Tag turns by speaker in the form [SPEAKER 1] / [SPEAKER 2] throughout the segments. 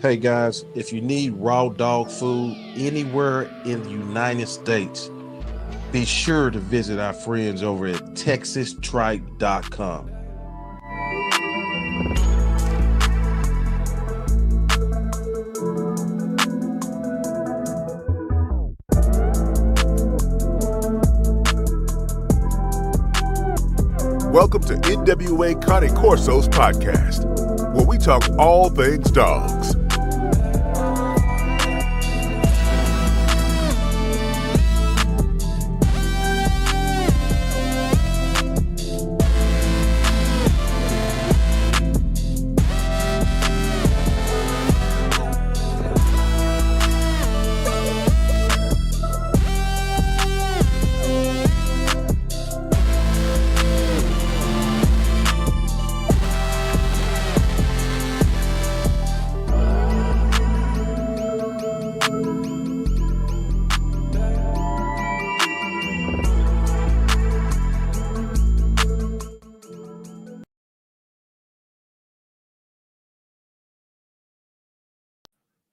[SPEAKER 1] Hey guys, if you need raw dog food anywhere in the United States, be sure to visit our friends over at texastripe.com.
[SPEAKER 2] Welcome to NWA Connie Corso's podcast, where we talk all things dogs.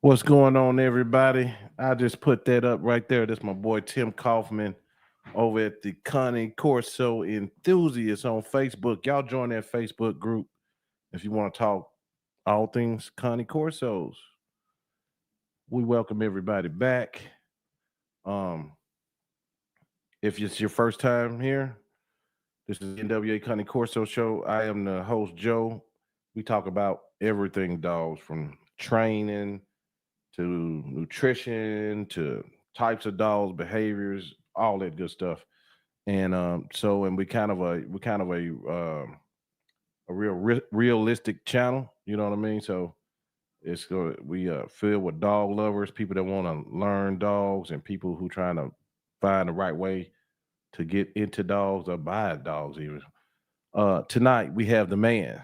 [SPEAKER 1] What's going on, everybody? I just put that up right there. That's my boy Tim Kaufman over at the Connie Corso Enthusiasts on Facebook. Y'all join that Facebook group if you want to talk all things Connie Corsos. We welcome everybody back. If it's your first time here, this is the NWA Connie Corso Show. I am the host, Joe. We talk about everything dogs, from training to nutrition to types of dogs, behaviors, all that good stuff. And we kind of a realistic channel. You know what I mean? So we filled with dog lovers, people that want to learn dogs, and people who trying to find the right way to get into dogs or buy dogs even. Tonight we have the man.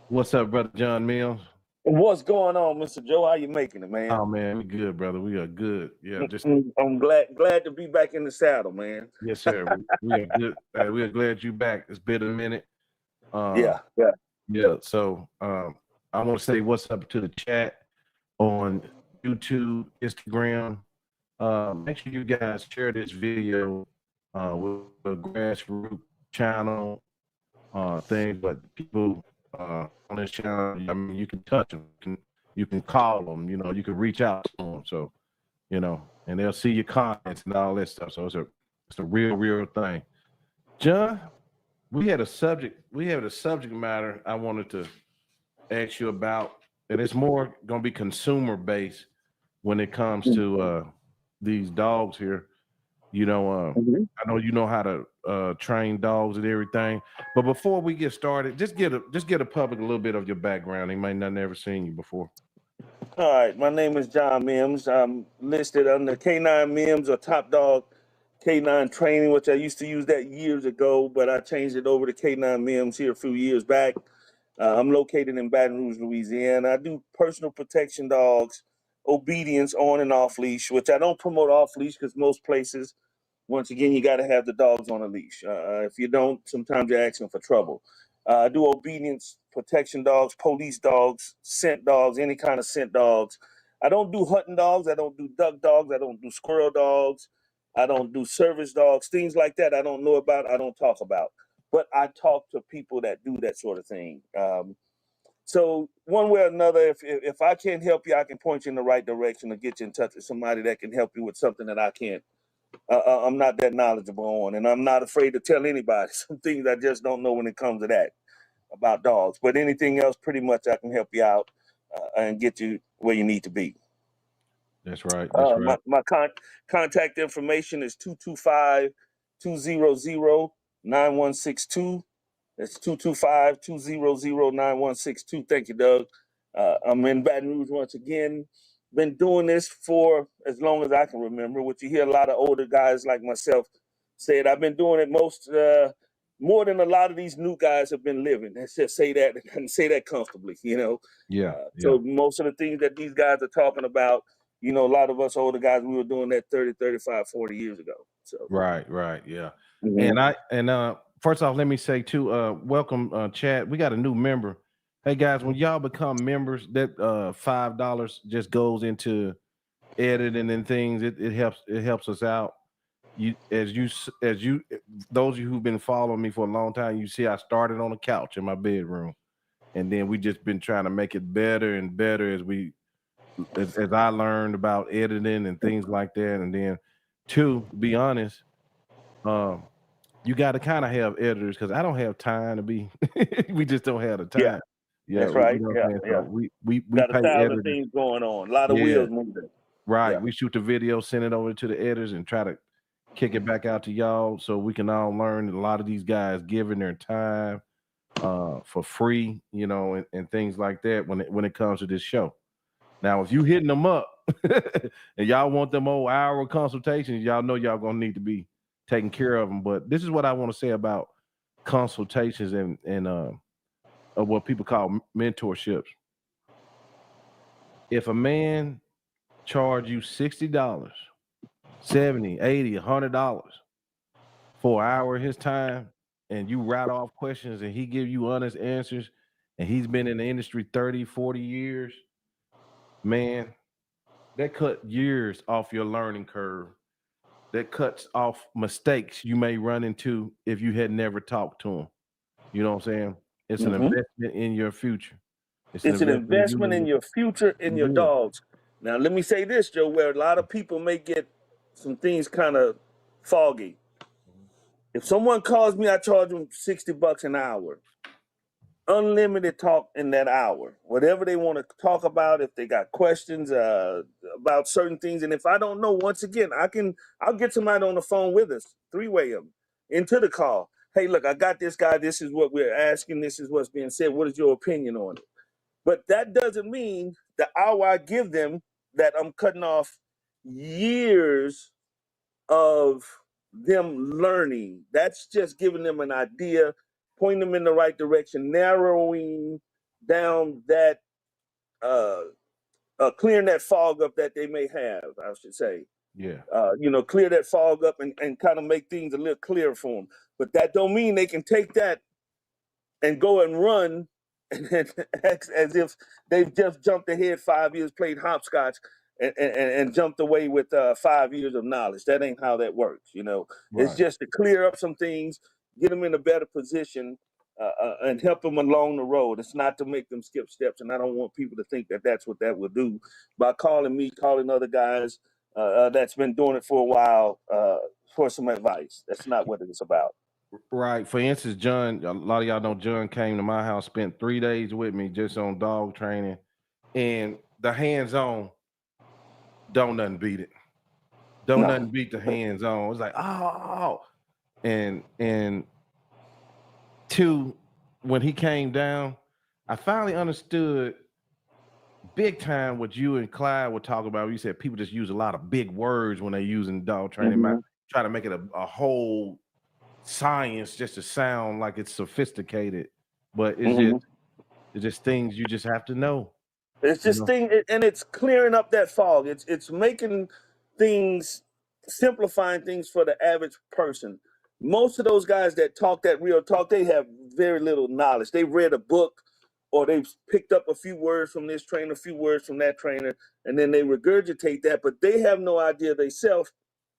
[SPEAKER 1] What's up, brother John Mims?
[SPEAKER 3] What's going on, Mr. Joe? How you making it, man?
[SPEAKER 1] Oh man, we good, brother. We are good. Yeah,
[SPEAKER 3] I'm glad to be back in the saddle, man.
[SPEAKER 1] Yes, sir. We are good. We are glad you back. It's been a minute.
[SPEAKER 3] Yeah.
[SPEAKER 1] So I want to say what's up to the chat on YouTube, Instagram. Make sure you guys share this video with the grassroots channel thing, but people on this channel, I mean, you can touch them, you can call them, you can reach out to them, so and they'll see your comments and all that stuff. So it's a real thing. John, we had a subject matter I wanted to ask you about, and it's more going to be consumer based when it comes to these dogs here. I know you know how to train dogs and everything. But before we get started, just get a public a little bit of your background. They might not never seen you before.
[SPEAKER 3] All right, my name is John Mims. I'm listed under K9 Mims or Top Dog K9 Training, which I used to use that years ago, but I changed it over to K9 Mims here a few years back. I'm located in Baton Rouge, Louisiana. I do personal protection dogs, obedience on and off leash, which I don't promote off leash because most places, once again, you got to have the dogs on a leash. If you don't, sometimes you're asking for trouble. I do obedience, protection dogs, police dogs, scent dogs, any kind of scent dogs. I don't do hunting dogs. I don't do duck dogs. I don't do squirrel dogs. I don't do service dogs, things like that I don't know about, I don't talk about. But I talk to people that do that sort of thing. So one way or another, if I can't help you, I can point you in the right direction or get you in touch with somebody that can help you with something that I can't. I'm not that knowledgeable on, and I'm not afraid to tell anybody some things I just don't know when it comes to that about dogs. But anything else, pretty much I can help you out and get you where you need to be.
[SPEAKER 1] That's right. That's right.
[SPEAKER 3] My contact information is 225-200-9162. That's 225-200-9162. Thank you, Doug. I'm in Baton Rouge once again. Been doing this for as long as I can remember, which you hear a lot of older guys like myself say it. I've been doing it more than a lot of these new guys have been living. Let's just say that and say that comfortably,
[SPEAKER 1] Yeah.
[SPEAKER 3] So most of the things that these guys are talking about, a lot of us older guys, we were doing that 30, 35, 40 years ago. So
[SPEAKER 1] Right, yeah. Mm-hmm. And first off, let me say too, welcome, Chad. We got a new member. Hey guys, when y'all become members, that $5 just goes into editing and things. It helps us out. You, those of you who've been following me for a long time, you see I started on a couch in my bedroom, and then we just been trying to make it better and better as I learned about editing and things like that. And then, two, to be honest, um, you got to kind of have editors because I don't have time to be. We just don't have the
[SPEAKER 3] Yeah,
[SPEAKER 1] time. Yeah,
[SPEAKER 3] that's right.
[SPEAKER 1] you know what
[SPEAKER 3] Yeah,
[SPEAKER 1] I'm saying. So
[SPEAKER 3] yeah.
[SPEAKER 1] we
[SPEAKER 3] Got a
[SPEAKER 1] pay
[SPEAKER 3] thousand
[SPEAKER 1] editors.
[SPEAKER 3] things going on. A lot of
[SPEAKER 1] Yeah,
[SPEAKER 3] wheels moving.
[SPEAKER 1] right.
[SPEAKER 3] Yeah.
[SPEAKER 1] We shoot the video, send it over to the editors, and try to kick it back out to y'all so we can all learn that a lot of these guys giving their time for free, and things like that when it comes to this show. Now, if you hitting them up and y'all want them old hour consultations, y'all know y'all gonna need to be taking care of them. But this is what I want to say about consultations and of what people call mentorships. If a man charge you $60, 70, 80, $100 for an hour of his time, and you rattle off questions and he give you honest answers, and he's been in the industry 30, 40 years, man, that cut years off your learning curve. That cuts off mistakes you may run into if you had never talked to him. You know what I'm saying? It's an
[SPEAKER 3] Hmm.
[SPEAKER 1] investment in your future. It's an
[SPEAKER 3] It's an
[SPEAKER 1] investment in you
[SPEAKER 3] investment in
[SPEAKER 1] and
[SPEAKER 3] your future, in your
[SPEAKER 1] your.
[SPEAKER 3] dogs. Now, let me say this, Joe, where a lot of people may get some things kind of foggy. If someone calls me, I charge them $60 an hour. Unlimited talk in that hour. Whatever they want to talk about, if they got questions about certain things, and if I don't know, once again, I'll get somebody on the phone with us, three-way them into the call. Hey, look, I got this guy. This is what we're asking. This is what's being said. What is your opinion on it? But that doesn't mean the hour I give them that I'm cutting off years of them learning. That's just giving them an idea, pointing them in the right direction, narrowing down that, uh, clearing that fog up that they may have, I should say.
[SPEAKER 1] Yeah.
[SPEAKER 3] Clear that fog up and kind of make things a little clearer for them. But that don't mean they can take that and go and run and act as if they've just jumped ahead 5 years, played hopscotch, and jumped away with 5 years of knowledge. That ain't how that works. It's
[SPEAKER 1] Right.
[SPEAKER 3] just to clear up some things, get them in a better position, and help them along the road. It's not to make them skip steps, and I don't want people to think that that's what that will do by calling me, calling other guys that's been doing it for a while for some advice. That's not what it's about.
[SPEAKER 1] Right. For instance, John, a lot of y'all know John came to my house, spent 3 days with me just on dog training, and the hands-on don't nothing beat it. Don't
[SPEAKER 3] No.
[SPEAKER 1] nothing beat the hands-on. It's like, oh, and two, when he came down, I finally understood big time what you and Clyde were talking about. You said people just use a lot of big words when they're using dog training.
[SPEAKER 3] Mhm.
[SPEAKER 1] Try to make it a whole science just to sound like it's sophisticated, but
[SPEAKER 3] Mhm.
[SPEAKER 1] it's just things you just have to know.
[SPEAKER 3] It's
[SPEAKER 1] You
[SPEAKER 3] just
[SPEAKER 1] know,
[SPEAKER 3] thing, and it's clearing up that fog. It's making things, simplifying things for the average person. Most of those guys that talk that real talk, they have very little knowledge. They've read a book, or they've picked up a few words from this trainer, a few words from that trainer, and then they regurgitate that, but they have no idea themselves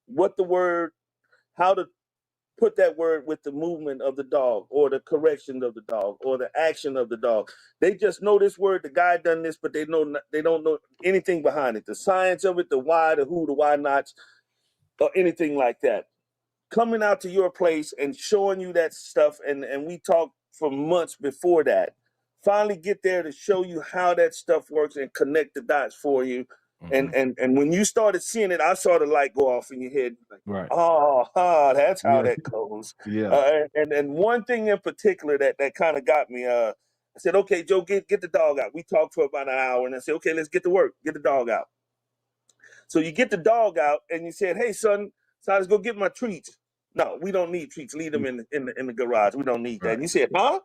[SPEAKER 3] what the word, how to put that word with the movement of the dog or the correction of the dog or the action of the dog. They just know this word, the guy done this, but they don't know anything behind it. The science of it, the why, the who, the why nots, or anything like that. Coming out to your place and showing you that stuff, and we talked for months before that. Finally get there to show you how that stuff works and connect the dots for you. And
[SPEAKER 1] mhm.
[SPEAKER 3] and when you started seeing it, I saw the light go off in your head. Like,
[SPEAKER 1] Right?
[SPEAKER 3] oh, that's how
[SPEAKER 1] Yeah,
[SPEAKER 3] that goes.
[SPEAKER 1] yeah,
[SPEAKER 3] And one thing in particular that kind of got me. I said, okay, Joe, get the dog out. We talked for about an hour, and I said, okay, let's get to work. Get the dog out. So you get the dog out, and you said, hey, son, so let's go get my treats. No, we don't need treats. Leave them in the garage. We don't need that.
[SPEAKER 1] right.
[SPEAKER 3] And you said, huh?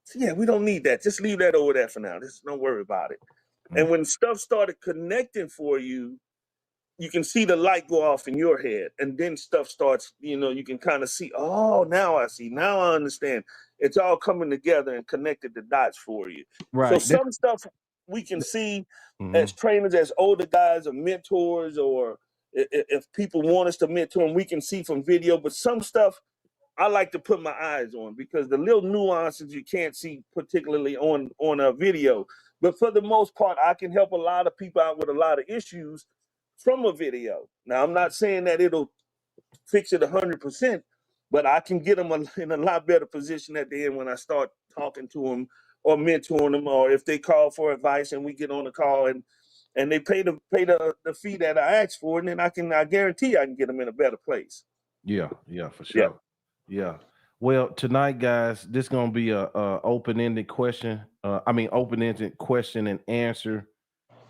[SPEAKER 3] So, yeah, we don't need that. Just leave that over there for now. Just don't worry about it. And
[SPEAKER 1] Mm.
[SPEAKER 3] when stuff started connecting for you, you can see the light go off in your head, and then stuff starts, you can kind of see, oh, now I see, now I understand. It's all coming together and connected the dots for you. So
[SPEAKER 1] Right.
[SPEAKER 3] some stuff we can see as
[SPEAKER 1] Mhm.
[SPEAKER 3] trainers, as older guys or mentors, or if people want us to mentor them, we can see from video. But some stuff I like to put my eyes on, because the little nuances you can't see particularly on a video. But for the most part, I can help a lot of people out with a lot of issues from a video. Now, I'm not saying that it'll fix it 100%, but I can get them in a lot better position at the end when I start talking to them or mentoring them, or if they call for advice and we get on the call and they pay the fee that I asked for, and then I guarantee I can get them in a better place.
[SPEAKER 1] Yeah, yeah, for
[SPEAKER 3] Yeah.
[SPEAKER 1] sure. Yeah. Well, tonight, guys, this gonna be a open-ended question. Open-ended question and answer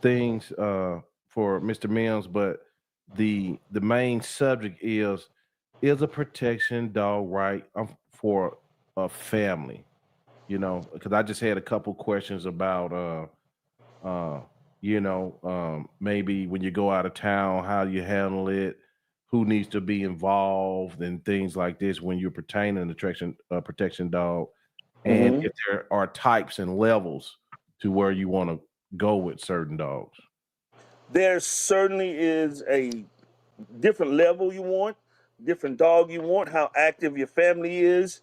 [SPEAKER 1] things for Mr. Mims, but the main subject is a protection dog right for a family? Because I just had a couple questions about maybe when you go out of town, how you handle it, who needs to be involved, and things like this when you're pertaining to protection dog, and
[SPEAKER 3] Mm-hmm.
[SPEAKER 1] if there are types and levels to where you want to go with certain dogs.
[SPEAKER 3] There certainly is a different level you want, different dog you want, how active your family is,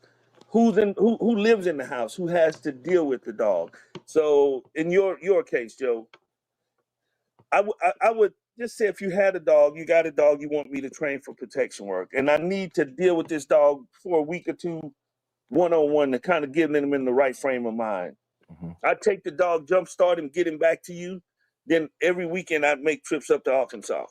[SPEAKER 3] who lives in the house, who has to deal with the dog. So in your case, Joe, I would just say, if you had a dog, you got a dog you want me to train for protection work, and I need to deal with this dog for a week or two, one-on-one, to kind of get them in the right frame of mind.
[SPEAKER 1] Mhm.
[SPEAKER 3] I take the dog, jumpstart him, get him back to you. Then every weekend I'd make trips up to Arkansas,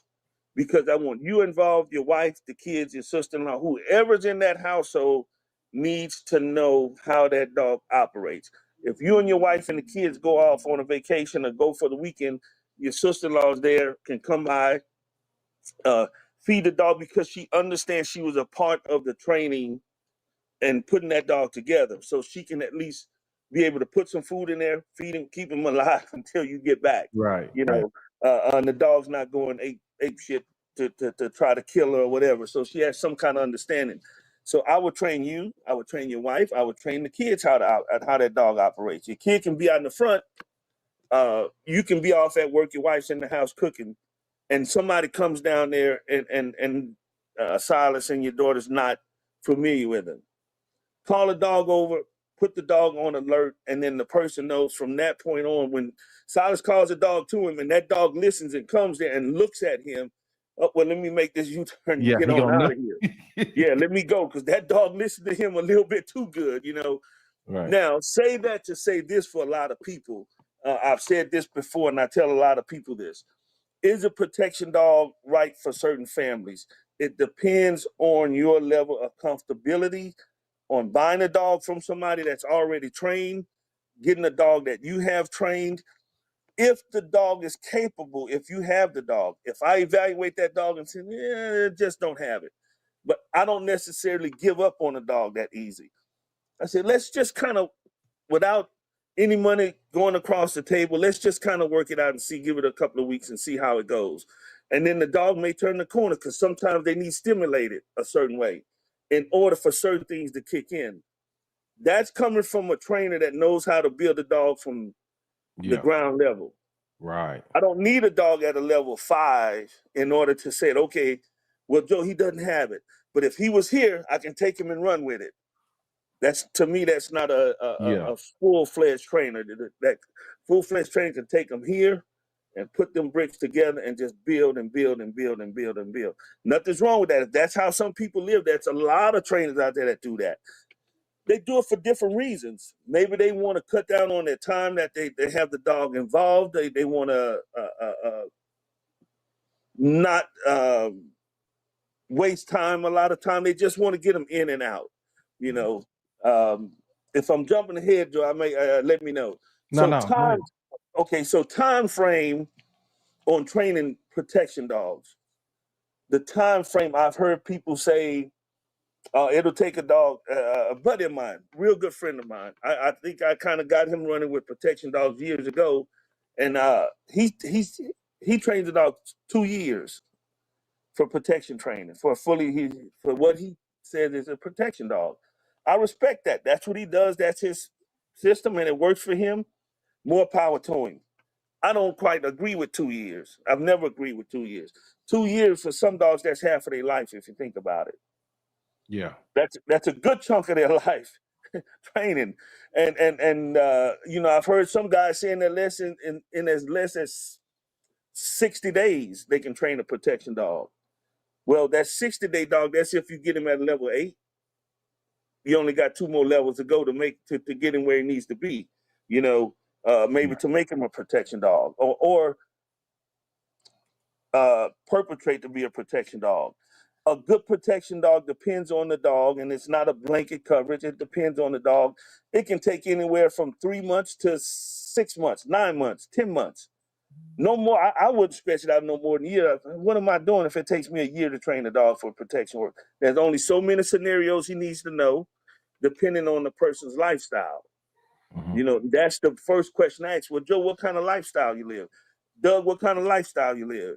[SPEAKER 3] because I want you involved, your wife, the kids, your sister-in-law, whoever's in that household needs to know how that dog operates. If you and your wife and the kids go off on a vacation or go for the weekend, your sister-in-law's there, can come by, uh, feed the dog, because she understands she was a part of the training and putting that dog together, so she can at least be able to put some food in there, feed him, keep him alive until you get back.
[SPEAKER 1] Right,
[SPEAKER 3] You
[SPEAKER 1] right.
[SPEAKER 3] know, and the dog's not going ape shit to try to kill her or whatever. So she has some kind of understanding. So I would train you, I would train your wife, I would train the kids how that dog operates. Your kid can be out in the front, you can be off at work, your wife's in the house cooking, and somebody comes down there and Silas and your daughter's not familiar with him. Call the dog over, put the dog on alert, and then the person knows from that point on, when Silas calls the dog to him and that dog listens and comes there and looks at him, oh, well, let me make this U-turn and
[SPEAKER 1] Yeah,
[SPEAKER 3] get
[SPEAKER 1] he
[SPEAKER 3] on
[SPEAKER 1] gonna
[SPEAKER 3] out
[SPEAKER 1] know.
[SPEAKER 3] of here. Yeah, let me go, because that dog listened to him a little bit too good.
[SPEAKER 1] Right.
[SPEAKER 3] Now, say that to say this for a lot of people. I've said this before, and I tell a lot of people this. Is a protection dog right for certain families? It depends on your level of comfortability, on buying a dog from somebody that's already trained, getting a dog that you have trained. If the dog is capable, if you have the dog, if I evaluate that dog and say, yeah, just don't have it. But I don't necessarily give up on a dog that easy. I said, let's just kind of, without any money going across the table, let's just kind of work it out and see, give it a couple of weeks and see how it goes. And then the dog may turn the corner, because sometimes they need stimulated a certain way in order for certain things to kick in. That's coming from a trainer that knows how to build a dog from the
[SPEAKER 1] Yeah.
[SPEAKER 3] ground level.
[SPEAKER 1] Right.
[SPEAKER 3] I don't need a dog at a level 5 in order to say, okay, well, Joe, he doesn't have it. But if he was here, I can take him and run with it. That's, to me, that's not
[SPEAKER 1] Yeah.
[SPEAKER 3] a full-fledged trainer. That full-fledged trainer can take them here and put them bricks together and just build and build and build and build and build. Nothing's wrong with that. If that's how some people live, that's a lot of trainers out there that do that. They do it for different reasons. Maybe they want to cut down on their time that they have the dog involved. They want to not waste time a lot of time. They just want to get them in and out. You know, um, if I'm jumping ahead, Joe, I may let me know.
[SPEAKER 1] No,
[SPEAKER 3] So
[SPEAKER 1] no, go
[SPEAKER 3] time,
[SPEAKER 1] ahead.
[SPEAKER 3] okay. So time frame on training protection dogs. The time frame, I've heard people say, it'll take a dog. A buddy of mine, real good friend of mine. I think I kind of got him running with protection dogs years ago, and he trains a dog 2 years. for protection training, for what he says is a protection dog. I respect that. That's what he does. That's his system, and it works for him. More power to him. I don't quite agree with 2 years. I've never agreed with 2 years. 2 years for some dogs, that's half of their life if you think about it.
[SPEAKER 1] Yeah.
[SPEAKER 3] That's a good chunk of their life training. And you know, I've heard some guys saying that in as less as 60 days they can train a protection dog. Well, that 60-day dog, that's if you get him at level 8. You only got 2 more levels to go to get him where he needs to be. You know, maybe to make him a protection dog or perpetrate to be a protection dog. A good protection dog depends on the dog, and it's not a blanket coverage. It depends on the dog. It can take anywhere from 3 months to 6 months, 9 months, 10 months. No more. I wouldn't stretch it out no more than a year. What am I doing if it takes me a year to train a dog for protection work? There's only so many scenarios he needs to know, depending on the person's lifestyle.
[SPEAKER 1] Mm-hmm.
[SPEAKER 3] You know, that's the first question I ask. Well, Joe, what kind of lifestyle you live? Doug, what kind of lifestyle you live?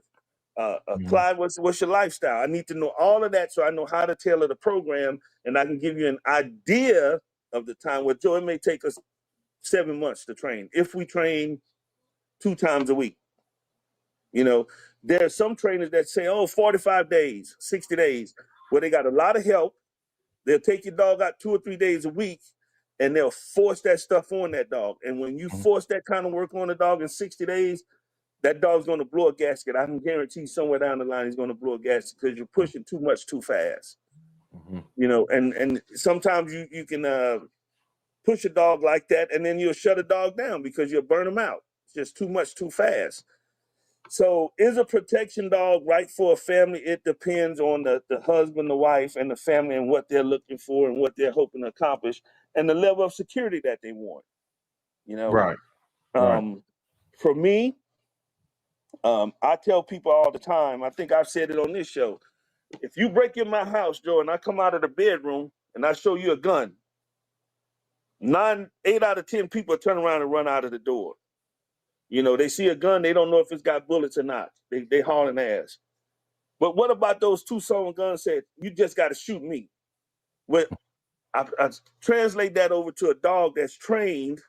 [SPEAKER 3] Clyde, what's your lifestyle? I need to know all of that so I know how to tailor the program, and I can give you an idea of the time. Well, Joe, it may take us 7 months to train if we train 2 times a week. You know, there are some trainers that say, 45 days, 60 days, where they got a lot of help. They'll take your dog out 2 or 3 days a week, and they'll force that stuff on that dog. And when you force that kind of work on a dog in 60 days, that dog's going to blow a gasket. I can guarantee somewhere down the line he's going to blow a gasket because you're pushing too much too fast.
[SPEAKER 1] Mm-hmm.
[SPEAKER 3] You know, and sometimes you can push a dog like that, and then you'll shut a dog down because you'll burn him out. It's just too much too fast. So is a protection dog right for a family? It depends on the husband, the wife, and the family and what they're looking for and what they're hoping to accomplish and the level of security that they want. You know,
[SPEAKER 1] Right.
[SPEAKER 3] For me, I tell people all the time, I think I've said it on this show, if you break in my house, Joe, and I come out of the bedroom and I show you a gun, 8 out of 10 people turn around and run out of the door. You know, they see a gun, they don't know if it's got bullets or not. They hauling ass. But what about those 2 someone guns said, you just got to shoot me? Well, I translate that over to a dog that's trained,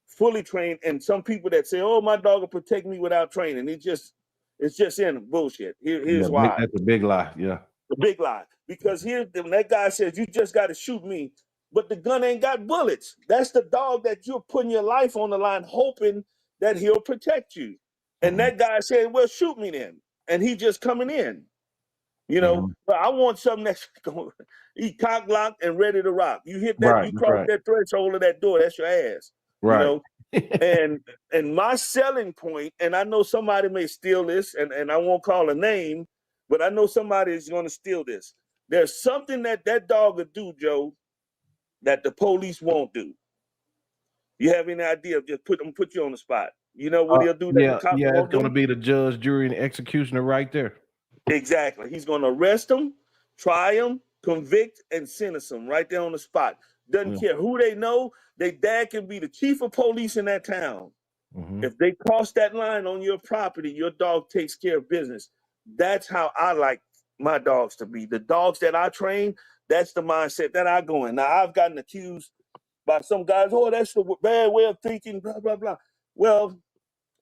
[SPEAKER 3] fully trained, and some people that say, my dog will protect me without training. It's just in bullshit. Here's why.
[SPEAKER 1] That's a big lie. Yeah.
[SPEAKER 3] A big lie. Because when that guy says, you just got to shoot me, but the gun ain't got bullets. That's the dog that you're putting your life on the line, hoping that he'll protect you. And that guy said, well, shoot me then. And he just coming in. You know, but I want something that's going he cock locked and ready to rock. You hit that, you cross that threshold of that door, that's your ass.
[SPEAKER 1] Right.
[SPEAKER 3] You know, and my selling point, and I know somebody may steal this, and I won't call a name, but I know somebody is going to steal this. There's something that dog will do, Joe, that the police won't do. You have any idea? Just put you on the spot. You know what he'll do?
[SPEAKER 1] Yeah, it's going to be the judge, jury, and executioner right there.
[SPEAKER 3] Exactly. He's going to arrest them, try them, convict, and sentence them right there on the spot. Doesn't care who they know. Their dad can be the chief of police in that town. If they cross that line on your property, your dog takes care of business. That's how I like my dogs to be. The dogs that I train, that's the mindset that I go in. Now, I've gotten accused by some guys, that's the bad way of thinking, blah, blah, blah. Well,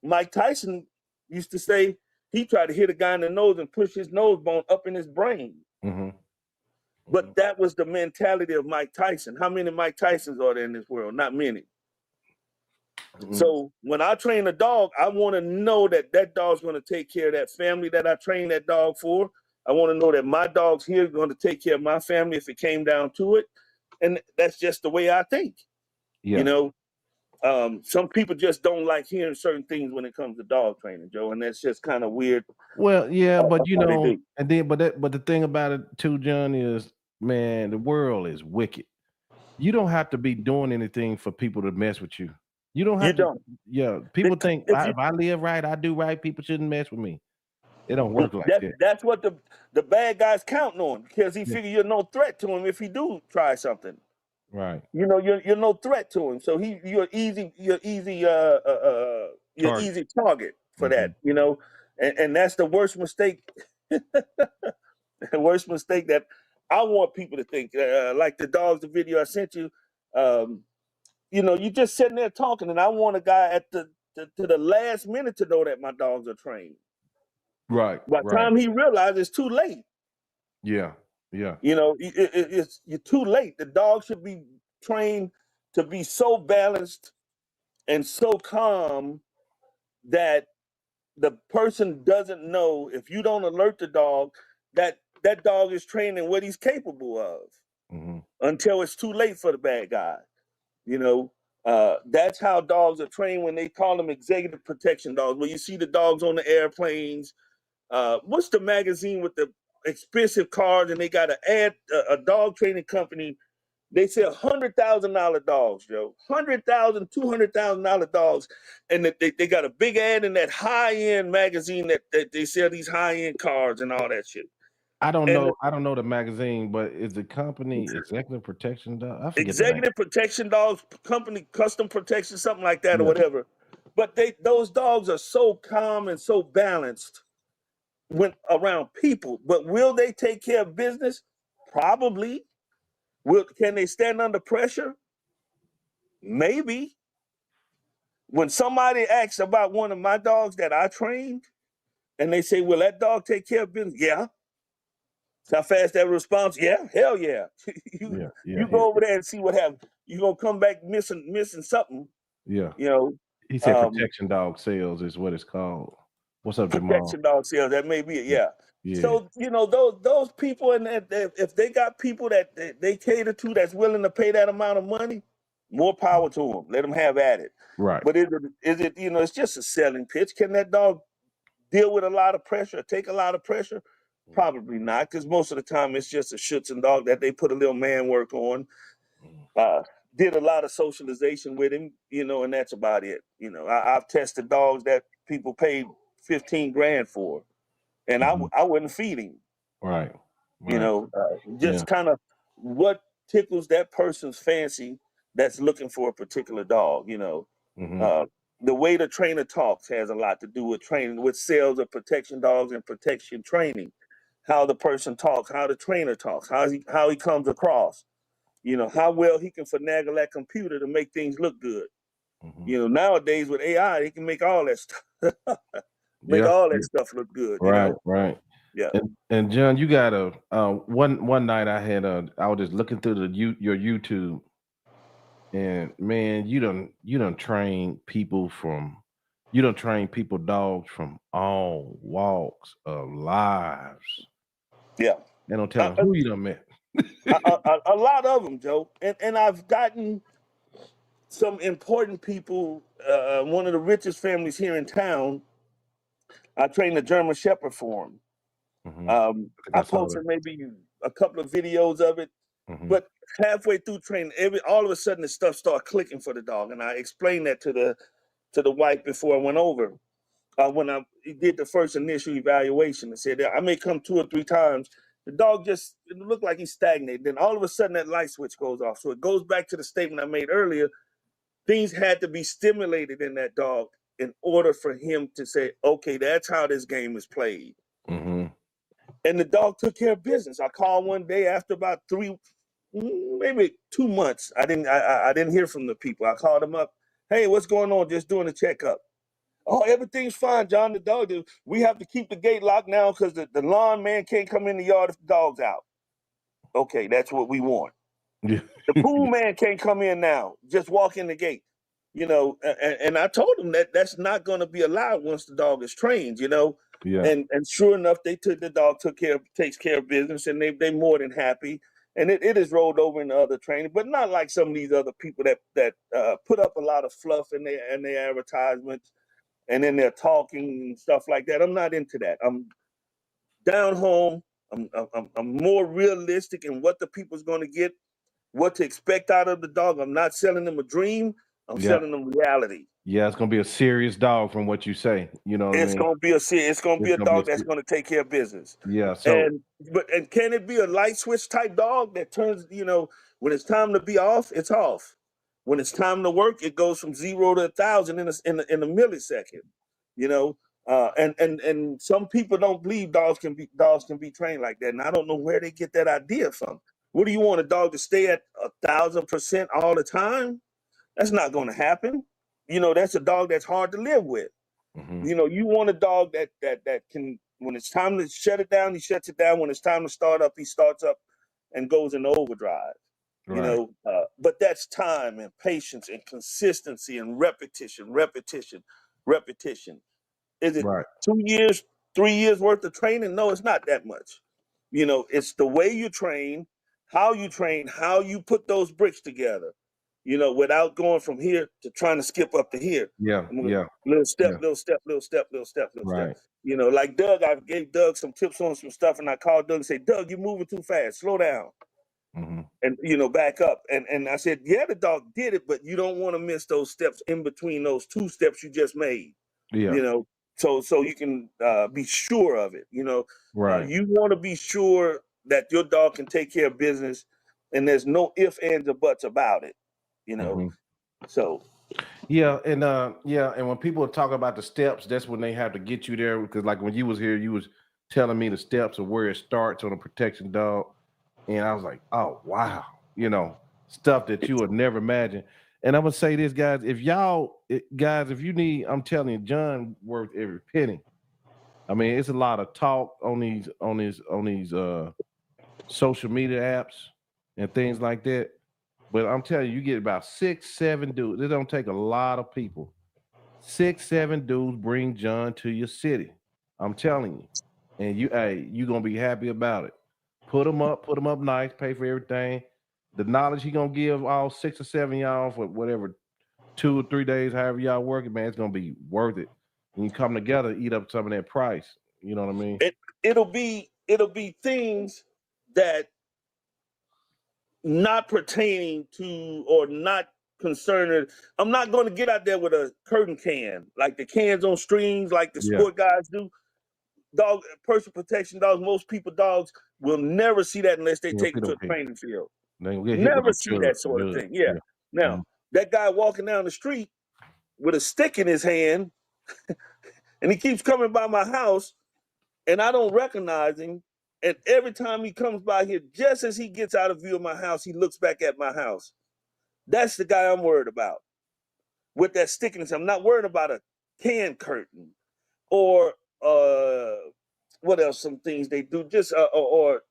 [SPEAKER 3] Mike Tyson used to say he tried to hit a guy in the nose and push his nose bone up in his brain. But that was the mentality of Mike Tyson. How many Mike Tysons are there in this world? Not many. So when I train a dog, I want to know that dog's going to take care of that family that I train that dog for. I want to know that my dog's here going to take care of my family if it came down to it. And that's just the way I think. You know, some people just don't like hearing certain things when it comes to dog training, Joe, and that's just kind of weird.
[SPEAKER 1] Well, yeah, but you know, and then but the thing about it too, John, is man, the world is wicked. You don't have to be doing anything for people to mess with you. You don't have to. Yeah, people think if I live right, I do right. People shouldn't mess with me. It don't work like that.
[SPEAKER 3] That's what the bad guy's counting on because he figure you're no threat to him if he do try something.
[SPEAKER 1] Right.
[SPEAKER 3] You know, you're no threat to him, so you're easy target for that. You know, and that's the worst mistake The worst mistake that I want people to think, like the dogs, the video I sent you, you just sitting there talking, and I want a guy at to the last minute to know that my dogs are trained.
[SPEAKER 1] Right.
[SPEAKER 3] By the
[SPEAKER 1] Right.
[SPEAKER 3] time he realizes it's too late.
[SPEAKER 1] Yeah. Yeah.
[SPEAKER 3] You're too late. The dog should be trained to be so balanced and so calm that the person doesn't know, if you don't alert the dog, that that dog is trained in what he's capable of
[SPEAKER 1] Mm-hmm.
[SPEAKER 3] until it's too late for the bad guy. You know, that's how dogs are trained when they call them executive protection dogs. When you see the dogs on the airplanes, what's the magazine with the expensive cars, and they got to add a dog training company. They sell $100,000 dogs, Joe. $100,000, $200,000 dogs, and they got a big ad in that high end magazine that they sell these high end cars and all that shit.
[SPEAKER 1] I don't
[SPEAKER 3] And
[SPEAKER 1] know. I don't know the magazine, but is the company Executive Protection Dog? I forget the name.
[SPEAKER 3] executive protection dogs company, custom protection, something like that, or
[SPEAKER 1] Yeah.
[SPEAKER 3] whatever. But those dogs are so calm and so balanced when around people. But will they take care of business? Probably. Can they stand under pressure? Maybe. When somebody asks about one of my dogs that I trained, and they say, "Will that dog take care of business?" Yeah. How fast that response? Yeah, hell yeah.
[SPEAKER 1] Yeah. Yeah.
[SPEAKER 3] You go over there and see what happens. You're gonna come back missing something.
[SPEAKER 1] Yeah.
[SPEAKER 3] You know,
[SPEAKER 1] He said protection dog sales is what it's called. What's up, Jamal?
[SPEAKER 3] protection dog sales. That may be it. Yeah.
[SPEAKER 1] Yeah.
[SPEAKER 3] So those people, and if they got people that they cater to that's willing to pay that amount of money, more power to them. Let them have at it.
[SPEAKER 1] Right.
[SPEAKER 3] But is it it's just a selling pitch? Can that dog deal with a lot of pressure, take a lot of pressure? Probably not, because most of the time it's just a Schutzen dog that they put a little man work on. Did a lot of socialization with him, and that's about it. I've tested dogs that people paid 15 grand for, and I wouldn't feed him.
[SPEAKER 1] Right.
[SPEAKER 3] Just kind of what tickles that person's fancy that's looking for a particular dog. The way the trainer talks has a lot to do with training, with sales of protection dogs and protection training. How the person talks, how the trainer talks, how he comes across. How well he can finagle that computer to make things look good. Nowadays with AI, he can make all that stuff, all that stuff look good.
[SPEAKER 1] Right. Right.
[SPEAKER 3] Yeah.
[SPEAKER 1] And John, you got one night I was just looking through your YouTube, and man, you don't train people dogs from all walks of lives.
[SPEAKER 3] Yeah.
[SPEAKER 1] They don't tell them who you done met.
[SPEAKER 3] A lot of them, Joe, and I've gotten some important people. One of the richest families here in town, I trained a German Shepherd for him. I posted maybe a couple of videos of it, but halfway through training, all of a sudden the stuff started clicking for the dog, and I explained that to the wife before I went over. When I did the first initial evaluation, and said I may come 2 or 3 times. The dog it looked like he's stagnated. Then all of a sudden that light switch goes off. So it goes back to the statement I made earlier. Things had to be stimulated in that dog in order for him to say, okay, that's how this game is played. And the dog took care of business. I called one day after about maybe 2 months. I didn't hear from the people. I called them up. Hey, what's going on? Just doing a checkup. Oh, everything's fine, John. The dog. We have to keep the gate locked now because the lawn man can't come in the yard if the dog's out. Okay, that's what we want.
[SPEAKER 1] Yeah.
[SPEAKER 3] The pool man can't come in now. Just walk in the gate. And I told him that's not going to be allowed once the dog is trained.
[SPEAKER 1] Yeah.
[SPEAKER 3] And sure enough, the dog takes care of business, and they're more than happy. And it is rolled over into other training, but not like some of these other people that put up a lot of fluff in their advertisements. And then they're talking and stuff like that. I'm not into that. I'm down home. I'm more realistic in what the people's going to get, what to expect out of the dog. I'm not selling them a dream. I'm selling them reality.
[SPEAKER 1] Yeah, it's gonna be a serious dog from what you say. You know what I mean?
[SPEAKER 3] It's gonna be a dog that's gonna take care of business.
[SPEAKER 1] Yeah. So
[SPEAKER 3] and can it be a light switch type dog that turns, when it's time to be off, it's off. When it's time to work, it goes from 0 to 1,000 in a millisecond. And some people don't believe dogs can be trained like that, and I don't know where they get that idea from. What do you want a dog to stay at 1,000% all the time? That's not going to happen. That's a dog that's hard to live with.
[SPEAKER 1] Mm-hmm.
[SPEAKER 3] You want a dog that can, when it's time to shut it down, he shuts it down. When it's time to start up, he starts up and goes into overdrive.
[SPEAKER 1] Right.
[SPEAKER 3] But that's time and patience and consistency and repetition. Is it
[SPEAKER 1] Right.
[SPEAKER 3] 2 years, 3 years worth of training? No, it's not that much. It's the way you train, how you put those bricks together, without going from here to trying to skip up to here.
[SPEAKER 1] Yeah. Yeah.
[SPEAKER 3] Little step,
[SPEAKER 1] Yeah.
[SPEAKER 3] little step, little step, little step, little step.
[SPEAKER 1] Right.
[SPEAKER 3] Like Doug, I gave Doug some tips on some stuff, and I called Doug and said, Doug, you're moving too fast. Slow down.
[SPEAKER 1] Mm-hmm.
[SPEAKER 3] And back up. And I said, yeah, the dog did it, but you don't want to miss those steps in between those 2 steps you just made.
[SPEAKER 1] Yeah.
[SPEAKER 3] So you can be sure of it.
[SPEAKER 1] Right.
[SPEAKER 3] You want to be sure that your dog can take care of business, and there's no ifs, ands, or buts about it.
[SPEAKER 1] Mm-hmm.
[SPEAKER 3] So
[SPEAKER 1] Yeah, and when people talk about the steps, that's when they have to get you there, because like when you was here, you was telling me the steps of where it starts on a protection dog, and I was like, oh wow, stuff that you would never imagine. And I'm gonna say this, guys, if you need, I'm telling you, John worth every penny. I mean, it's a lot of talk on these social media apps and things like that. But I'm telling you, you get about 6, 7 dudes. It don't take a lot of people. 6, 7 dudes bring John to your city. I'm telling you. And you're gonna be happy about it. Put him up nice, pay for everything. The knowledge he gonna give all 6 or 7 y'all for whatever 2 or 3 days, however y'all working, man, it's gonna be worth it. When you come together, eat up some of that price. You know what I mean?
[SPEAKER 3] it'll be things that not pertaining to or not concerned. I'm not going to get out there with a curtain can, like the cans on strings, like the
[SPEAKER 1] Yeah.
[SPEAKER 3] sport guys do. Personal protection dogs, most people dogs will never see that unless they
[SPEAKER 1] Yeah,
[SPEAKER 3] take
[SPEAKER 1] we
[SPEAKER 3] them to
[SPEAKER 1] don't
[SPEAKER 3] a
[SPEAKER 1] care.
[SPEAKER 3] training field.
[SPEAKER 1] They gonna get hit with
[SPEAKER 3] Never
[SPEAKER 1] a
[SPEAKER 3] see that sort of
[SPEAKER 1] jug.
[SPEAKER 3] thing. Yeah.
[SPEAKER 1] Yeah.
[SPEAKER 3] Now, that guy walking down the street with a stick in his hand, and he keeps coming by my house, and I don't recognize him. And every time he comes by here, just as he gets out of view of my house, he looks back at my house. That's the guy I'm worried about with that stick in his hand. I'm not worried about a can curtain or what else? Some things they do, just or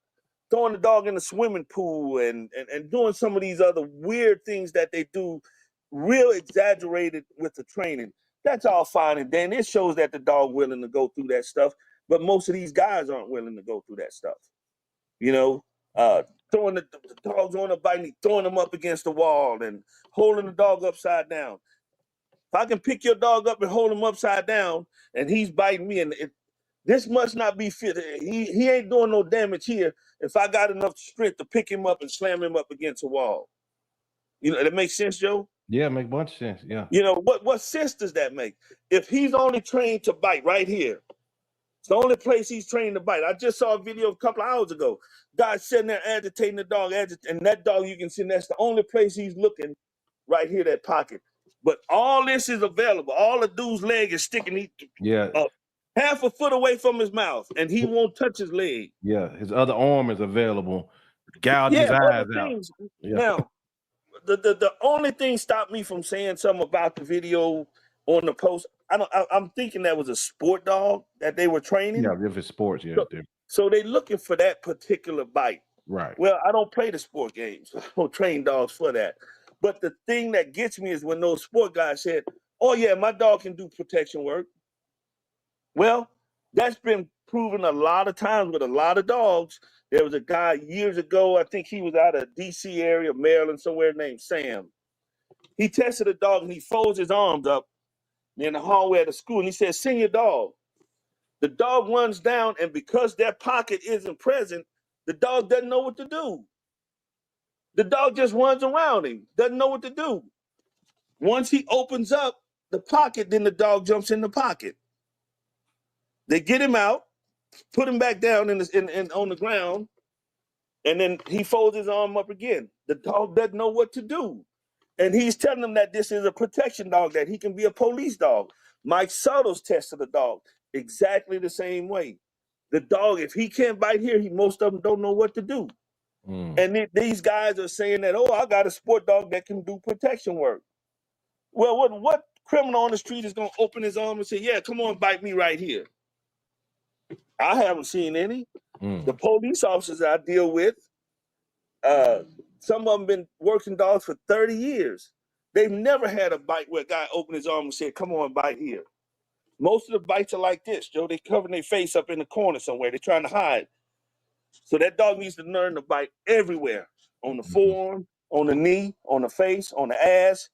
[SPEAKER 3] throwing the dog in the swimming pool and doing some of these other weird things that they do, real exaggerated with the training. That's all fine and then it shows that the dog willing to go through that stuff. But most of these guys aren't willing to go through that stuff. Throwing the dogs on a bite and throwing them up against the wall and holding the dog upside down. If I can pick your dog up and hold him upside down and he's biting me, and this must not be fit. He ain't doing no damage here if I got enough strength to pick him up and slam him up against a wall. That makes sense, Joe?
[SPEAKER 1] Yeah, make a bunch of sense. Yeah.
[SPEAKER 3] What sense does that make? If he's only trained to bite right here, it's the only place he's trained to bite. I just saw a video a couple of hours ago. Guy sitting there agitating the dog, and that dog, you can see that's the only place he's looking, right here, that pocket. But all this is available. All the dude's leg is sticking half a foot away from his mouth, and he won't touch his leg.
[SPEAKER 1] Yeah, his other arm is available. Gouge his eyes out. Yeah.
[SPEAKER 3] Now, the only thing stopped me from saying something about the video on the post. I'm thinking that was a sport dog that they were training.
[SPEAKER 1] Yeah, if it's sports, yeah.
[SPEAKER 3] So they're looking for that particular bite.
[SPEAKER 1] Right.
[SPEAKER 3] Well, I don't play the sport games. I don't train dogs for that. But the thing that gets me is when those sport guys said, oh, yeah, my dog can do protection work. Well, that's been proven a lot of times with a lot of dogs. There was a guy years ago, I think he was out of D.C. area, Maryland, somewhere named Sam. He tested a dog and he folds his arms up in the hallway at the school and he said, send your dog. The dog runs down, and because that pocket isn't present, the dog doesn't know what to do. The dog just runs around him, doesn't know what to do. Once he opens up the pocket, then the dog jumps in the pocket. They get him out, put him back down on the ground, and then he folds his arm up again. The dog doesn't know what to do. And he's telling them that this is a protection dog, that he can be a police dog. Mike Suttles tested a dog. exactly the same way. The dog, if he can't bite here, most of them don't know what to do. And these guys are saying that, oh, I got a sport dog that can do protection work. Well, what criminal on the street is going to open his arm and say, yeah, come on, bite me right here? I haven't seen any. The police officers I deal with, some of them been working dogs for 30 years. They've never had a bite where a guy opened his arm and said, come on, bite here. Most of the bites are like this, Joe. They covering their face up in the corner somewhere. They're trying to hide. So that dog needs to learn to bite everywhere, on the forearm, on the knee, on the face, on the ass,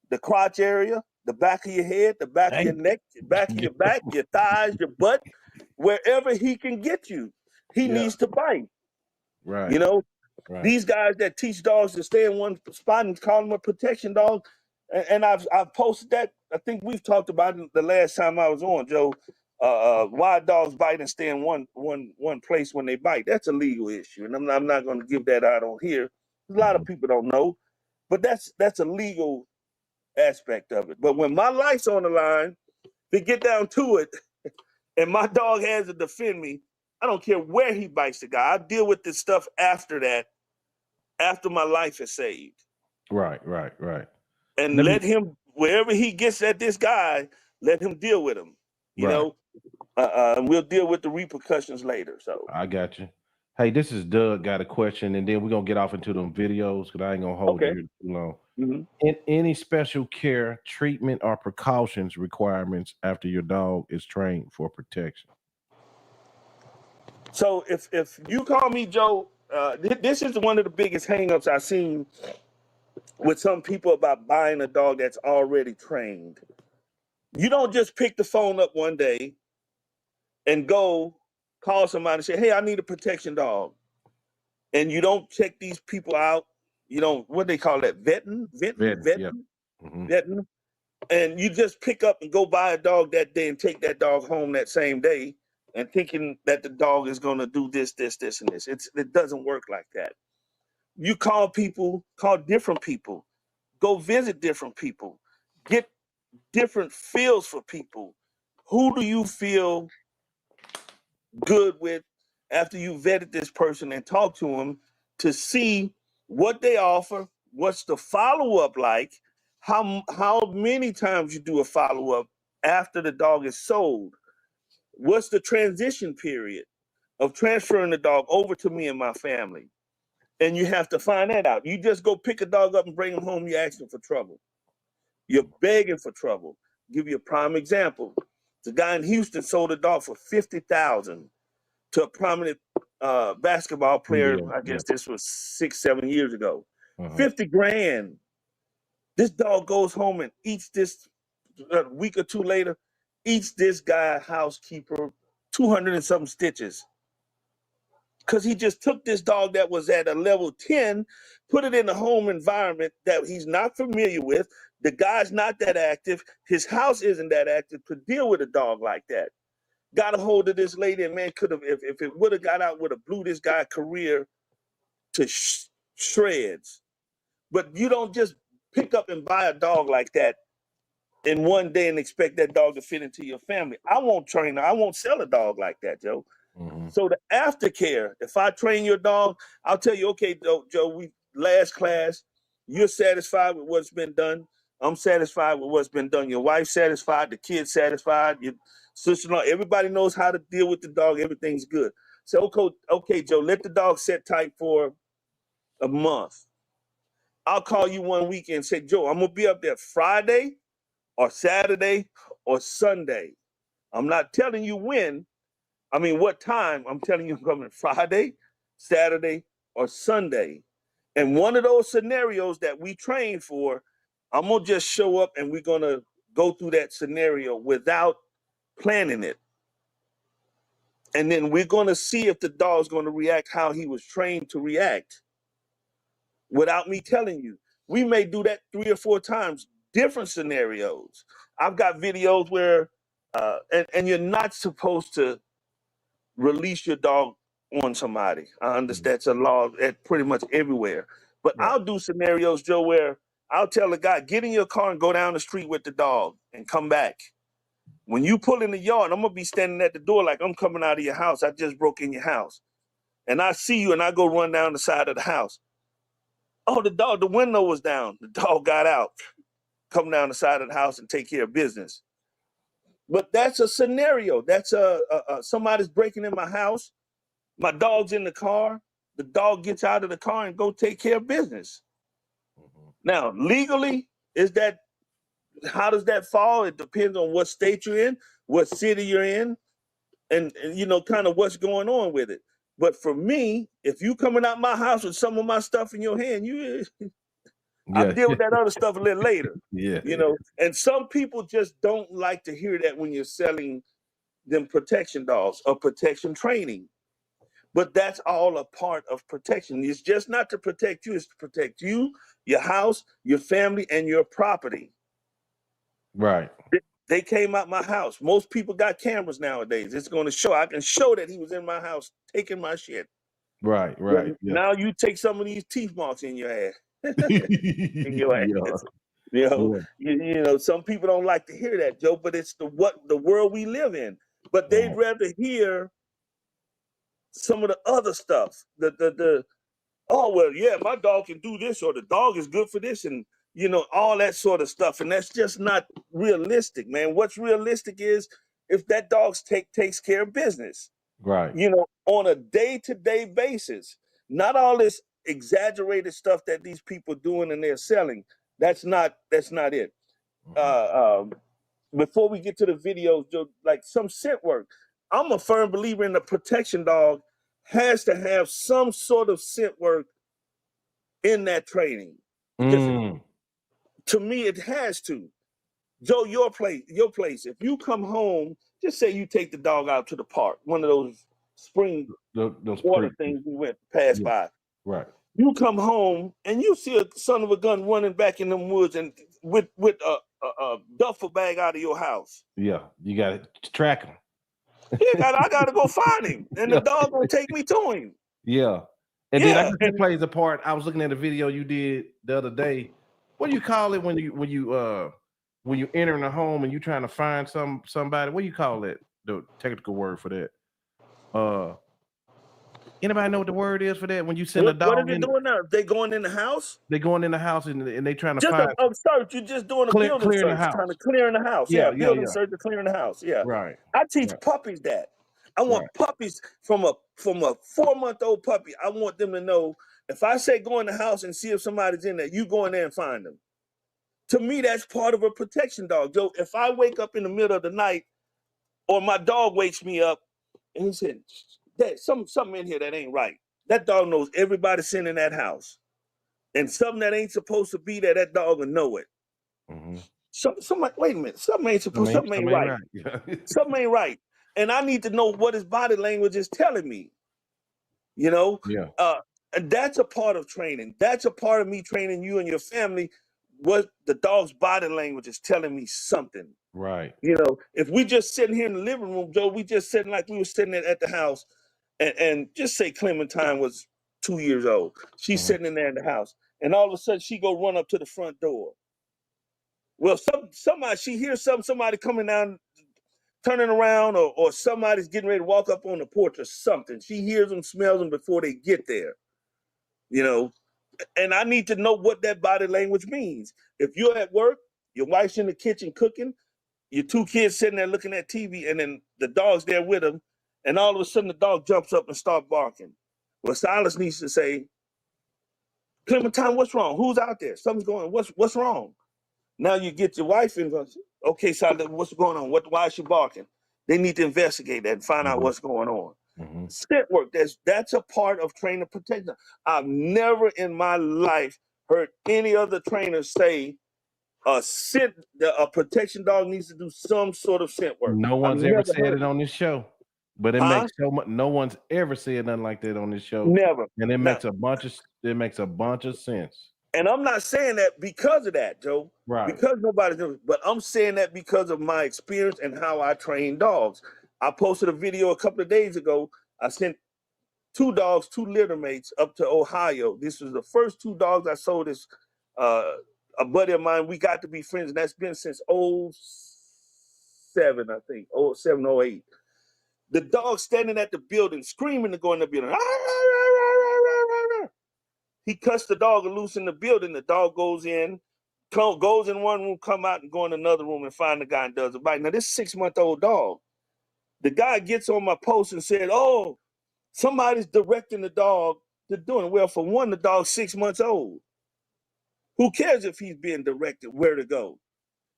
[SPEAKER 3] the crotch area, the back of your head, the back of your neck, the back of your back, your thighs, your butt, wherever he can get you, he needs to bite.
[SPEAKER 1] Right.
[SPEAKER 3] You know,
[SPEAKER 1] right.
[SPEAKER 3] These guys that teach dogs to stay in one spot and call them a protection dog, and I've posted that. I think we've talked about it the last time I was on, Joe. Why dogs bite and stay in one place when they bite. That's a legal issue, and I'm not going to give that out on here. A lot of people don't know, but that's a legal aspect of it. But when my life's on the line, to get down to it, and my dog has to defend me, I don't care where he bites the guy. I deal with this stuff after that, after my life is saved.
[SPEAKER 1] Right.
[SPEAKER 3] And let him, wherever he gets at this guy, let him deal with him. You know, and we'll deal with the repercussions later. So
[SPEAKER 1] I got you. Hey, this is Doug. Got a question, and then we're gonna get off into them videos because I ain't gonna hold you here too long. Any special care, treatment, or precautions requirements after your dog is trained for protection?
[SPEAKER 3] So if you call me Joe, this is one of the biggest hangups I've seen with some people about buying a dog that's already trained. You don't just pick the phone up one day and go call somebody and say, hey, I need a protection dog. And you don't check these people out. You don't, what they call that, vetting. And you just pick up and go buy a dog that day and take that dog home that same day and thinking that the dog is going to do this, and this. It doesn't work like that. You call people, call different people, go visit different people, get different feels for people. Who do you feel good with after you vetted this person and talked to them to see what they offer, what's the follow-up like, how many times you do a follow-up after the dog is sold, what's the transition period of transferring the dog over to me and my family. And you have to find that out. You just go pick a dog up and bring him home, you're asking for trouble. You're begging for trouble. I'll give you a prime example. The guy in Houston sold a dog for $50,000 to a prominent basketball player. I guess this was 6-7 years ago. $50,000. This dog goes home and eats this, a week or two later, eats this guy, housekeeper, 200 and something stitches. Because he just took this dog that was at a level 10, put it in a home environment that he's not familiar with. The guy's not that active. His house isn't that active to deal with a dog like that. Got a hold of this lady, and man, could have, if it would have got out, would have blew this guy's career to shreds. But you don't just pick up and buy a dog like that in one day and expect that dog to fit into your family. I won't train her. I won't sell a dog like that, Joe. So the aftercare, if I train your dog, I'll tell you, okay, Joe, we last class, you're satisfied with what's been done. I'm satisfied with what's been done. Your wife's satisfied, the kid's satisfied, your sister-in-law, everybody knows how to deal with the dog. Everything's good. So, okay, Joe, let the dog sit tight for a month. I'll call you one weekend and say, Joe, I'm going to be up there Friday or Saturday or Sunday. I'm not telling you when. I mean, what time? I'm telling you, I'm coming Friday, Saturday, or Sunday. And one of those scenarios that we train for, I'm going to just show up and we're going to go through that scenario without planning it. And then we're going to see if the dog's going to react how he was trained to react without me telling you. We may do that 3 or 4 times, different scenarios. I've got videos where, and you're not supposed to release your dog on somebody. I understand that's a law at pretty much everywhere. But I'll do scenarios, Joe, where I'll tell the guy, get in your car and go down the street with the dog and come back. When you pull in the yard, I'm gonna be standing at the door like I'm coming out of your house. I just broke in your house. And I see you and I go run down the side of the house. Oh, the window was down. The dog got out, come down the side of the house and take care of business. But that's a scenario. That's somebody's breaking in my house. My dog's in the car. The dog gets out of the car and go take care of business. Now, legally, how does that fall? It depends on what state you're in, what city you're in, and kind of what's going on with it. But for me, if you coming out my house with some of my stuff in your hand, I'll
[SPEAKER 1] Yeah.
[SPEAKER 3] deal with that other stuff a little later.
[SPEAKER 1] Yeah.
[SPEAKER 3] And some people just don't like to hear that when you're selling them protection dogs or protection training. But that's all a part of protection. It's just not to protect you, it's to protect you, your house, your family, and your property.
[SPEAKER 1] Right.
[SPEAKER 3] They came out my house. Most people got cameras nowadays. It's going to show. I can show that he was in my house taking my shit.
[SPEAKER 1] Right. Right. Yeah.
[SPEAKER 3] Now you take some of these teeth marks in your ass. In your ass.
[SPEAKER 1] Yeah.
[SPEAKER 3] Some people don't like to hear that, Joe, but it's the world we live in. But they'd rather hear some of the other stuff. Oh, well, yeah, my dog can do this, or the dog is good for this, and all that sort of stuff. And that's just not realistic, man. What's realistic is if that dog takes care of business.
[SPEAKER 1] Right.
[SPEAKER 3] On a day-to-day basis. Not all this exaggerated stuff that these people doing and they're selling. That's not it. Before we get to the videos, Joe, like some scent work, I'm a firm believer in the protection dog has to have some sort of scent work in that training. To me, it has to. Joe, your place. If you come home, just say you take the dog out to the park, one of those spring
[SPEAKER 1] those
[SPEAKER 3] water things we went past by.
[SPEAKER 1] Right.
[SPEAKER 3] You come home and you see a son of a gun running back in them woods and with a duffel bag out of your house.
[SPEAKER 1] Yeah, you got to track him.
[SPEAKER 3] I got to go find him, and the dog gonna take me to him.
[SPEAKER 1] Yeah, and then I guess that plays a part. I was looking at a video you did the other day. What do you call it when you enter in a home and you trying to find somebody? What do you call it? The technical word for that? Anybody know what the word is for that? When you send a dog
[SPEAKER 3] what are they doing now? They going in the house?
[SPEAKER 1] They going in the house and they trying to
[SPEAKER 3] find a search. You're just doing a building search, trying to clear in the house. Building search to clear in the house. Yeah.
[SPEAKER 1] Right.
[SPEAKER 3] I teach puppies that. I want puppies from a 4-month-old puppy. I want them to know if I say go in the house and see if somebody's in there, you go in there and find them. To me, that's part of a protection dog, Joe. If I wake up in the middle of the night or my dog wakes me up and he said, there's something in here that ain't right. That dog knows everybody sitting in that house. And something that ain't supposed to be there, that dog will know it. Somebody, wait a minute. Something ain't right. Something ain't right. And I need to know what his body language is telling me. And that's a part of training. That's a part of me training you and your family. What the dog's body language is telling me something.
[SPEAKER 1] Right.
[SPEAKER 3] If we just sitting here in the living room, Joe, we just sitting like we were sitting at the house, and just say Clementine was 2 years old. She's sitting in there in the house, and all of a sudden she go run up to the front door. Well, she hears somebody coming down, turning around, or somebody's getting ready to walk up on the porch or something. She hears them, smells them before they get there. And I need to know what that body language means. If you're at work, your wife's in the kitchen cooking, your 2 kids sitting there looking at TV, and then the dog's there with them, and all of a sudden the dog jumps up and starts barking. Well, Silas needs to say, Clementine, what's wrong? Who's out there? Something's going on. What's wrong? Now you get your wife in. Okay, Silas, what's going on? Why is she barking? They need to investigate that and find out what's going on. Scent work, that's a part of training protection. I've never in my life heard any other trainer say a protection dog needs to do some sort of scent work.
[SPEAKER 1] No one's ever said it on this show, but it makes so much. No one's ever said nothing like that on this show.
[SPEAKER 3] Never,
[SPEAKER 1] and it makes a bunch of sense.
[SPEAKER 3] And I'm not saying that because of that, Joe.
[SPEAKER 1] Right.
[SPEAKER 3] Because nobody's doing it, but I'm saying that because of my experience and how I train dogs. I posted a video a couple of days ago. I sent 2 dogs, 2 litter mates up to Ohio. This was the first 2 dogs I sold this. A buddy of mine, we got to be friends, and that's been since 07, I think, 07, 08. The dog standing at the building, screaming to go in the building. He cuts the dog loose in the building. The dog goes in one room, come out and go in another room and find the guy and does a bite. Now, this 6-month-old dog, the guy gets on my post and said, oh, somebody's directing the dog to doing it. Well, for one, the dog's 6 months old. Who cares if he's being directed where to go?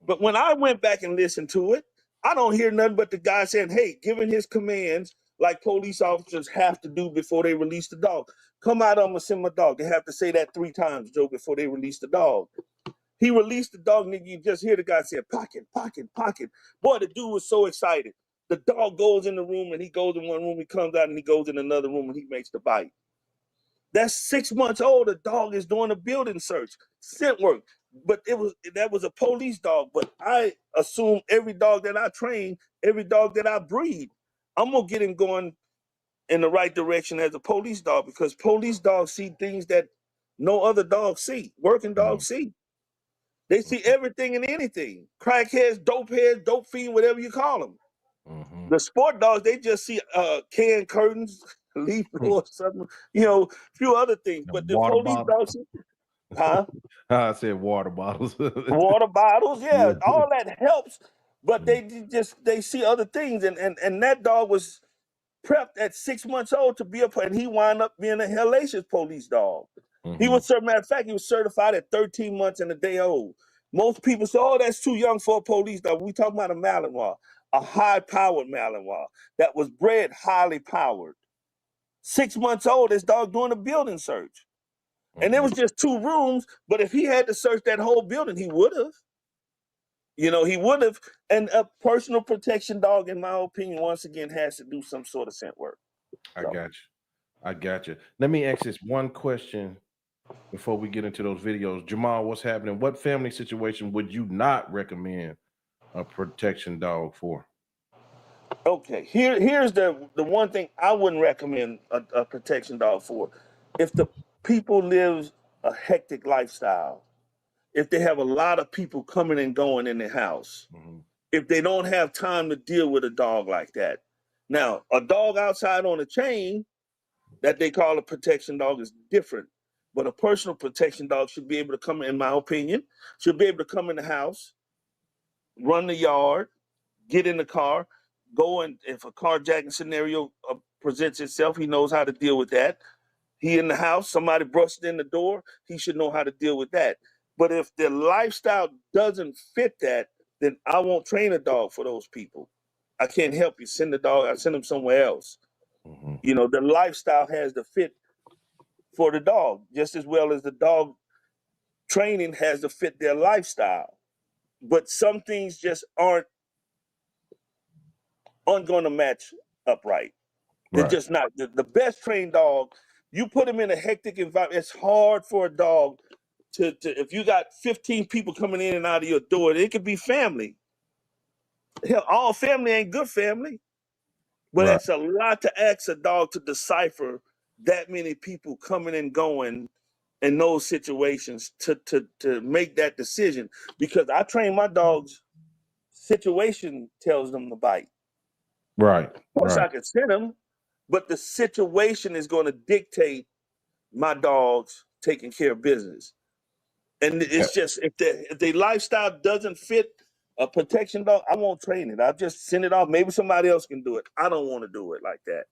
[SPEAKER 3] But when I went back and listened to it, I don't hear nothing but the guy saying, hey, giving his commands like police officers have to do before they release the dog. Come out, I'm gonna send my dog. They have to say that 3 times, Joe, before they release the dog. He released the dog, and you just hear the guy say, pocket, pocket, pocket. Boy, the dude was so excited. The dog goes in the room, and he goes in one room, he comes out, and he goes in another room, and he makes the bite. That's 6 months old. The dog is doing a building search, scent work. But that was a police dog. But I assume every dog that I train, every dog that I breed, I'm gonna get him going in the right direction as a police dog, because police dogs see things that no other dogs see. Working dogs see. They see everything and anything. Crackheads, dope fiend, whatever you call them. The sport dogs, they just see can curtains, leaf blowers, something, a few other things. But the police dogs,
[SPEAKER 1] I said water bottles.
[SPEAKER 3] water bottles, yeah, all that helps. But they see other things, and that dog was prepped at 6 months old to be and he wound up being a hellacious police dog. He was, matter of fact, he was certified at 13 months and a day old. Most people say, oh, that's too young for a police dog. We talking about a Malinois, a high-powered Malinois that was bred highly powered. 6 months old, this dog doing a building search. And it was just 2 rooms, but if he had to search that whole building, he would have. He would have. And a personal protection dog, in my opinion, once again, has to do some sort of scent work.
[SPEAKER 1] So. I got you. Let me ask this one question before we get into those videos. Jamal, what's happening? What family situation would you not recommend a protection dog for?
[SPEAKER 3] Okay, here's the one thing I wouldn't recommend a protection dog for. If the people live a hectic lifestyle, if they have a lot of people coming and going in their house, if they don't have time to deal with a dog like that. Now, a dog outside on a chain that they call a protection dog is different. But a personal protection dog should be able to come, in my opinion, should be able to come in the house, run the yard, get in the car, go, and if a carjacking scenario presents itself, he knows how to deal with that. He in the house, somebody brushed in the door, he should know how to deal with that. But if their lifestyle doesn't fit that, then I won't train a dog for those people. I can't help you. Send the dog, I send them somewhere else. The lifestyle has to fit for the dog, just as well as the dog training has to fit their lifestyle. But some things just aren't going to match up right. They're just not. The best trained dog, you put him in a hectic environment, it's hard for a dog to if you got 15 people coming in and out of your door, it could be family. Hell, all family ain't good family. But it's a lot to ask a dog to decipher that many people coming and going in those situations to make that decision. Because I train my dogs, situation tells them to bite. Of course, I can send them, but the situation is going to dictate my dogs taking care of business. And it's just, if the lifestyle doesn't fit a protection dog, I won't train it. I'll just send it off. Maybe somebody else can do it. I don't want to do it like that.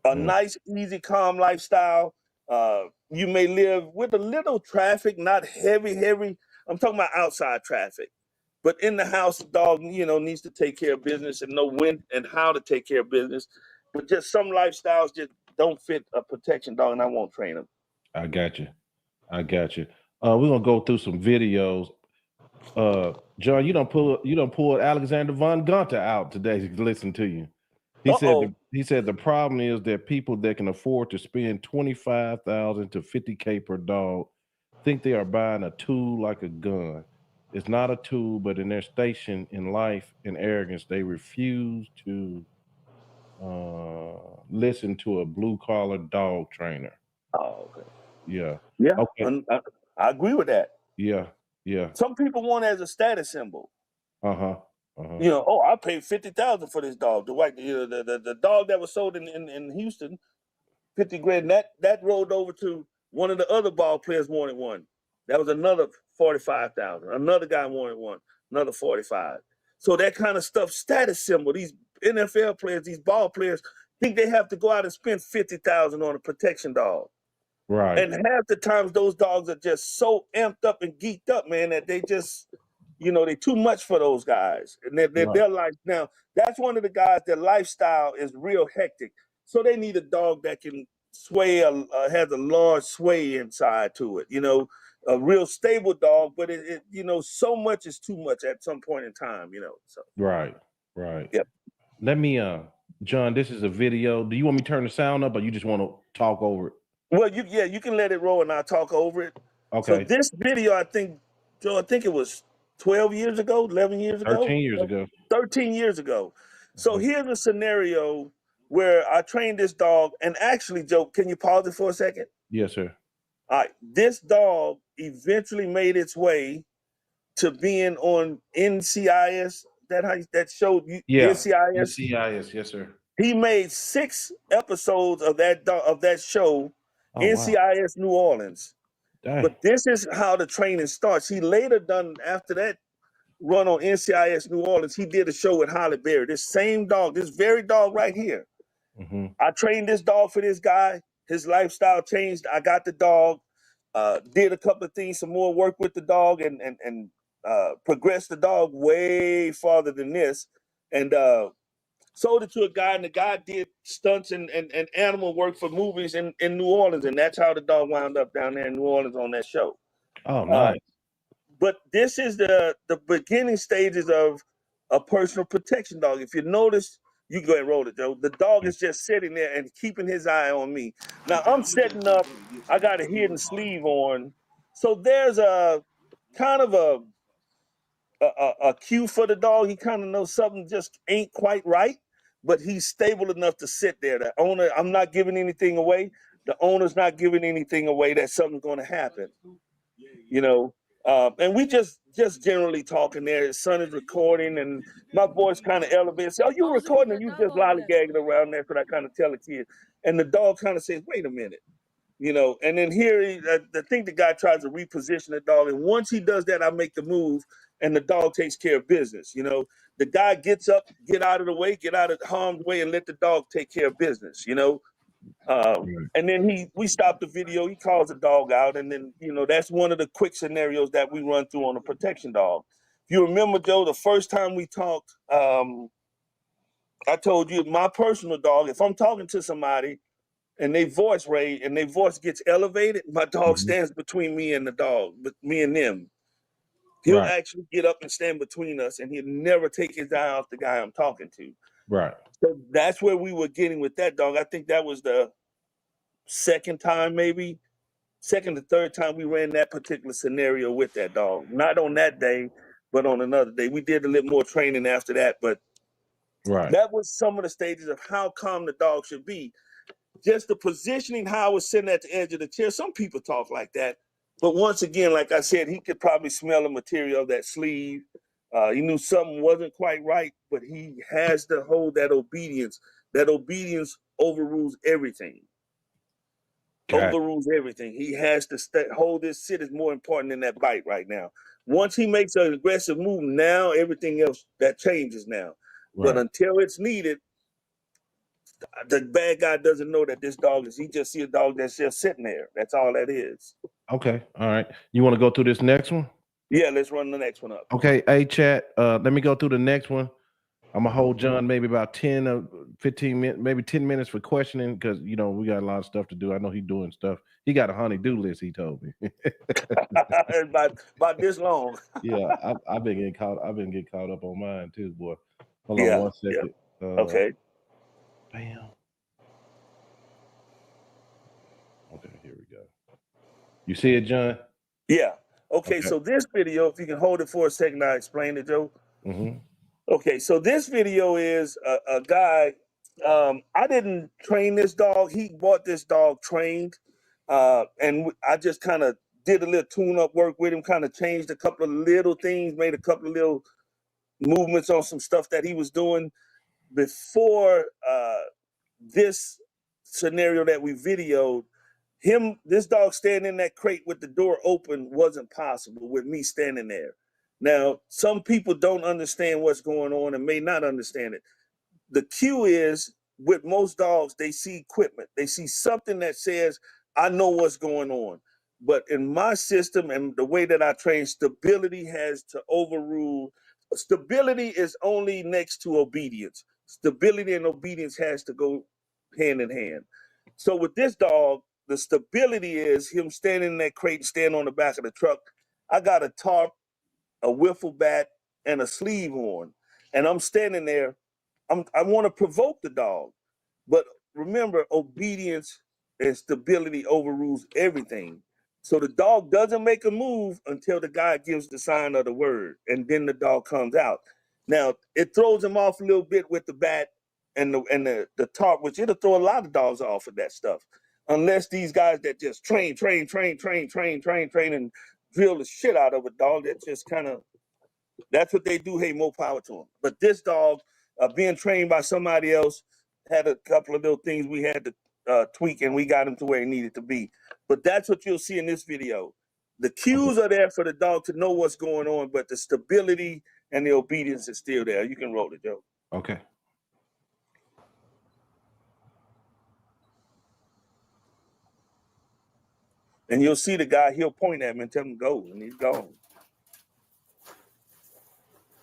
[SPEAKER 3] A nice, easy, calm lifestyle. You may live with a little traffic, not heavy. I'm talking about outside traffic. But in the house, the dog, needs to take care of business and know when and how to take care of business. But just some lifestyles just don't fit a protection dog, and I won't train them.
[SPEAKER 1] I got you. We're gonna go through some videos. John, you don't pull Alexander Von Gunter out today to listen to you. He said the problem is that people that can afford to spend $25,000 to $50K per dog think they are buying a tool like a gun. It's not a tool, but in their station in life and arrogance, they refuse to listen to a blue-collar dog trainer.
[SPEAKER 3] Oh, okay.
[SPEAKER 1] Yeah.
[SPEAKER 3] Okay. I agree with that.
[SPEAKER 1] Yeah.
[SPEAKER 3] Some people want it as a status symbol. You know, oh, I paid $50,000 for this dog. The dog that was sold in Houston, 50 grand. That rolled over to one of the other ball players wanted one. That was another 45,000. Another guy wanted one. Another 45. So that kind of stuff, status symbol. These NFL players, these ball players, think they have to go out and spend 50,000 on a protection dog.
[SPEAKER 1] Right.
[SPEAKER 3] And half the times those dogs are just so amped up and geeked up, man, that they just, you know, they too much for those guys. And their life now, that's one of the guys, their lifestyle is real hectic. So they need a dog that can sway, has a large sway inside to it, you know, a real stable dog, but it you know, so much is too much at some point in time, you know. So
[SPEAKER 1] Right.
[SPEAKER 3] Yep.
[SPEAKER 1] Let me John, this is a video. Do you want me to turn the sound up or you just want to talk over it?
[SPEAKER 3] Well, you can let it roll and I'll talk over it. So
[SPEAKER 1] Okay.
[SPEAKER 3] this video, I think it was 12 years ago, 11 years ago.
[SPEAKER 1] 13 years ago.
[SPEAKER 3] 13 years ago. So here's a scenario where I trained this dog, and actually, Joe, can you pause it for a second?
[SPEAKER 1] Yes, sir.
[SPEAKER 3] All right, this dog eventually made its way to being on NCIS. That showed you NCIS.
[SPEAKER 1] NCIS, yes, sir.
[SPEAKER 3] He made 6 episodes of that show,
[SPEAKER 1] Oh,
[SPEAKER 3] NCIS New Orleans.
[SPEAKER 1] Dang.
[SPEAKER 3] But this is how the training starts. He later done, after that run on NCIS New Orleans, he did a show with Holly Berry. This same dog, this very dog right here. I trained this dog for this guy. His lifestyle changed. I got the dog, did a couple of things, some more work with the dog, and progressed the dog way farther than this. And sold it to a guy, and the guy did stunts and animal work for movies in New Orleans, and that's how the dog wound up down there in New Orleans on that show.
[SPEAKER 1] Oh, nice.
[SPEAKER 3] But this is the beginning stages of a personal protection dog. If you notice, you can go ahead and roll it, Joe. The dog is just sitting there and keeping his eye on me. Now I'm setting up, I got a hidden sleeve on. So there's a kind of a cue for the dog. He kind of knows something just ain't quite right, but he's stable enough to sit there. The owner, I'm not giving anything away. The owner's not giving anything away that something's going to happen, you know. And we just generally talking there. His son is recording, and my voice kind of elevates. Oh, you recording, and you just lollygagging around there, so I kind of tell the kid. And the dog kind of says, wait a minute. You know, and then here, I think the guy tries to reposition the dog. And once he does that, I make the move, and the dog takes care of business. You know, the guy gets up, get out of the way, get out of harm's way, and let the dog take care of business, you know. And then we stop the video, he calls the dog out, and then, you know, that's one of the quick scenarios that we run through on a protection dog. If you remember, Joe, the first time we talked, I told you my personal dog, if I'm talking to somebody, and their voice raised and their voice gets elevated, my dog stands between me and the dog, but me and them. He'll actually get up and stand between us, and he'll never take his eye off the guy I'm talking to.
[SPEAKER 1] Right.
[SPEAKER 3] So that's where we were getting with that dog. I think that was the second or third time we ran that particular scenario with that dog. Not on that day, but on another day. We did a little more training after that, but that was some of the stages of how calm the dog should be. Just the positioning, how I was sitting at the edge of the chair. Some people talk like that. But once again, like I said, he could probably smell the material of that sleeve. He knew something wasn't quite right, but he has to hold that obedience. That obedience overrules everything. Overrules everything. He has to hold this sit is more important than that bite right now. Once he makes an aggressive move, now everything else, that changes now. But until it's needed, the bad guy doesn't know that this dog he just see a dog that's just sitting there. That's all that is.
[SPEAKER 1] Okay. All right. You want to go through this next one?
[SPEAKER 3] Yeah, let's run the next one up.
[SPEAKER 1] Okay. Hey, chat. Let me go through the next one. I'm going to hold John maybe about 10 or 15 minutes, maybe 10 minutes for questioning because, you know, we got a lot of stuff to do. I know he's doing stuff. He got a honey-do list, he told me.
[SPEAKER 3] about this long.
[SPEAKER 1] Yeah, I've been getting caught up on mine too, boy. Hold on 1 second.
[SPEAKER 3] Yeah. Okay.
[SPEAKER 1] Bam. Okay, here we go. You see it, John?
[SPEAKER 3] Yeah. Okay, so this video, if you can hold it for a second, I'll explain it, Joe. Okay, so this video is a guy. I didn't train this dog. He bought this dog trained, and I just kind of did a little tune-up work with him, kind of changed a couple of little things, made a couple of little movements on some stuff that he was doing before this scenario that we videoed. This dog standing in that crate with the door open wasn't possible with me standing there. Now, some people don't understand what's going on and may not understand it. The cue is, with most dogs, they see equipment. They see something that says, I know what's going on. But in my system and the way that I train, stability has to overrule. Stability is only next to obedience. Stability and obedience has to go hand in hand. So with this dog, the stability is him standing in that crate and standing on the back of the truck. I got a tarp, a wiffle bat, and a sleeve on. And I'm standing there. I want to provoke the dog. But remember, obedience and stability overrules everything. So the dog doesn't make a move until the guy gives the sign of the word, and then the dog comes out. Now, it throws him off a little bit with the bat and the tarp, which it'll throw a lot of dogs off of that stuff. Unless these guys that just train, and drill the shit out of a dog, that just kind of, that's what they do. Hey, more power to them. But this dog, being trained by somebody else, had a couple of little things we had to tweak, and we got him to where he needed to be. But that's what you'll see in this video. The cues are there for the dog to know what's going on, but the stability and the obedience is still there. You can roll it, Joe.
[SPEAKER 1] Okay.
[SPEAKER 3] And you'll see the guy, he'll point at him and tell him go, and he's gone.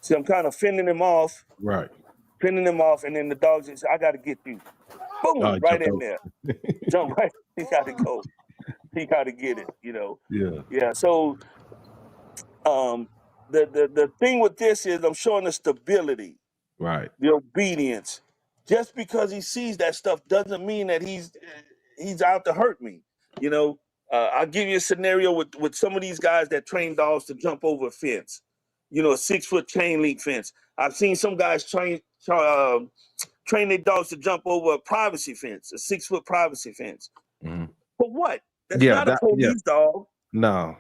[SPEAKER 3] See, I'm kind of fending him off.
[SPEAKER 1] Right.
[SPEAKER 3] Fending him off, and then the dog says, I got to get you. Boom, right in there. Jump right. He got to go. He got to get it, you know.
[SPEAKER 1] Yeah.
[SPEAKER 3] Yeah, so the thing with this is I'm showing the stability.
[SPEAKER 1] Right.
[SPEAKER 3] The obedience. Just because he sees that stuff doesn't mean that he's out to hurt me. You know, I'll give you a scenario with some of these guys that train dogs to jump over a fence. You know, a 6-foot chain link fence. I've seen some guys train their dogs to jump over a privacy fence, a 6-foot privacy fence.
[SPEAKER 1] Mm-hmm.
[SPEAKER 3] For what? That's not a police dog.
[SPEAKER 1] No.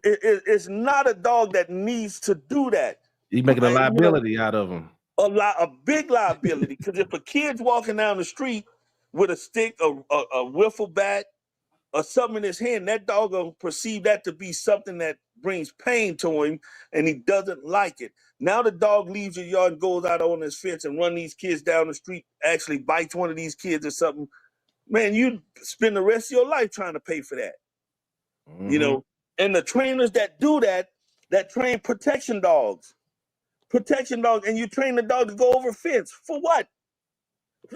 [SPEAKER 3] It's not a dog that needs to do that.
[SPEAKER 1] You're making a liability out of them.
[SPEAKER 3] A big liability. Because if a kid's walking down the street with a stick, a wiffle bat, or something in his hand, that dog will perceive that to be something that brings pain to him, and he doesn't like it. Now the dog leaves your yard and goes out on his fence and run these kids down the street, actually bites one of these kids or something. Man, you spend the rest of your life trying to pay for that. Mm-hmm. You know, and the trainers that do that train protection dogs, and you train the dog to go over a fence. For what?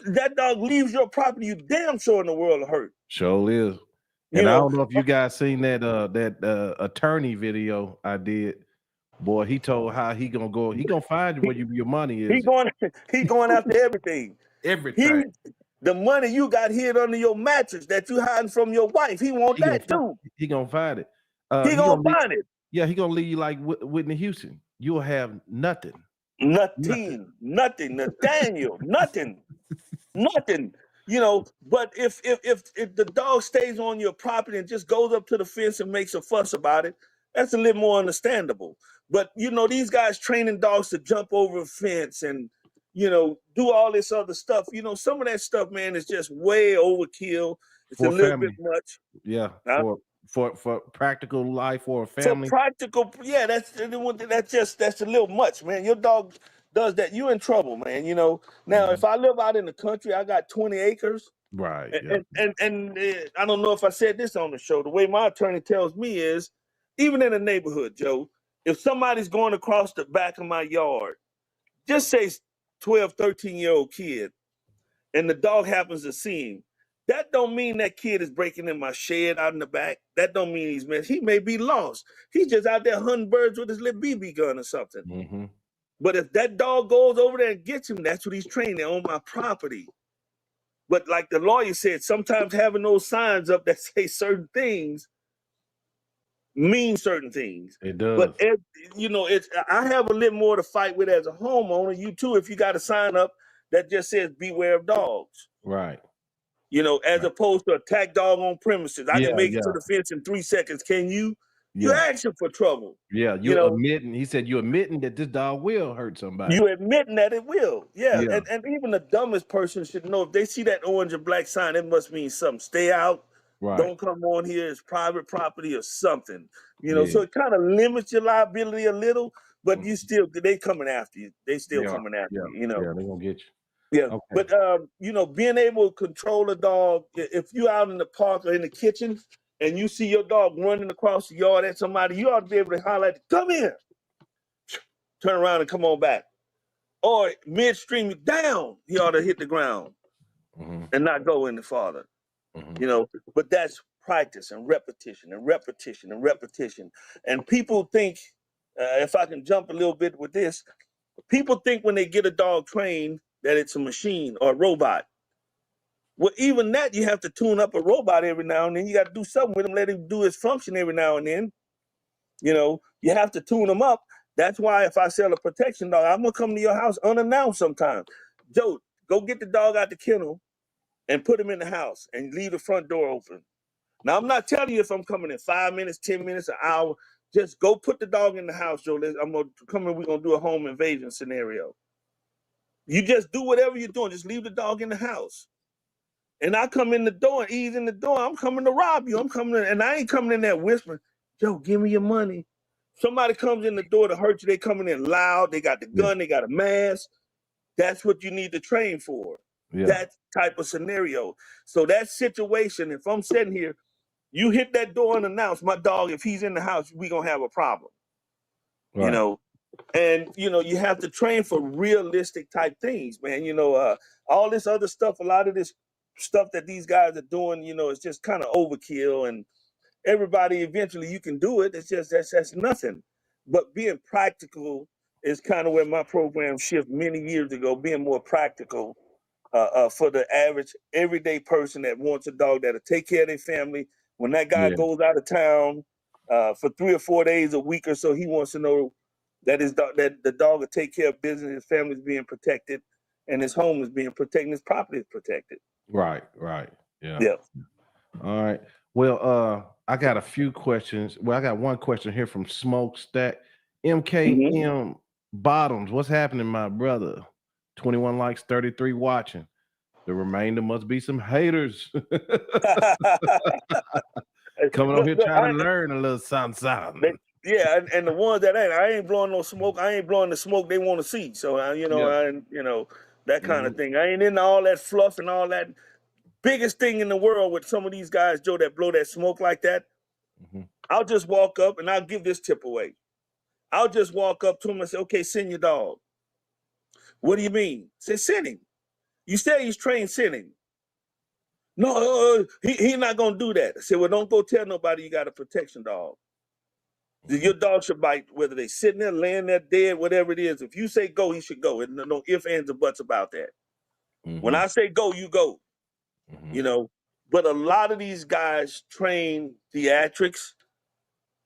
[SPEAKER 3] That dog leaves your property, you damn sure in the world will hurt.
[SPEAKER 1] Sure is. And I don't know if you guys seen that attorney video I did. Boy, he told how he gonna find you where your money is.
[SPEAKER 3] He going after everything.
[SPEAKER 1] Everything.
[SPEAKER 3] The money you got hid under your mattress that you hiding from your wife, he want that too.
[SPEAKER 1] He gonna find it.
[SPEAKER 3] He gonna find it.
[SPEAKER 1] Yeah, he gonna leave you like Whitney Houston. You'll have nothing.
[SPEAKER 3] Nothing. Nathaniel, nothing. You know, but if the dog stays on your property and just goes up to the fence and makes a fuss about it, that's a little more understandable. But you know, these guys training dogs to jump over a fence and, you know, do all this other stuff. You know, some of that stuff, man, is just way overkill. It's a little bit much.
[SPEAKER 1] Yeah. For practical life or a family.
[SPEAKER 3] For practical, yeah, that's a little much, man. Your dog does that, you in trouble, man. You know. Now, if I live out in the country, I got 20 acres.
[SPEAKER 1] Right.
[SPEAKER 3] And I don't know if I said this on the show. The way my attorney tells me is, even in a neighborhood, Joe, if somebody's going across the back of my yard, just say 12, 13-year-old kid, and the dog happens to see him, that don't mean that kid is breaking in my shed out in the back. That don't mean he's missed. He may be lost. He's just out there hunting birds with his little BB gun or something.
[SPEAKER 1] Mm-hmm.
[SPEAKER 3] But if that dog goes over there and gets him, that's what he's training on my property. But like the lawyer said, sometimes having those signs up that say certain things mean certain things.
[SPEAKER 1] It does.
[SPEAKER 3] But you know, I have a little more to fight with as a homeowner. You too, if you got a sign up that just says "Beware of dogs."
[SPEAKER 1] Right.
[SPEAKER 3] You know, as opposed to attack dog on premises. I can make it to the fence in 3 seconds. Can you? You're
[SPEAKER 1] Yeah.
[SPEAKER 3] asking for trouble.
[SPEAKER 1] Yeah.
[SPEAKER 3] You
[SPEAKER 1] You
[SPEAKER 3] know,
[SPEAKER 1] admitting, he said, you admitting that this dog will hurt somebody.
[SPEAKER 3] you admitting that it will. Yeah.
[SPEAKER 1] Yeah.
[SPEAKER 3] And even the dumbest person should know if they see that orange and black sign, it must mean something. Stay out.
[SPEAKER 1] Right.
[SPEAKER 3] Don't come on here. It's private property or something. You know,
[SPEAKER 1] Yeah.
[SPEAKER 3] so it kind of limits your liability a little, but you still, they coming after you. They still
[SPEAKER 1] Yeah.
[SPEAKER 3] coming after
[SPEAKER 1] Yeah.
[SPEAKER 3] you, you know.
[SPEAKER 1] Yeah. They're gonna get you.
[SPEAKER 3] Yeah,
[SPEAKER 1] Okay.
[SPEAKER 3] but you know, being able to control a dog, if you out in the park or in the kitchen and you see your dog running across the yard at somebody, you ought to be able to highlight, come here, turn around and come on back. Or midstream down, he ought to hit the ground
[SPEAKER 1] Mm-hmm.
[SPEAKER 3] and not go any farther.
[SPEAKER 1] Mm-hmm.
[SPEAKER 3] You know, but that's practice and repetition and repetition and repetition. And people think, if I can jump a little bit with this, people think when they get a dog trained that it's a machine or a robot. Well, even that, you have to tune up a robot every now and then. You got to do something with him, let him do his function every now and then. You know, you have to tune him up. That's why if I sell a protection dog, I'm going to come to your house unannounced sometimes. Joe, go get the dog out the kennel and put him in the house and leave the front door open. Now, I'm not telling you if I'm coming in 5 minutes, 10 minutes, an hour. Just go put the dog in the house, Joe. I'm going to come in. We're going to do a home invasion scenario. You just do whatever you're doing. Just leave the dog in the house. And I come in the door and ease in the door. I'm coming to rob you. I'm coming in, and I ain't coming in there whispering, Joe, give me your money. Somebody comes in the door to hurt you. They coming in loud. They got the gun. They got a mask. That's what you need to train for.
[SPEAKER 1] Yeah.
[SPEAKER 3] That type of scenario. So that situation, if I'm sitting here, you hit that door unannounced, my dog, if he's in the house, we going to have a problem.
[SPEAKER 1] Right.
[SPEAKER 3] You know, and, you know, you have to train for realistic type things, man. You know, all this other stuff, a lot of this stuff that these guys are doing, you know, it's just kind of overkill, and everybody eventually you can do it. It's just that's nothing. But being practical is kind of where my program shift many years ago, being more practical for the average everyday person that wants a dog that'll take care of their family. When that guy
[SPEAKER 1] Yeah.
[SPEAKER 3] goes out of town for 3 or 4 days, a week or so, he wants to know that that the dog will take care of business, his family's being protected, and his home is being protected, his property is protected.
[SPEAKER 1] Right. Right. Yeah.
[SPEAKER 3] Yeah.
[SPEAKER 1] All right. Well, I got a few questions. Well, I got one question here from Smokestack. MKM Bottoms, what's happening, my brother? 21 likes, 33 watching. The remainder must be some haters. Coming over here trying to learn a little something.
[SPEAKER 3] Yeah, and the ones that ain't, I ain't blowing no smoke. I ain't blowing the smoke they want to see. So you know, you know, that kind of thing. I ain't into all that fluff and all that. Biggest thing in the world with some of these guys, Joe, that blow that smoke like that. I'll just walk up and I'll give this tip away. I'll just walk up to him and say, "Okay, send your dog." What do you mean? Say, send him. You say he's trained, send him. No, he not gonna do that. I said, well, don't go tell nobody you got a protection dog. Your dog should bite, whether they sitting there, laying there, dead, whatever it is. If you say go, he should go. And no ifs, ands, or buts about that. When I say go, you go. You know, but a lot of these guys train theatrics,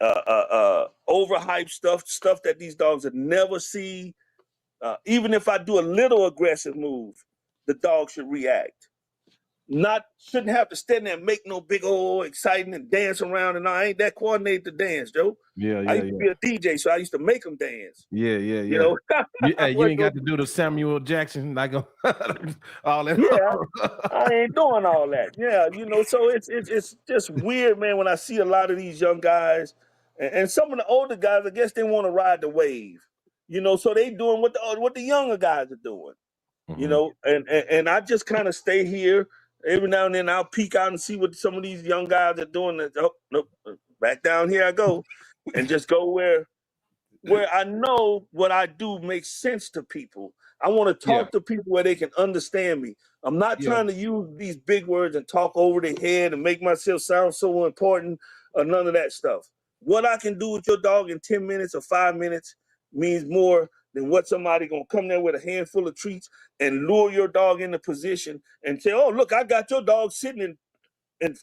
[SPEAKER 3] overhyped stuff that these dogs would never see. Even if I do a little aggressive move, the dog should react. Shouldn't have to stand there and make no big old exciting and dance around. And I ain't that coordinated to dance, Joe. I used to be a DJ, so I used to make them dance.
[SPEAKER 1] Yeah.
[SPEAKER 3] You know,
[SPEAKER 1] you ain't got to do the Samuel Jackson like all that.
[SPEAKER 3] Yeah, I ain't doing all that. Yeah, you know, so it's just weird, man. When I see a lot of these young guys, and some of the older guys, I guess they want to ride the wave. You know, so they doing what the younger guys are doing. You know, and I just kind of stay here. Every now and then I'll peek out and see what some of these young guys are doing. Oh, nope, back down here I go, and just go where I know what I do makes sense to people. I want to talk to people where they can understand me. I'm not trying to use these big words and talk over their head and make myself sound so important or none of that stuff. What I can do with your dog in 10 minutes or 5 minutes means more than what somebody gonna come there with a handful of treats and lure your dog into position and say, oh, look, I got your dog sitting in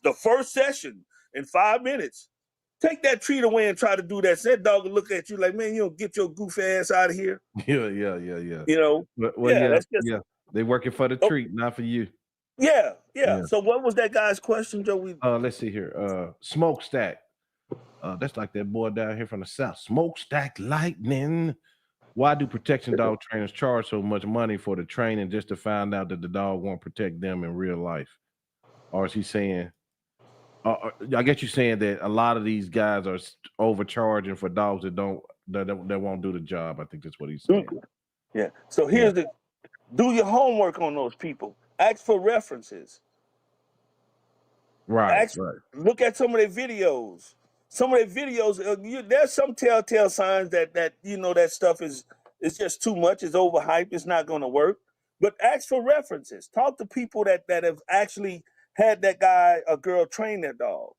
[SPEAKER 3] the first session in 5 minutes. Take that treat away and try to do that. So that dog will look at you like, man, you don't get your goof ass out of here.
[SPEAKER 1] Yeah.
[SPEAKER 3] You know?
[SPEAKER 1] That's just, they working for the treat, not for you.
[SPEAKER 3] Yeah. So what was that guy's question, Joe?
[SPEAKER 1] Let's see here. Smokestack. That's like that boy down here from the South, Smokestack Lightning. Why do protection dog trainers charge so much money for the training just to find out that the dog won't protect them in real life? Or is he saying, I guess you're saying that a lot of these guys are overcharging for dogs that won't do the job. I think that's what he's saying.
[SPEAKER 3] Yeah. So here's do your homework on those people. Ask for references.
[SPEAKER 1] Right.
[SPEAKER 3] Look at some of their videos. Some of their videos, there's some telltale signs that that stuff is just too much. It's overhyped. It's not going to work. But ask for references. Talk to people that have actually had that guy or girl train their dog.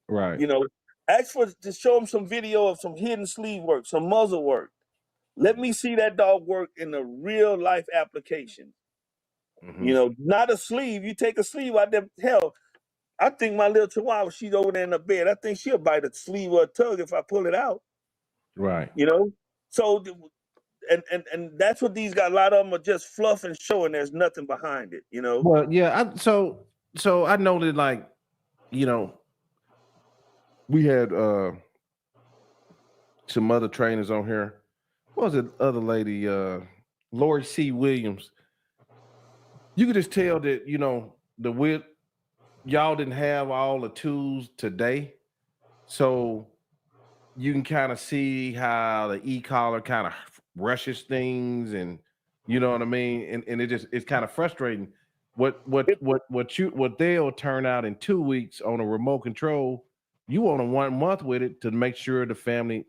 [SPEAKER 1] Right.
[SPEAKER 3] Ask to show them some video of some hidden sleeve work, some muzzle work. Let me see that dog work in a real life application. Not a sleeve. You take a sleeve out there. Hell, I think my little Chihuahua, she's over there in the bed. I think she'll bite a sleeve or a tug if I pull it out.
[SPEAKER 1] Right.
[SPEAKER 3] So, and that's what these guys. A lot of them are just fluff and show, and there's nothing behind it.
[SPEAKER 1] Well, yeah. So I know that, like, we had some other trainers on here. What was it? Other lady, Lori C. Williams. You could just tell that y'all didn't have all the tools today, so you can kind of see how the e-collar kind of rushes things, and you know what I mean. And it's kind of frustrating. What they'll turn out in 2 weeks on a remote control, you want a 1 month with it to make sure the family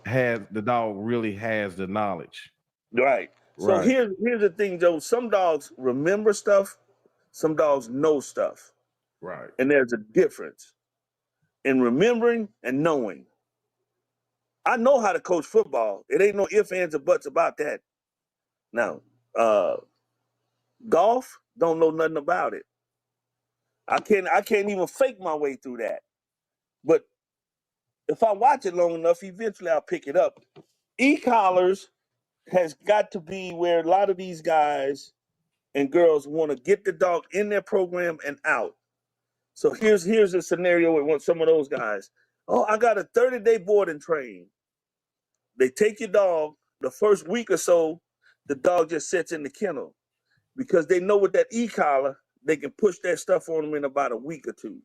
[SPEAKER 1] the dog really has the knowledge.
[SPEAKER 3] Right. So here's the thing, Joe. Some dogs remember stuff. Some dogs know stuff.
[SPEAKER 1] Right.
[SPEAKER 3] And there's a difference in remembering and knowing. I know how to coach football. It ain't no ifs, ands, or buts about that. Now, golf, don't know nothing about it. I can't even fake my way through that. But if I watch it long enough, eventually I'll pick it up. E-collars has got to be where a lot of these guys and girls want to get the dog in their program and out. So here's a scenario with some of those guys. Oh, I got a 30-day board and train. They take your dog, the first week or so, the dog just sits in the kennel because they know with that e-collar, they can push that stuff on them in about a week or two.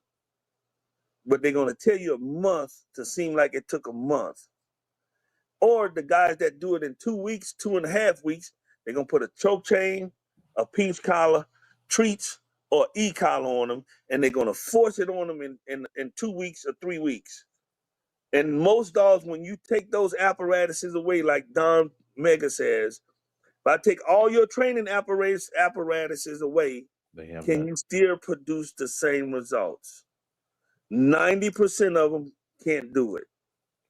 [SPEAKER 3] But they're going to tell you a month to seem like it took a month. Or the guys that do it in 2 weeks, 2.5 weeks, they're going to put a choke chain, a pinch collar, treats, or e-collar on them, and they're going to force it on them in 2 weeks or 3 weeks. And most dogs, when you take those apparatuses away, like Don Mega says, if I take all your training apparatuses away, can you still produce the same results? 90% of them can't do it.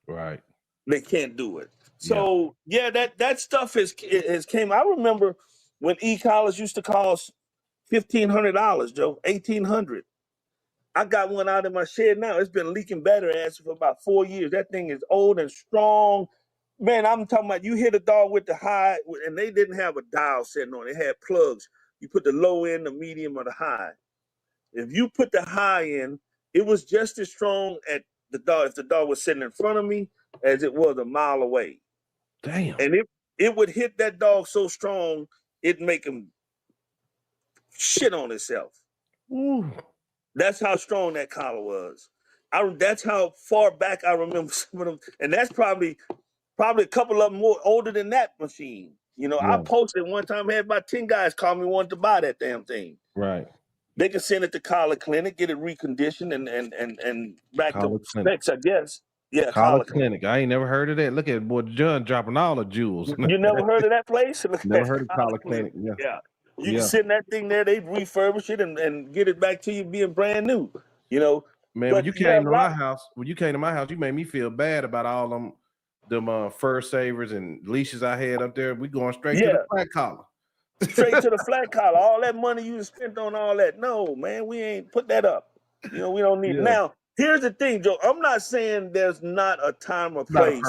[SPEAKER 1] Right.
[SPEAKER 3] They can't do it. So that stuff has came. I remember when e-collars used to cost $1,500, Joe, $1,800. I got one out in my shed now. It's been leaking battery acid for about 4 years. That thing is old and strong. Man, I'm talking about you hit a dog with the high, and they didn't have a dial sitting on it. They had plugs. You put the low end, the medium, or the high. If you put the high in, it was just as strong at the dog if the dog was sitting in front of me as it was a mile away.
[SPEAKER 1] Damn.
[SPEAKER 3] And it would hit that dog so strong, it'd make him shit on himself.
[SPEAKER 1] Ooh.
[SPEAKER 3] That's how strong that collar was. That's how far back I remember some of them. And that's probably a couple of them more older than that machine. I posted one time, had about 10 guys call me wanting to buy that damn thing.
[SPEAKER 1] Right.
[SPEAKER 3] They can send it to Collar Clinic, get it reconditioned and back
[SPEAKER 1] Collar
[SPEAKER 3] to
[SPEAKER 1] Clinic.
[SPEAKER 3] specs, I guess. Yeah,
[SPEAKER 1] Collar Clinic. I ain't never heard of that. Look at boy John dropping all the jewels.
[SPEAKER 3] You never heard of that place?
[SPEAKER 1] Never heard of Collar Clinic.
[SPEAKER 3] Yeah. You can send that thing there, they refurbish it and get it back to you being brand new.
[SPEAKER 1] Man, when you came to my house, you made me feel bad about all them fur savers and leashes I had up there. We going straight to the flat collar.
[SPEAKER 3] Straight to the flat collar. All that money you spent on all that. No, man, we ain't put that up. We don't need it. Now, here's the thing, Joe. I'm not saying there's not a time or place.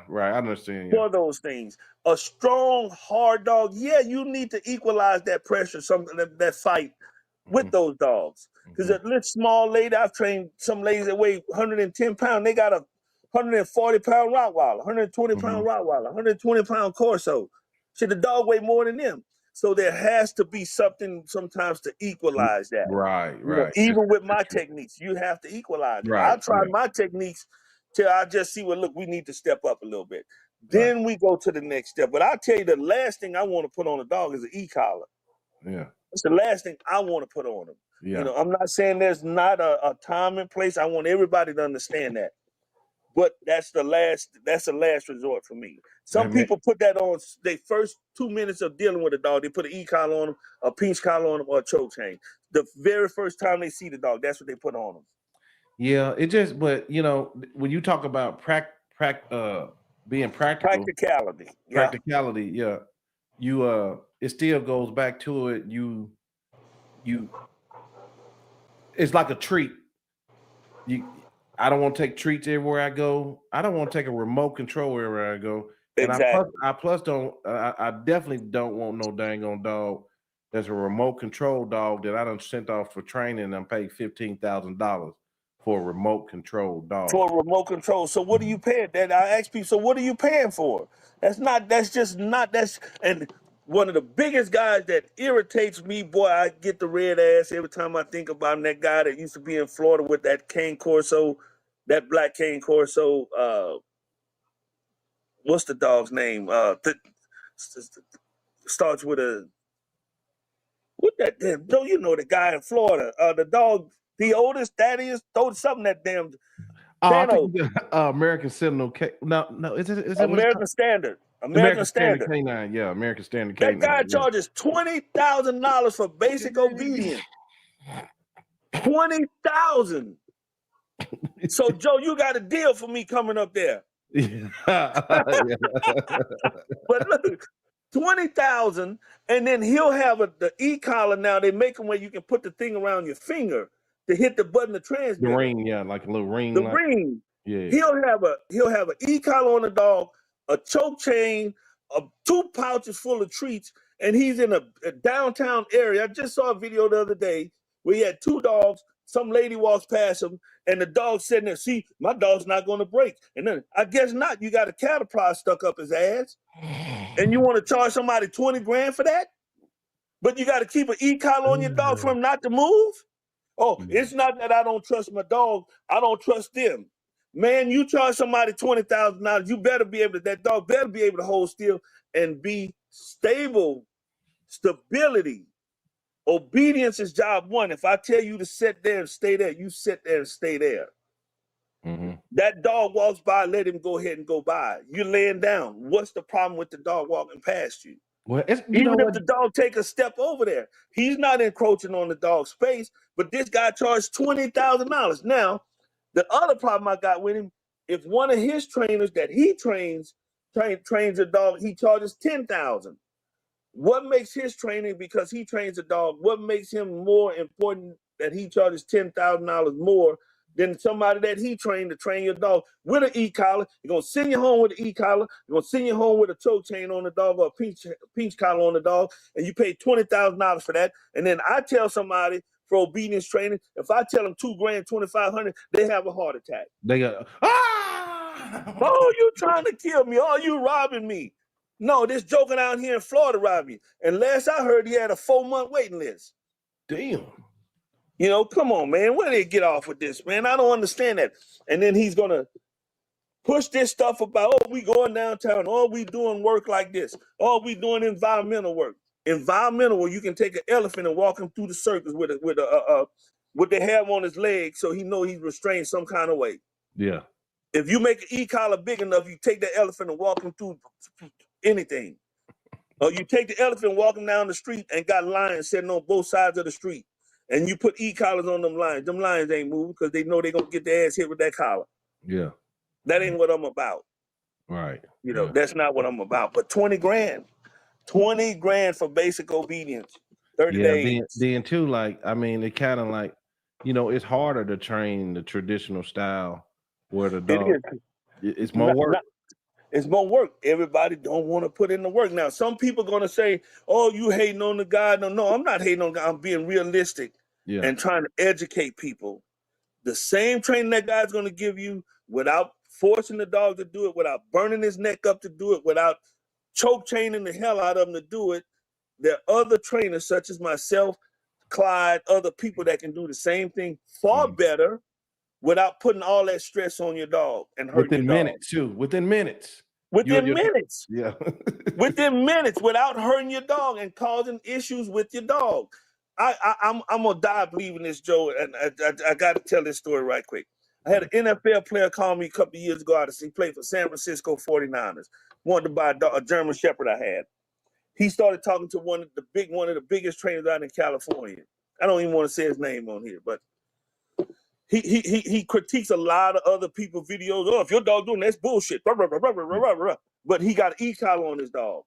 [SPEAKER 1] Right. I understand.
[SPEAKER 3] For those things. A strong, hard dog, you need to equalize that pressure, that fight with those dogs. Because a little small lady, I've trained some ladies that weigh 110 pounds, they got a 140-pound Rottweiler, 120-pound
[SPEAKER 1] Mhm.
[SPEAKER 3] Rottweiler, 120-pound Corso. Shit, the dog weigh more than them. So there has to be something sometimes to equalize that.
[SPEAKER 1] Right,
[SPEAKER 3] You know,
[SPEAKER 1] right.
[SPEAKER 3] even with
[SPEAKER 1] That's
[SPEAKER 3] my
[SPEAKER 1] true.
[SPEAKER 3] techniques, you have to equalize it. I
[SPEAKER 1] Right,
[SPEAKER 3] tried
[SPEAKER 1] right,
[SPEAKER 3] my techniques till I just see, well, look, we need to step up a little bit.
[SPEAKER 1] right.
[SPEAKER 3] Then we go to the next step. But I tell you, the last thing I want to put on a dog is an e-collar.
[SPEAKER 1] Yeah,
[SPEAKER 3] It's the last thing I want to put on them. You
[SPEAKER 1] yeah.
[SPEAKER 3] know, I'm not saying there's not a time and place. I want everybody to understand that. But that's the last resort for me.
[SPEAKER 1] Hey,
[SPEAKER 3] Some
[SPEAKER 1] man.
[SPEAKER 3] people put that on their first 2 minutes of dealing with a dog. They put an e-collar on them, a pinch collar on them, or a choke chain. The very first time they see the dog, that's what they put on them.
[SPEAKER 1] Yeah, it just, but you know, when you talk about being
[SPEAKER 3] Practicality. Yeah,
[SPEAKER 1] practicality, yeah, it still goes back to it. You, it's like a treat. I don't want to take treats everywhere I go. I don't want to take a remote control everywhere I go. And
[SPEAKER 3] exactly.
[SPEAKER 1] I plus don't, I definitely don't want no dang on dog that's a remote control dog that I done sent off for training and paid $15,000 for a remote control dog.
[SPEAKER 3] For a remote control. So what are you paying? That I ask people, so what are you paying for? And one of the biggest guys that irritates me, boy, I get the red ass every time I think about him, that guy that used to be in Florida with that cane corso, that black cane corso, what's the dog's name? Starts with a, what that damn, don't you know the guy in Florida? The dog, the oldest, that is, something that damn,
[SPEAKER 1] Oh, I think
[SPEAKER 3] Thanos.
[SPEAKER 1] you got American Seminole No, no, is it what it's called?
[SPEAKER 3] American Standard. American
[SPEAKER 1] American Standard
[SPEAKER 3] Standard.
[SPEAKER 1] Canine. Yeah, American Standard
[SPEAKER 3] That guy
[SPEAKER 1] Canine. Yeah.
[SPEAKER 3] charges $20,000 for basic obedience. 20,000. So Joe, you got a deal for me coming up there.
[SPEAKER 1] Yeah.
[SPEAKER 3] But look, 20,000, and then he'll have the e-collar. Now they make them where you can put the thing around your finger to hit the button, the
[SPEAKER 1] The
[SPEAKER 3] transmitter.
[SPEAKER 1] ring, yeah, like a little ring.
[SPEAKER 3] The
[SPEAKER 1] Like,
[SPEAKER 3] ring.
[SPEAKER 1] yeah.
[SPEAKER 3] He'll have an e-collar on the dog, a choke chain, 2 pouches full of treats, and he's in a downtown area. I just saw a video the other day where he had 2 dogs. Some lady walks past him, and the dog's sitting there. See, my dog's not going to break. And then I guess not. You got a caterpillar stuck up his ass, and you want to charge somebody 20 grand for that? But you got to keep an e-collar on your dog for him not to move? Oh, it's not that I don't trust my dog. I don't trust them. Man, you charge somebody $20,000, you better be able to, that dog better be able to hold still and be stable. Stability. Obedience is job one. If I tell you to sit there and stay there, you sit there and stay there.
[SPEAKER 1] Mm-hmm.
[SPEAKER 3] That dog walks by, let him go ahead and go by. You're laying down. What's the problem with the dog walking past you?
[SPEAKER 1] Well, you
[SPEAKER 3] Even
[SPEAKER 1] know
[SPEAKER 3] if
[SPEAKER 1] what?
[SPEAKER 3] the dog take a step over there, he's not encroaching on the dog's space, but this guy charged $20,000. Now, the other problem I got with him, if one of his trainers that he trains a dog, he charges $10,000. What makes his training, because he trains a dog, what makes him more important that he charges $10,000 more than somebody that he trained to train your dog with an e-collar? You're going to send you home with an e-collar. You're going to send you home with a choke chain on the dog or a pinch collar on the dog, and you pay $20,000 for that. And then I tell somebody for obedience training, if I tell them $2 grand, $2,500, they have a heart attack.
[SPEAKER 1] They got
[SPEAKER 3] Oh, you trying to kill me? Oh, you robbing me? No, this joker out here in Florida robbed me. And last I heard, he had a 4-month waiting list.
[SPEAKER 1] damn.
[SPEAKER 3] You know, come on, man. Where did they get off with this, man? I don't understand that. And then he's going to push this stuff about, oh, we going downtown. Oh, we doing work like this. Oh, we doing environmental work. Environmental, where you can take an elephant and walk him through the circus with what they have on his leg so he know he's restrained some kind of way.
[SPEAKER 1] Yeah.
[SPEAKER 3] If you make an e-collar big enough, you take the elephant and walk him through anything. Or you take the elephant walking down the street and got lions sitting on both sides of the street. And you put e-collars on them lions. Them lions ain't moving because they know they're going to get their ass hit with that collar.
[SPEAKER 1] Yeah.
[SPEAKER 3] That ain't what I'm about.
[SPEAKER 1] Right.
[SPEAKER 3] You know,
[SPEAKER 1] Yeah.
[SPEAKER 3] that's not what I'm about. But 20 grand. 20 grand for basic obedience. 30 days.
[SPEAKER 1] Then too, like, I mean, it kind of like, you know, it's harder to train the traditional style where the dog, it's more work.
[SPEAKER 3] It's more work. Everybody don't want to put in the work. Now, some people going to say, oh, you hating on the guy. No, I'm not hating on the guy. I'm being realistic and trying to educate people. The same training that guy's going to give you without forcing the dog to do it, without burning his neck up to do it, without choke chaining the hell out of him to do it. There are other trainers such as myself, Clyde, other people that can do the same thing far better without putting all that stress on your dog and hurting
[SPEAKER 1] Within
[SPEAKER 3] your dog.
[SPEAKER 1] minutes, too. Within minutes.
[SPEAKER 3] Within minutes.
[SPEAKER 1] Yeah.
[SPEAKER 3] Within minutes, without hurting your dog and causing issues with your dog. I'm gonna die believing this, Joe, and I got to tell this story right quick. I had an NFL player call me a couple of years ago. He played for San Francisco 49ers. Wanted to buy a German Shepherd I had. He started talking to one of the biggest trainers out in California. I don't even want to say his name on here, but he critiques a lot of other people's videos. Oh, if your dog doing that's bullshit. Blah, blah, blah, blah, blah, blah, blah. But he got an e-collar on his dog.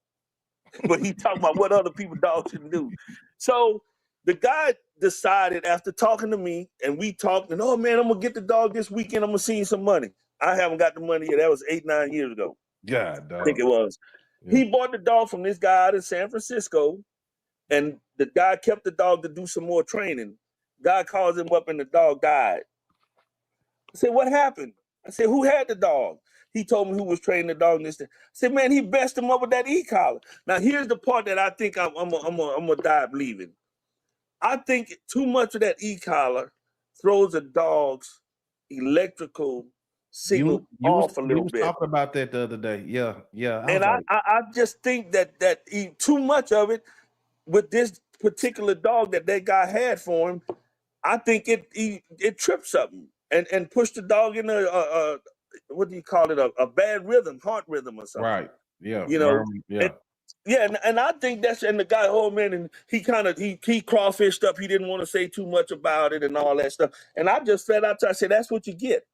[SPEAKER 3] But he talking about what other people's dogs shouldn't do. So the guy decided after talking to me, and we talked, and oh man, I'm gonna get the dog this weekend. I'm gonna see you some money. I haven't got the money yet. That was 8-9 years ago.
[SPEAKER 1] God, dog.
[SPEAKER 3] I think it was. Yeah. He bought the dog from this guy out in San Francisco, and the guy kept the dog to do some more training. Guy calls him up, and the dog died. I said, what happened? I said, who had the dog? He told me who was training the dog. And this thing. I said, man, he best him up with that e-collar. Now, here's the part that I think I'm gonna die believing. I think too much of that e-collar throws a dog's electrical signal off a little bit.
[SPEAKER 1] You was talking about that the other day. Yeah.
[SPEAKER 3] And I just think that too much of it with this particular dog that guy had for him, I think it trips something and push the dog in a what do you call it, a bad rhythm, heart rhythm or something.
[SPEAKER 1] Right. Yeah.
[SPEAKER 3] You know.
[SPEAKER 1] Yeah.
[SPEAKER 3] And I think that's, and the guy, oh man, and he crawfished up. He didn't want to say too much about it and all that stuff. And I just fed out. I said, that's what you get.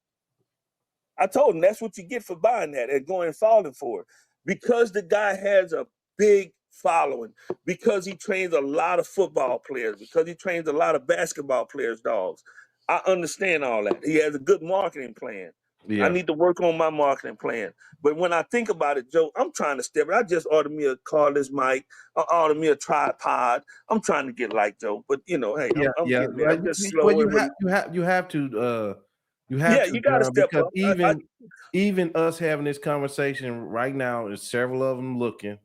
[SPEAKER 3] I told him that's what you get for buying that and going and falling for it, because the guy has a big following, because he trains a lot of football players, because he trains a lot of basketball players' dogs. I understand all that. He has a good marketing plan. Yeah. I need to work on my marketing plan. But when I think about it, Joe, I'm trying to step it. I just ordered me a cordless mic. I ordered me a tripod. I'm trying to get like Joe. But you know, hey, I'm getting there. I'm just slow.
[SPEAKER 1] Well, you have to you got to step up. Even us having this conversation right now, there's several of them looking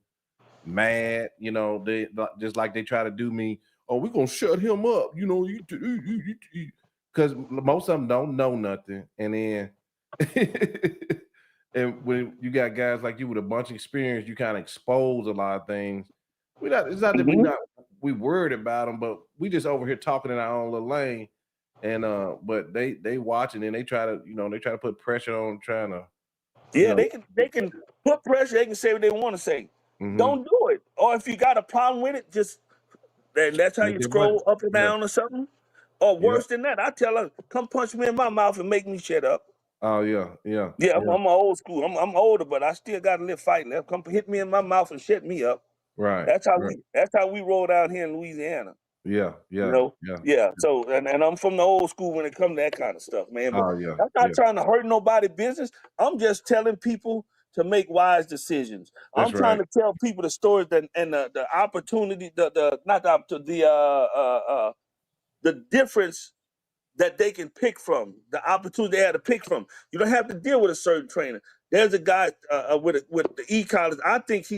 [SPEAKER 1] mad. You know, they just like they try to do me. Oh, we're gonna shut him up. You know, because most of them don't know nothing, and then. And when you got guys like you with a bunch of experience, you kind of expose a lot of things. It's not that we worried about them, but we just over here talking in our own little lane. And but they watching and they try to put pressure on trying to.
[SPEAKER 3] Yeah, they can put pressure. They can say what they want to say. Don't do it. Or if you got a problem with it, just that's how you scroll up and down or something. Or worse than that, I tell her, come punch me in my mouth and make me shut up.
[SPEAKER 1] Oh yeah.
[SPEAKER 3] I'm old school. I'm older, but I still got to live fighting. Come hit me in my mouth and shut me up.
[SPEAKER 1] Right.
[SPEAKER 3] That's how we roll down here in Louisiana.
[SPEAKER 1] Yeah.
[SPEAKER 3] You know? Yeah. So and I'm from the old school when it comes to that kind of stuff, man. But I'm not trying to hurt nobody's business. I'm just telling people to make wise decisions. I'm trying to tell people the stories and the opportunity, the difference that they can pick from, the opportunity they had to pick from. You don't have to deal with a certain trainer. There's a guy with the e-collars. I think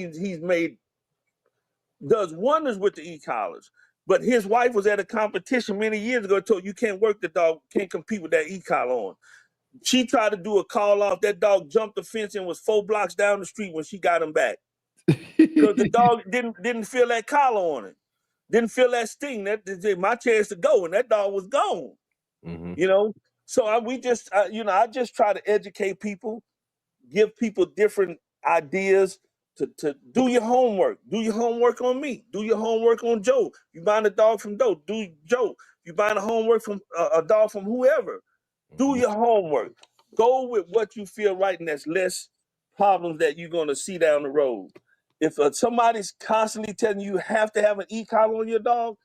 [SPEAKER 3] does wonders with the e-collars. But his wife was at a competition many years ago and told you can't work the dog, can't compete with that e-collar on. She tried to do a call off. That dog jumped the fence and was 4 blocks down the street when she got him back. Because the dog didn't feel that collar on it. Didn't feel that sting. That my chance to go, and that dog was gone. You know, so I just try to educate people, give people different ideas to do your homework. Do your homework on me. Do your homework on Joe. You buying a dog from Joe, do Joe. You buying a homework from a dog from whoever. Do your homework. Go with what you feel right, and that's less problems that you're gonna see down the road. If somebody's constantly telling you have to have an e-collar on your dog,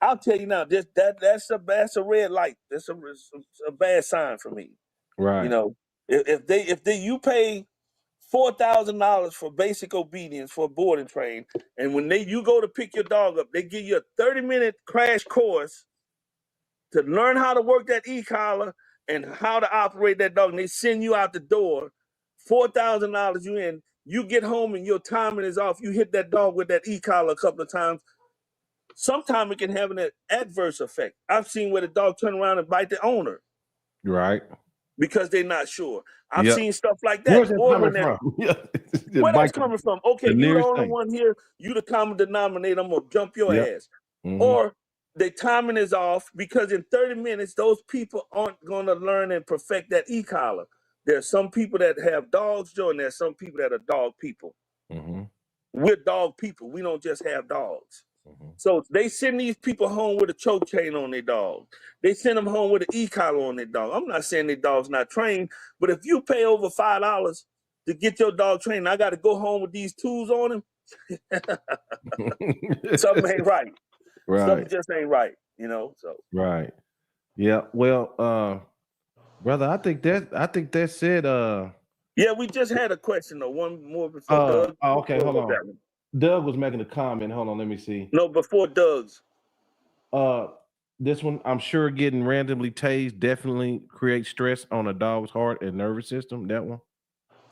[SPEAKER 3] I'll tell you now, that's a red light. That's a bad sign for me.
[SPEAKER 1] Right.
[SPEAKER 3] You know, if you pay $4,000 for basic obedience for a boarding train, and when you go to pick your dog up, they give you a 30-minute crash course to learn how to work that e-collar and how to operate that dog, and they send you out the door, $4,000 you in, you get home and your timing is off, you hit that dog with that e-collar a couple of times, sometimes it can have an adverse effect. I've seen where the dog turn around and bite the owner
[SPEAKER 1] Right.
[SPEAKER 3] because they're not sure. I've
[SPEAKER 1] Yep.
[SPEAKER 3] seen stuff like that.
[SPEAKER 1] Where's that
[SPEAKER 3] Or
[SPEAKER 1] coming
[SPEAKER 3] when that,
[SPEAKER 1] from? Yeah.
[SPEAKER 3] where that's coming from? Okay,
[SPEAKER 1] the
[SPEAKER 3] you the
[SPEAKER 1] nearest
[SPEAKER 3] only
[SPEAKER 1] thing.
[SPEAKER 3] one here, you the common denominator, I'm gonna jump your
[SPEAKER 1] Yep.
[SPEAKER 3] ass.
[SPEAKER 1] Mhm.
[SPEAKER 3] Or the timing is off because in 30 minutes, those people aren't gonna learn and perfect that e-collar. There's some people that have dogs, Joe, and there's some people that are dog people.
[SPEAKER 1] Mhm.
[SPEAKER 3] We're dog people. We don't just have dogs.
[SPEAKER 1] Mhm.
[SPEAKER 3] So they send these people home with a choke chain on their dog. They send them home with an e-collar on their dog. I'm not saying their dog's not trained, but if you pay over $5 to get your dog trained, I got to go home with these tools on him. Something ain't right. Something
[SPEAKER 1] Right.
[SPEAKER 3] just ain't right, you know. So
[SPEAKER 1] Right. Yeah. Well, brother, I think that's it.
[SPEAKER 3] yeah, we just had a question though. One more before Doug.
[SPEAKER 1] Okay, hold on.
[SPEAKER 3] That one.
[SPEAKER 1] Doug was making a comment. Hold on, let me see.
[SPEAKER 3] No, before Doug's.
[SPEAKER 1] This one, I'm sure getting randomly tased definitely creates stress on a dog's heart and nervous system. That one.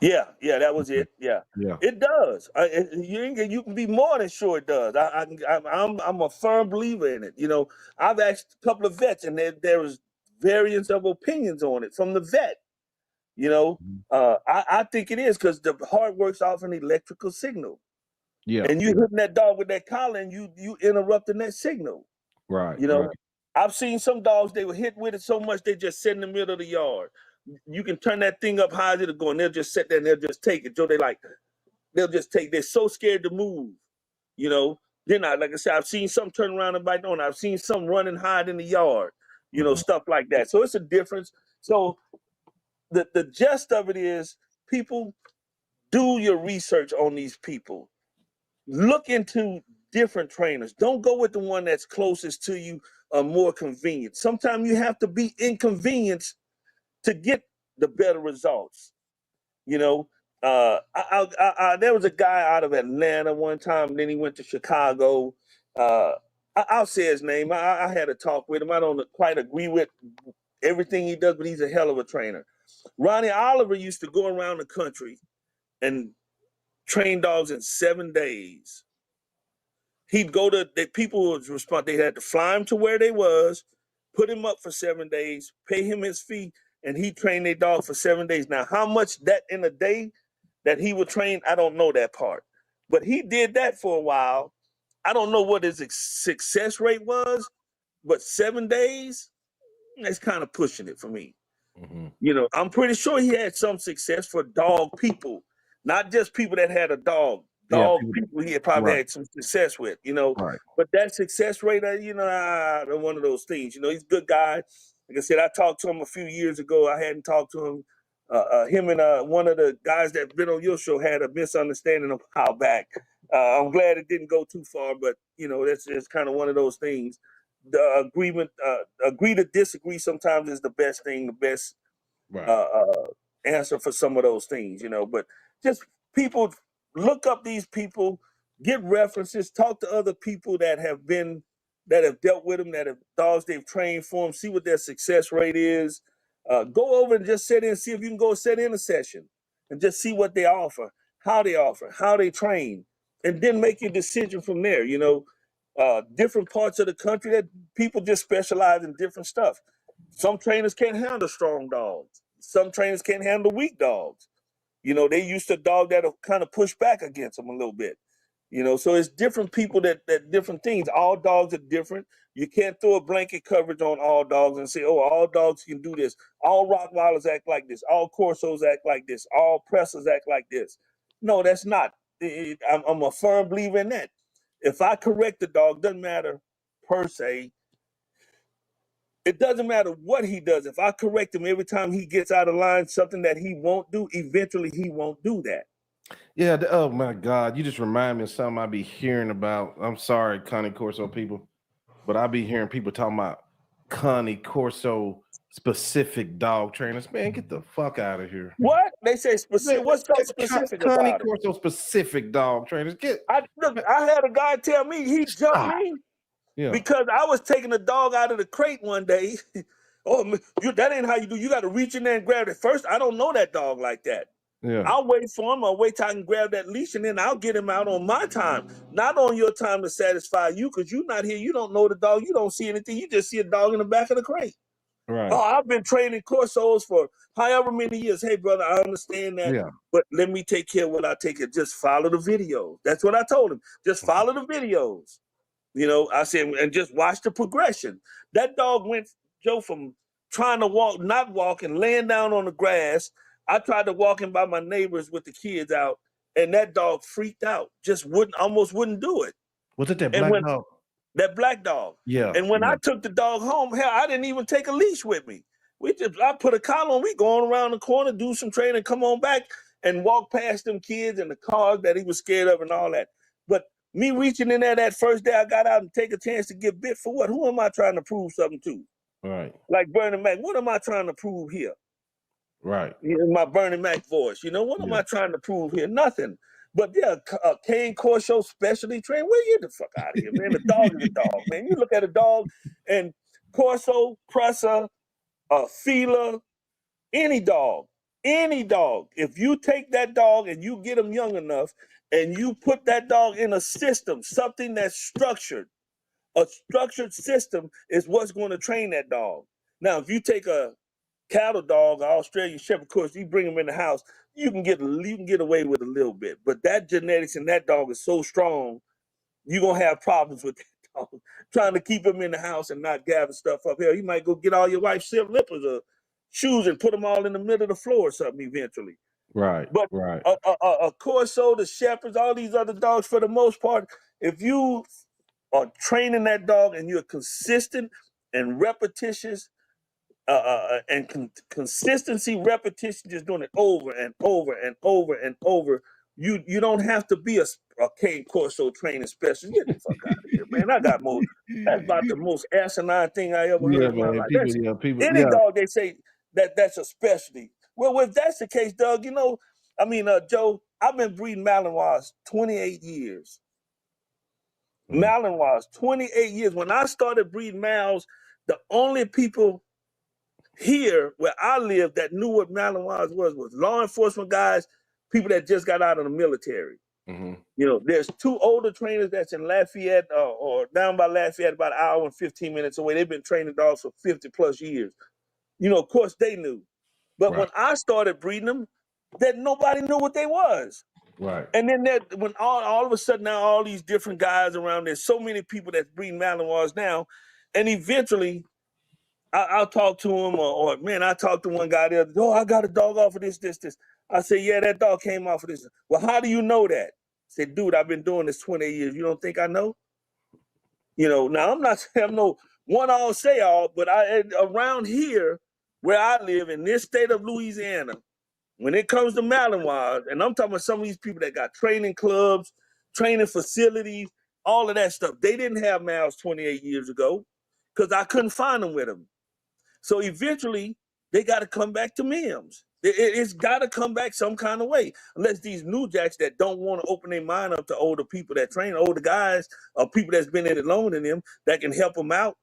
[SPEAKER 3] Yeah, that was it. Yeah,
[SPEAKER 1] Yeah.
[SPEAKER 3] it does. You can be more than sure it does. I'm a firm believer in it. You know, I've asked a couple of vets, and there was variance of opinions on it from the vet. You know, I think it is because the heart works off an electrical signal,
[SPEAKER 1] Yeah.
[SPEAKER 3] and you hitting that dog with that collar, and you interrupting that signal.
[SPEAKER 1] Right.
[SPEAKER 3] You know,
[SPEAKER 1] Right.
[SPEAKER 3] I've seen some dogs, they were hit with it so much they just sit in the middle of the yard. You can turn that thing up high as it'll go, and they'll just sit there and they'll just take it. Joe, they'll just take, they're so scared to move, you know. Then like I said, I've seen some turn around and bite on. I've seen some run and hide in the yard, you know, stuff like that. So it's a difference. So the gist of it is, people, do your research on these people. Look into different trainers. Don't go with the one that's closest to you or more convenient. Sometimes you have to be inconvenienced to get the better results. You know, there was a guy out of Atlanta one time, then he went to Chicago. I'll say his name. I had a talk with him. I don't quite agree with everything he does, but he's a hell of a trainer. Ronnie Oliver used to go around the country and train dogs in 7 days. He'd go to the people who was responsible. They had to fly him to where they was, put him up for 7 days, pay him his fee, and he trained their dog for 7 days. Now, how much that in a day that he would train, I don't know that part. But he did that for a while. I don't know what his success rate was, but 7 days, that's kind of pushing it for me. You know, I'm pretty sure he had some success for dog people, not just people that had a dog. Dog people he had probably had some success with, you know.
[SPEAKER 1] Right.
[SPEAKER 3] But that success rate, you know, one of those things. You know, he's a good guy. Like I said, I talked to him a few years ago. I hadn't talked to him. Him and one of the guys that been on your show had a misunderstanding a while back. I'm glad it didn't go too far, but you know, that's kind of one of those things. The agreement, agree to disagree sometimes is the best thing, the best answer for some of those things, you know. But just people, look up these people, get references, talk to other people that have dealt with them, that have dogs they've trained for them, see what their success rate is. Go over and just sit in, see if you can go sit in a session and just see what they offer, how they train, and then make your decision from there. You know, different parts of the country that people just specialize in different stuff. Some trainers can't handle strong dogs. Some trainers can't handle weak dogs. You know, they used to dog that'll kind of push back against them a little bit. You know, so it's different people that different things. All dogs are different. You can't throw a blanket coverage on all dogs and say, oh, all dogs can do this. All Rottweilers act like this. All Corsos act like this. All Pressers act like this. No, that's not. I'm a firm believer in that. If I correct the dog, doesn't matter per se. It doesn't matter what he does. If I correct him every time he gets out of line, something that he won't do, eventually he won't do that.
[SPEAKER 1] Yeah. Oh my God. You just remind me of something I be hearing about. I'm sorry, Connie Corso people, but I be hearing people talking about Connie Corso specific dog trainers. Man, get the fuck out of here.
[SPEAKER 3] What? They say specific. What's so specific
[SPEAKER 1] Connie
[SPEAKER 3] about it?
[SPEAKER 1] Corso specific dog trainers.
[SPEAKER 3] I had a guy tell me, he jumped me
[SPEAKER 1] Yeah.
[SPEAKER 3] because I was taking a dog out of the crate one day Oh, that ain't how you do. You got to reach in there and grab it. First, I don't know that dog like that.
[SPEAKER 1] Yeah.
[SPEAKER 3] I'll wait for him. I'll wait till I can grab that leash, and then I'll get him out on my time, not on your time to satisfy you, because you're not here. You don't know the dog. You don't see anything. You just see a dog in the back of the crate.
[SPEAKER 1] Right.
[SPEAKER 3] Oh, I've been training corsos for however many years. Hey, brother, I understand that,
[SPEAKER 1] Yeah.
[SPEAKER 3] but let me take care of what I take care. Just follow the videos. That's what I told him. Just follow the videos. You know, I said, and just watch the progression. That dog went, Joe, from trying to walk, not walking, laying down on the grass. I tried to walk him by my neighbors with the kids out, and that dog freaked out. Just almost wouldn't do it.
[SPEAKER 1] Was it that
[SPEAKER 3] And
[SPEAKER 1] black dog?
[SPEAKER 3] that black dog.
[SPEAKER 1] Yeah.
[SPEAKER 3] And when
[SPEAKER 1] yeah.
[SPEAKER 3] I took the dog home, hell, I didn't even take a leash with me. I put a collar on. We going around the corner, do some training, come on back, and walk past them kids and the cars that he was scared of and all that. But me reaching in there that first day I got out and take a chance to get bit for what? Who am I trying to prove something to?
[SPEAKER 1] Right.
[SPEAKER 3] Like Bernie Mac, what am I trying to prove here?
[SPEAKER 1] Right.
[SPEAKER 3] In my Bernie Mac voice, what am I trying to prove here? Nothing. But yeah, a cane Corso specialty train. Where you the fuck out of here, man? The dog is a dog, man. You look at a dog and Corso, Presser, Feeler, any dog. If you take that dog and you get him young enough and you put that dog in a system, something that's structured, a structured system is what's going to train that dog. Now, if you take a cattle dog, Australian Shepherd, of course, you bring them in the house, you can get away with a little bit. But that genetics in that dog is so strong, you're gonna have problems with that dog. Trying to keep him in the house and not gather stuff up here. You might go get all your wife's slippers or shoes and put them all in the middle of the floor or something eventually.
[SPEAKER 1] Right.
[SPEAKER 3] But
[SPEAKER 1] right.
[SPEAKER 3] A Corso, the Shepherds, all these other dogs, for the most part, if you are training that dog and you're consistent and repetitious, consistency, repetition, just doing it over and over and over and over. You don't have to be a cane Corso training specialist. Get the fuck out of here, man. That's about the most asinine thing I ever heard in my life. Any dog they say that's a specialty. Well, if that's the case, Doug, Joe, I've been breeding Malinois 28 years. Malinois, 28 years. When I started breeding Mals, the only people here where I live that knew what Malinois was law enforcement guys, people that just got out of the military. There's two older trainers that's in Lafayette or down by Lafayette, about an hour and 15 minutes away. They've been training dogs for 50 plus years. Of course they knew. But when I started breeding them, that nobody knew what they was.
[SPEAKER 1] Right.
[SPEAKER 3] And then when all of a sudden now all these different guys around, there's so many people that's breeding Malinois now, and eventually I'll talk to him or man, I talked to one guy the other day. Oh, I got a dog off of this. I said, yeah, that dog came off of this. Well, how do you know that? I said, dude, I've been doing this 20 years. You don't think I know? Now I'm not saying I'm no one all say all, but around here where I live in this state of Louisiana, when it comes to Malinois, and I'm talking about some of these people that got training clubs, training facilities, all of that stuff, they didn't have males 28 years ago because I couldn't find them with them. So eventually, they got to come back to Mims. It's got to come back some kind of way. Unless these new jacks that don't want to open their mind up to older people that train, older guys, or people that's been in it longer than them, that can help them out,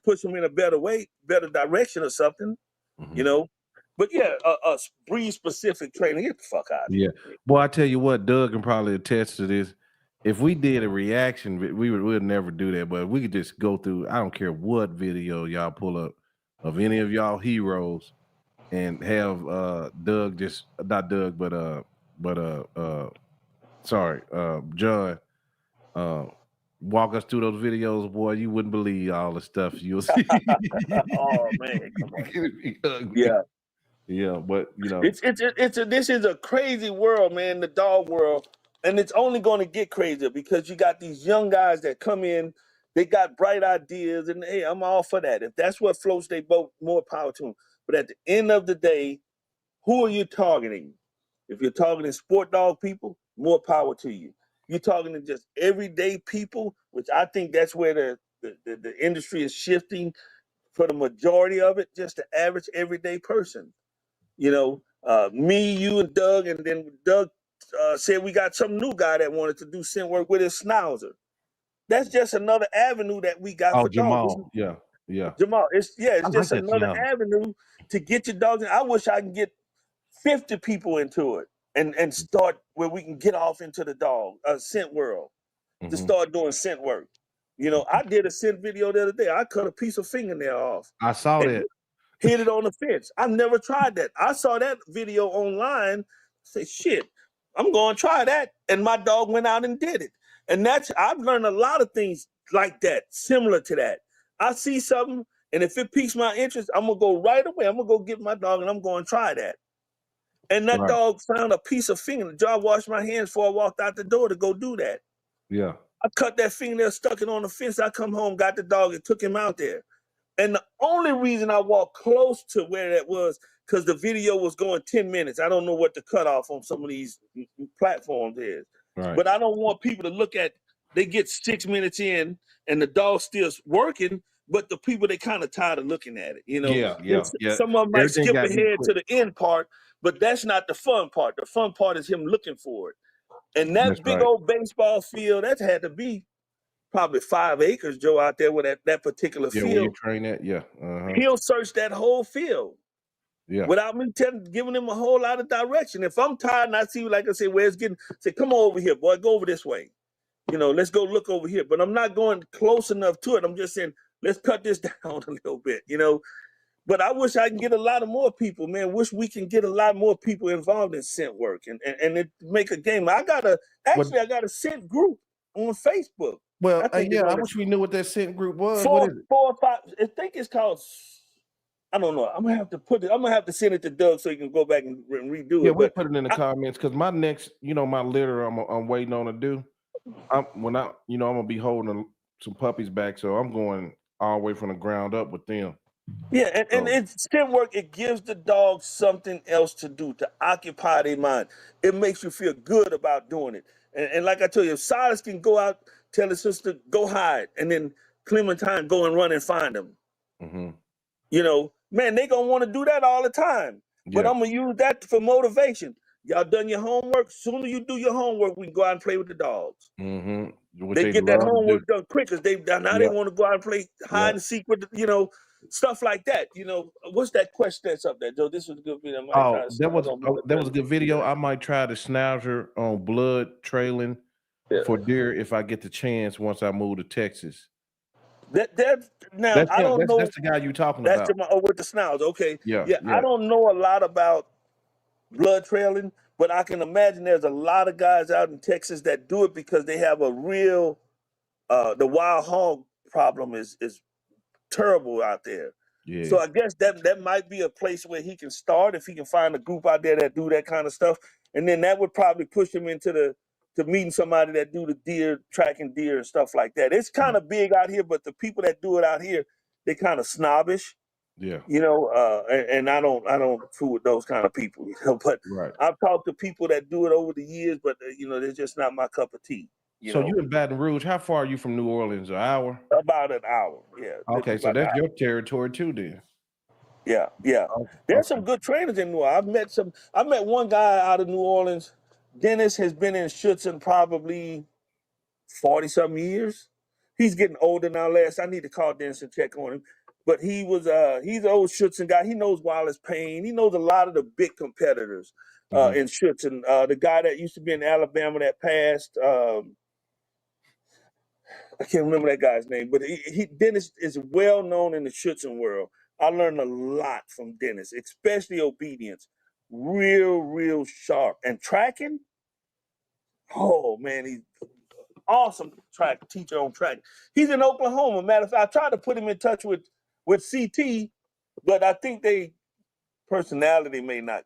[SPEAKER 3] push them in a better way, better direction or something, But yeah, a breed-specific training, get the fuck out of here.
[SPEAKER 1] Boy, I tell you what, Doug can probably attest to this. If we did a reaction, we'd never do that, but we could just go through, I don't care what video y'all pull up of any of y'all heroes and have Doug just not Doug, John walk us through those videos, boy. You wouldn't believe all the stuff you'll see.
[SPEAKER 3] Oh man, come on.
[SPEAKER 1] Yeah, but
[SPEAKER 3] this is a crazy world, man, the dog world. And it's only going to get crazier because you got these young guys that come in, they got bright ideas, and hey, I'm all for that. If that's what floats their boat, more power to them. But at the end of the day, who are you targeting? If you're targeting sport dog people, more power to you. You're targeting just everyday people, which I think that's where the industry is shifting for the majority of it, just the average everyday person. Me, you, and Doug, and then Doug said we got some new guy that wanted to do scent work with his schnauzer. That's just another avenue that we got for
[SPEAKER 1] Jamal,
[SPEAKER 3] dogs.
[SPEAKER 1] yeah. Yeah.
[SPEAKER 3] Jamal, it's
[SPEAKER 1] I like
[SPEAKER 3] just
[SPEAKER 1] that
[SPEAKER 3] another
[SPEAKER 1] sound.
[SPEAKER 3] avenue to get your dogs in. I wish I can get 50 people into it and start where we can get off into the dog scent world to
[SPEAKER 1] Hmm.
[SPEAKER 3] start doing scent work. You know, I did a scent video the other day. I cut a piece of fingernail off
[SPEAKER 1] I saw
[SPEAKER 3] and
[SPEAKER 1] that.
[SPEAKER 3] hit it on the fence. I never tried that. I saw that video online. Say, shit, I'm going to try that. And my dog went out and did it. And I've learned a lot of things like that, similar to that. I see something, and if it piques my interest, I'm going to go right away. I'm going to go get my dog, and I'm going to try that. And that
[SPEAKER 1] Right.
[SPEAKER 3] dog found a piece of fingernail. I washed my hands before I walked out the door to go do that.
[SPEAKER 1] Yeah.
[SPEAKER 3] I cut that fingernail, stuck it on the fence. I come home, got the dog, and took him out there. And the only reason I walked close to where that was because the video was going 10 minutes. I don't know what the cutoff on some of these platforms is.
[SPEAKER 1] Right.
[SPEAKER 3] But I don't want people to look at, they get 6 minutes in and the dog's still working, but the people, they kind of tired of looking at it. You know,
[SPEAKER 1] Yeah. Yeah. Yeah.
[SPEAKER 3] some of them might
[SPEAKER 1] Everything
[SPEAKER 3] skip
[SPEAKER 1] got to be
[SPEAKER 3] ahead
[SPEAKER 1] quick.
[SPEAKER 3] to the end part, but that's not the fun part. The fun part is him looking for it. And
[SPEAKER 1] That's
[SPEAKER 3] that big
[SPEAKER 1] right.
[SPEAKER 3] old baseball field, that had to be probably 5 acres, Joe, out there with that particular
[SPEAKER 1] Yeah. When you
[SPEAKER 3] field.
[SPEAKER 1] train that. Yeah.
[SPEAKER 3] He'll search that whole field
[SPEAKER 1] Yeah.
[SPEAKER 3] without me giving him a whole lot of direction. If I'm tired and I see, like I said, where it's getting, say, come on over here, boy, go over this way. You know, let's go look over here. But I'm not going close enough to it. I'm just saying, let's cut this down a little bit, you know. But I wish I can get a lot of more people, man. Wish we can get a lot more people involved in scent work and it make a game. I got a scent group on Facebook.
[SPEAKER 1] Well,
[SPEAKER 3] I think it's
[SPEAKER 1] yeah, I
[SPEAKER 3] on
[SPEAKER 1] wish we knew what that scent group was. What
[SPEAKER 3] four
[SPEAKER 1] is it?
[SPEAKER 3] or five. I think it's called, I don't know. I'm gonna have to I'm gonna have to send it to Doug so he can go back and redo
[SPEAKER 1] Yeah,
[SPEAKER 3] it.
[SPEAKER 1] we'll
[SPEAKER 3] But
[SPEAKER 1] put it in the comments because my next, my litter I'm waiting on to do. I'm gonna be holding some puppies back, so I'm going all the way from the ground up with them.
[SPEAKER 3] yeah, and
[SPEAKER 1] So,
[SPEAKER 3] it's stem work. It gives the dog something else to do to occupy their mind. It makes you feel good about doing it. And like I told you, if Silas can go out, tell his sister go hide, and then Clementine go and run and find him.
[SPEAKER 1] mhm,
[SPEAKER 3] You know, man, they gonna want to do that all the time. But
[SPEAKER 1] yeah,
[SPEAKER 3] I'm gonna use that for motivation. Y'all done your homework. Sooner you do your homework, we can go out and play with the dogs.
[SPEAKER 1] what
[SPEAKER 3] They
[SPEAKER 1] they
[SPEAKER 3] get that
[SPEAKER 1] love to do.
[SPEAKER 3] homework done quick because now they
[SPEAKER 1] Yeah,
[SPEAKER 3] want to go out and play
[SPEAKER 1] yeah.
[SPEAKER 3] hide and seek with stuff like that. You know, what's that question that's up there, Joe? This was a good video. I might try
[SPEAKER 1] Oh,
[SPEAKER 3] to see. Hold on,
[SPEAKER 1] that was a good video. I might try the schnauzer on blood trailing
[SPEAKER 3] yeah.
[SPEAKER 1] for deer if I get the chance once I move to Texas.
[SPEAKER 3] That now
[SPEAKER 1] That's
[SPEAKER 3] I
[SPEAKER 1] him.
[SPEAKER 3] don't know.
[SPEAKER 1] That's the guy you talking
[SPEAKER 3] That's
[SPEAKER 1] about.
[SPEAKER 3] with the snouts. Okay,
[SPEAKER 1] Yeah,
[SPEAKER 3] yeah. I
[SPEAKER 1] yeah.
[SPEAKER 3] don't know a lot about blood trailing, but I can imagine there's a lot of guys out in Texas that do it because they have a real the wild hog problem is terrible out there.
[SPEAKER 1] Yeah.
[SPEAKER 3] So I guess that might be a place where he can start if he can find a group out there that do that kind of stuff, and then that would probably push him into to meeting somebody that do the deer tracking deer and stuff like that. It's kind of big out here, but the people that do it out here, they kind of snobbish,
[SPEAKER 1] Yeah.
[SPEAKER 3] and I don't fool with those kind of people, But
[SPEAKER 1] Right.
[SPEAKER 3] I've talked to people that do it over the years, but they're just not my cup of tea.
[SPEAKER 1] So you in Baton Rouge? How far are you from New Orleans? An hour?
[SPEAKER 3] About an hour, yeah,
[SPEAKER 1] Okay, so
[SPEAKER 3] about an
[SPEAKER 1] that's
[SPEAKER 3] hour.
[SPEAKER 1] your territory too, then.
[SPEAKER 3] Yeah, yeah.
[SPEAKER 1] Oh,
[SPEAKER 3] There's
[SPEAKER 1] okay.
[SPEAKER 3] some good trainers in New Orleans. I met one guy out of New Orleans. Dennis has been in Schutzen probably 40 some years. He's getting older now. I need to call Dennis and check on him. But he's an old Schutzen guy. He knows Wallace Payne. He knows a lot of the big competitors
[SPEAKER 1] Mhm.
[SPEAKER 3] in Schutzen. The guy that used to be in Alabama that passed, I can't remember that guy's name, but Dennis is well known in the Schutzen world. I learned a lot from Dennis, especially obedience. Real sharp. And tracking, oh man, he's awesome teacher on track. He's in Oklahoma. Matter of fact, I tried to put him in touch with CT, but I think they personality may not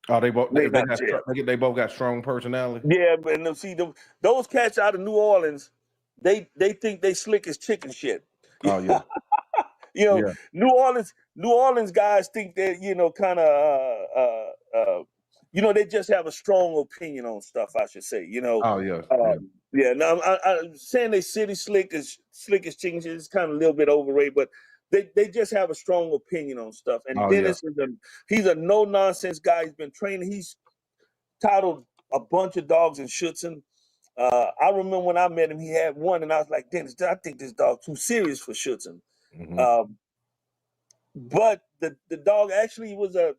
[SPEAKER 1] Oh, they both they got
[SPEAKER 3] gel.
[SPEAKER 1] they both got strong personality.
[SPEAKER 3] Yeah, but see those cats out of New Orleans, they think they slick as chicken shit.
[SPEAKER 1] Oh yeah, yeah.
[SPEAKER 3] New Orleans guys think that kind of they just have a strong opinion on stuff. I should say,
[SPEAKER 1] Oh yeah, yeah.
[SPEAKER 3] yeah. Now I'm saying they city slick as chicken shit is kind of a little bit overrated, but they just have a strong opinion on stuff. And
[SPEAKER 1] Oh yeah.
[SPEAKER 3] Dennis he's a no nonsense guy. He's been training. He's titled a bunch of dogs in Schutzen. I remember when I met him, he had one, and I was like, Dennis, I think this dog too serious for Schutzen.
[SPEAKER 1] Mm-hmm.
[SPEAKER 3] But the dog actually was a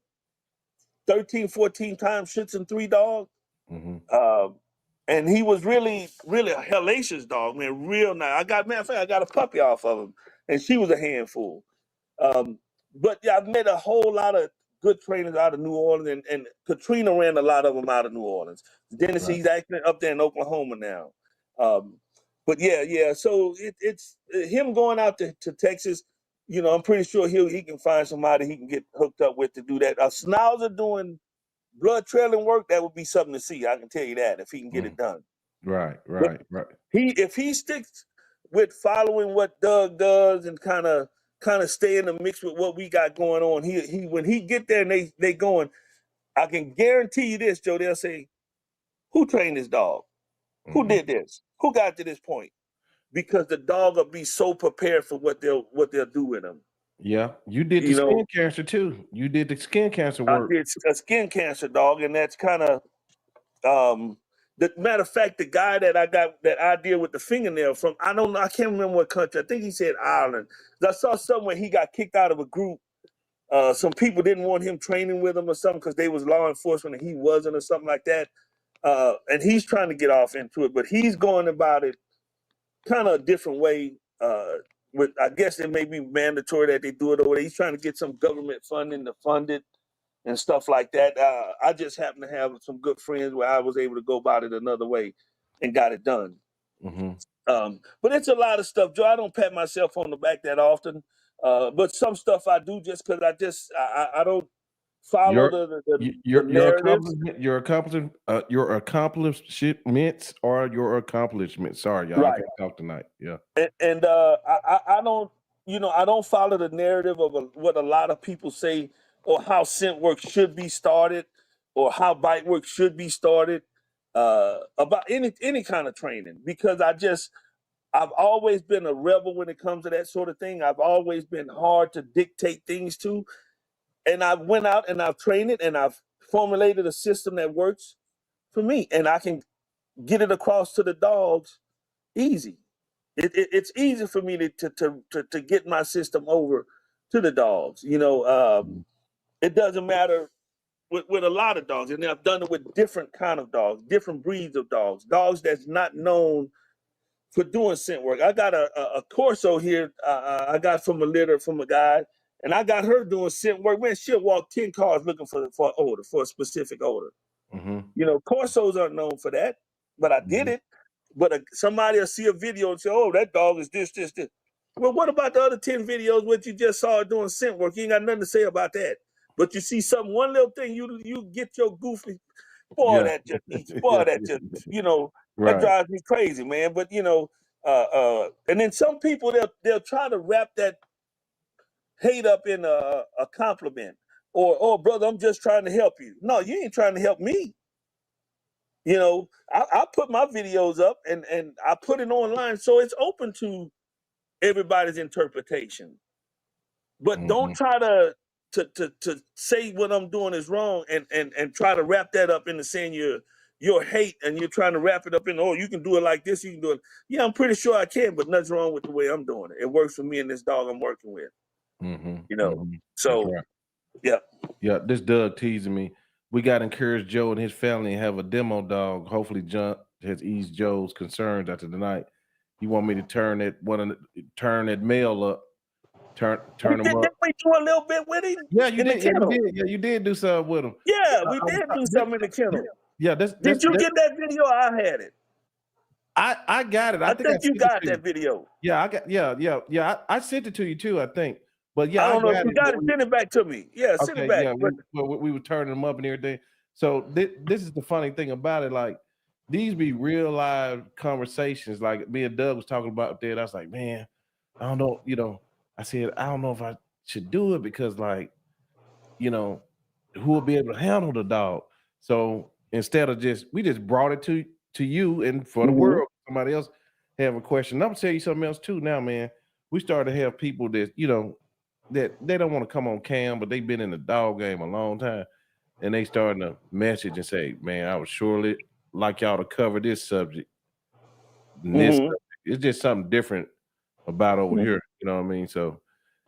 [SPEAKER 3] 13, 14 time Schützen-3 dog.
[SPEAKER 1] Mm-hmm.
[SPEAKER 3] And he was really a hellacious dog, man. Real nice. Matter of fact, I got a puppy off of him, and she was a handful. But yeah, I've met a whole lot of good trainers out of New Orleans, and Katrina ran a lot of them out of New Orleans. Dennis,
[SPEAKER 1] Right.
[SPEAKER 3] he's actually up there in Oklahoma now. But yeah. So it's him going out to Texas. You know, I'm pretty sure he can find somebody he can get hooked up with to do that. A Schnauzer doing blood trailing work, that would be something to see. I can tell you that, if he can get it done.
[SPEAKER 1] Right.
[SPEAKER 3] But if he sticks with following what Doug does and kind of stay in the mix with what we got going on, he when he get there and they going, I can guarantee you this, Joe. They'll say, "Who trained this dog? Who did this? Who got to this point?" Because the dog will be so prepared for what they'll do with him.
[SPEAKER 1] Yeah, you did the skin cancer too. You did the skin cancer work.
[SPEAKER 3] I did a skin cancer, dog, and that's kind of the matter of fact, the guy that I got that idea with the fingernail from, I can't remember what country. I think he said Ireland. I saw somewhere he got kicked out of a group. Some people didn't want him training with them or something because they was law enforcement and he wasn't, or something like that. And he's trying to get off into it, but he's going about it kind of a different way. With, I guess it may be mandatory that they do it over there. He's trying to get some government funding to fund it and stuff like that. I just happen to have some good friends where I was able to go about it another way and got it done. But it's a lot of stuff, Joe. I don't pat myself on the back that often, but some stuff I do just because I don't follow the narratives.
[SPEAKER 1] Your accomplishments are your accomplishments. Sorry, y'all.
[SPEAKER 3] Right.
[SPEAKER 1] I can't talk tonight. Yeah.
[SPEAKER 3] And I don't, I don't follow the narrative of what a lot of people say, or how scent work should be started, or how bite work should be started, about any kind of training, because I've always been a rebel when it comes to that sort of thing. I've always been hard to dictate things to. And I went out and I've trained it and I've formulated a system that works for me. And I can get it across to the dogs easy. It's easy for me to get my system over to the dogs. It doesn't matter with a lot of dogs. And I've done it with different kind of dogs, different breeds of dogs that's not known for doing scent work. I got a Corso here. I got from a litter from a guy, and I got her doing scent work. Man, she'll walk 10 cars looking for odor, for a specific odor. Corsos aren't known for that, but I did it. But somebody will see a video and say, "Oh, that dog is this." Well, what about the other 10 videos what you just saw doing scent work? You ain't got nothing to say about that. But you see one little thing, you get your goofy, boy, that just eats, boy, that just,
[SPEAKER 1] Right.
[SPEAKER 3] that drives me crazy, man. But and then some people they'll try to wrap that hate up in a compliment, or, "Oh, brother, I'm just trying to help you." No, you ain't trying to help me. I put my videos up and I put it online, so it's open to everybody's interpretation. But don't try to say what I'm doing is wrong and try to wrap that up into saying your hate, and you're trying to wrap it up in, "Oh, you can do it like this, you can do it." Yeah, I'm pretty sure I can, but nothing's wrong with the way I'm doing it. It works for me and this dog I'm working with. So
[SPEAKER 1] right.
[SPEAKER 3] yeah.
[SPEAKER 1] This Doug teasing me. We got to encourage Joe and his family and have a demo dog. Hopefully, John has eased Joe's concerns after tonight. You want me to turn that male up, turn him up.
[SPEAKER 3] Did we do a little bit with him?
[SPEAKER 1] Yeah, you did. Yeah, you did do something with him.
[SPEAKER 3] Yeah, we did do something in the kennel.
[SPEAKER 1] Yeah,
[SPEAKER 3] did you get that video? I had it.
[SPEAKER 1] I got it.
[SPEAKER 3] I think you got that video.
[SPEAKER 1] Yeah, I got. Yeah. I sent it to you too, I think. But yeah,
[SPEAKER 3] I don't know if you got it. Send it back to me. Yeah, send it back.
[SPEAKER 1] Yeah, we were turning them up and everything. So this is the funny thing about it. Like, these be real live conversations. Like me and Doug was talking about that. I was like, man, I don't know. I said, I don't know if I should do it because, like, who will be able to handle the dog? So instead of we just brought it to you and for the world, somebody else have a question. I'm gonna tell you something else too now, man. We started to have people that, that they don't want to come on cam, but they've been in the dog game a long time. And they starting to message and say, man, I would surely like y'all to cover this subject. It's just something different about over here. You know what I mean? So,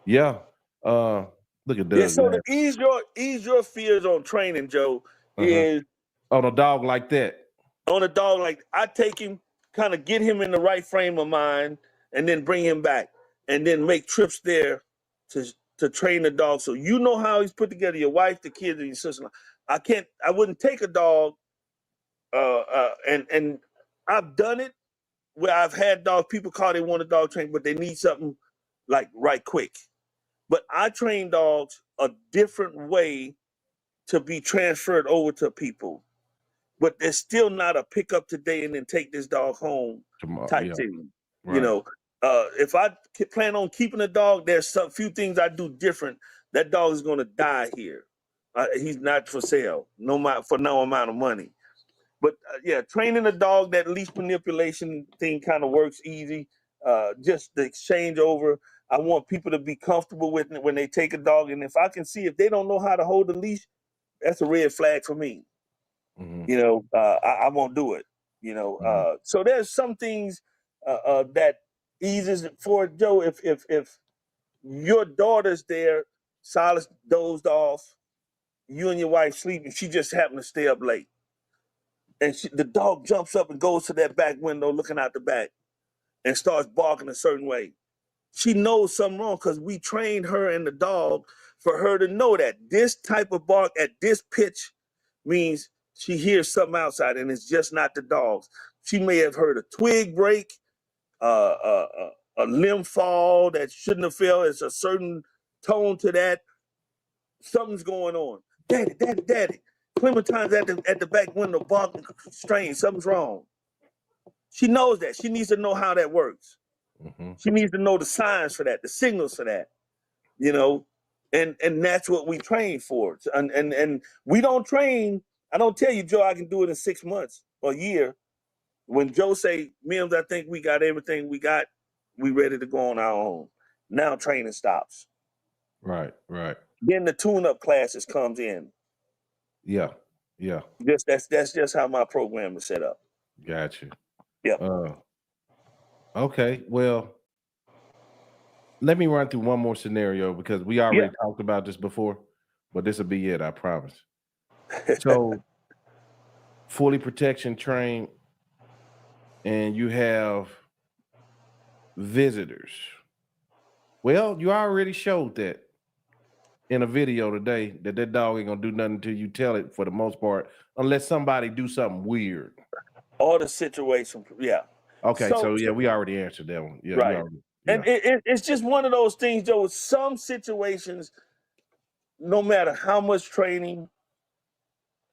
[SPEAKER 1] yeah. Look at
[SPEAKER 3] Yeah,
[SPEAKER 1] Doug.
[SPEAKER 3] so
[SPEAKER 1] Man.
[SPEAKER 3] to ease your fears on training, Joe,
[SPEAKER 1] Uh-huh.
[SPEAKER 3] is
[SPEAKER 1] On a dog like that.
[SPEAKER 3] on a dog, like I take him, kind of get him in the right frame of mind, and then bring him back, and then make trips there to train the dog. So you know how he's put together, your wife, the kids, and your sister. I wouldn't take a dog, and I've done it where I've had dog, people call they want a dog trained, but they need something like right quick. But I train dogs a different way to be transferred over to people. But there's still not a pick up today and then take this dog home
[SPEAKER 1] Tomorrow.
[SPEAKER 3] type
[SPEAKER 1] Yeah.
[SPEAKER 3] thing. You
[SPEAKER 1] Right.
[SPEAKER 3] know, if I plan on keeping a dog, there's some few things I do different. That dog is going to die here. He's not for sale, for no amount of money. But yeah, training a dog, that leash manipulation thing kind of works easy. Just the exchange over. I want people to be comfortable with it when they take a dog. And if I can see if they don't know how to hold the leash, that's a red flag for me.
[SPEAKER 1] Mm-hmm.
[SPEAKER 3] You know, I won't do it. You know,
[SPEAKER 1] Mm-hmm.
[SPEAKER 3] so there's some things that eases it for Joe. If your daughter's there, Silas dozed off, you and your wife sleep, and she just happened to stay up late, and the dog jumps up and goes to that back window, looking out the back, and starts barking a certain way. She knows something wrong because we trained her and the dog for her to know that this type of bark at this pitch means she hears something outside, and it's just not the dogs. She may have heard a twig break, a limb fall that shouldn't have fell. It's a certain tone to that. Something's going on. Daddy, daddy, daddy. Clementine's at the back window barking strange. Something's wrong. She knows that. She needs to know how that works.
[SPEAKER 1] Mm-hmm.
[SPEAKER 3] She needs to know the signs for that, the signals for that, you know, and that's what we train for. And we don't train. I don't tell you, Joe, I can do it in 6 months or a year. When Joe say, Mims, I think we got everything we got, we ready to go on our own. Now training stops.
[SPEAKER 1] Right. Right.
[SPEAKER 3] Then the tune-up classes comes in.
[SPEAKER 1] Yeah. Yeah.
[SPEAKER 3] That's just how my program is set up.
[SPEAKER 1] Gotcha.
[SPEAKER 3] Yep.
[SPEAKER 1] Okay. Well, let me run through one more scenario because we already talked about this before, but this will be it, I promise. So, fully protection trained, and you have visitors. Well, you already showed that in a video today that dog ain't gonna do nothing until you tell it for the most part, unless somebody do something weird.
[SPEAKER 3] All the situation, yeah.
[SPEAKER 1] Okay, so yeah, we already answered that one. Yeah,
[SPEAKER 3] right.
[SPEAKER 1] Yeah.
[SPEAKER 3] And it's just one of those things, Joe. With some situations, no matter how much training,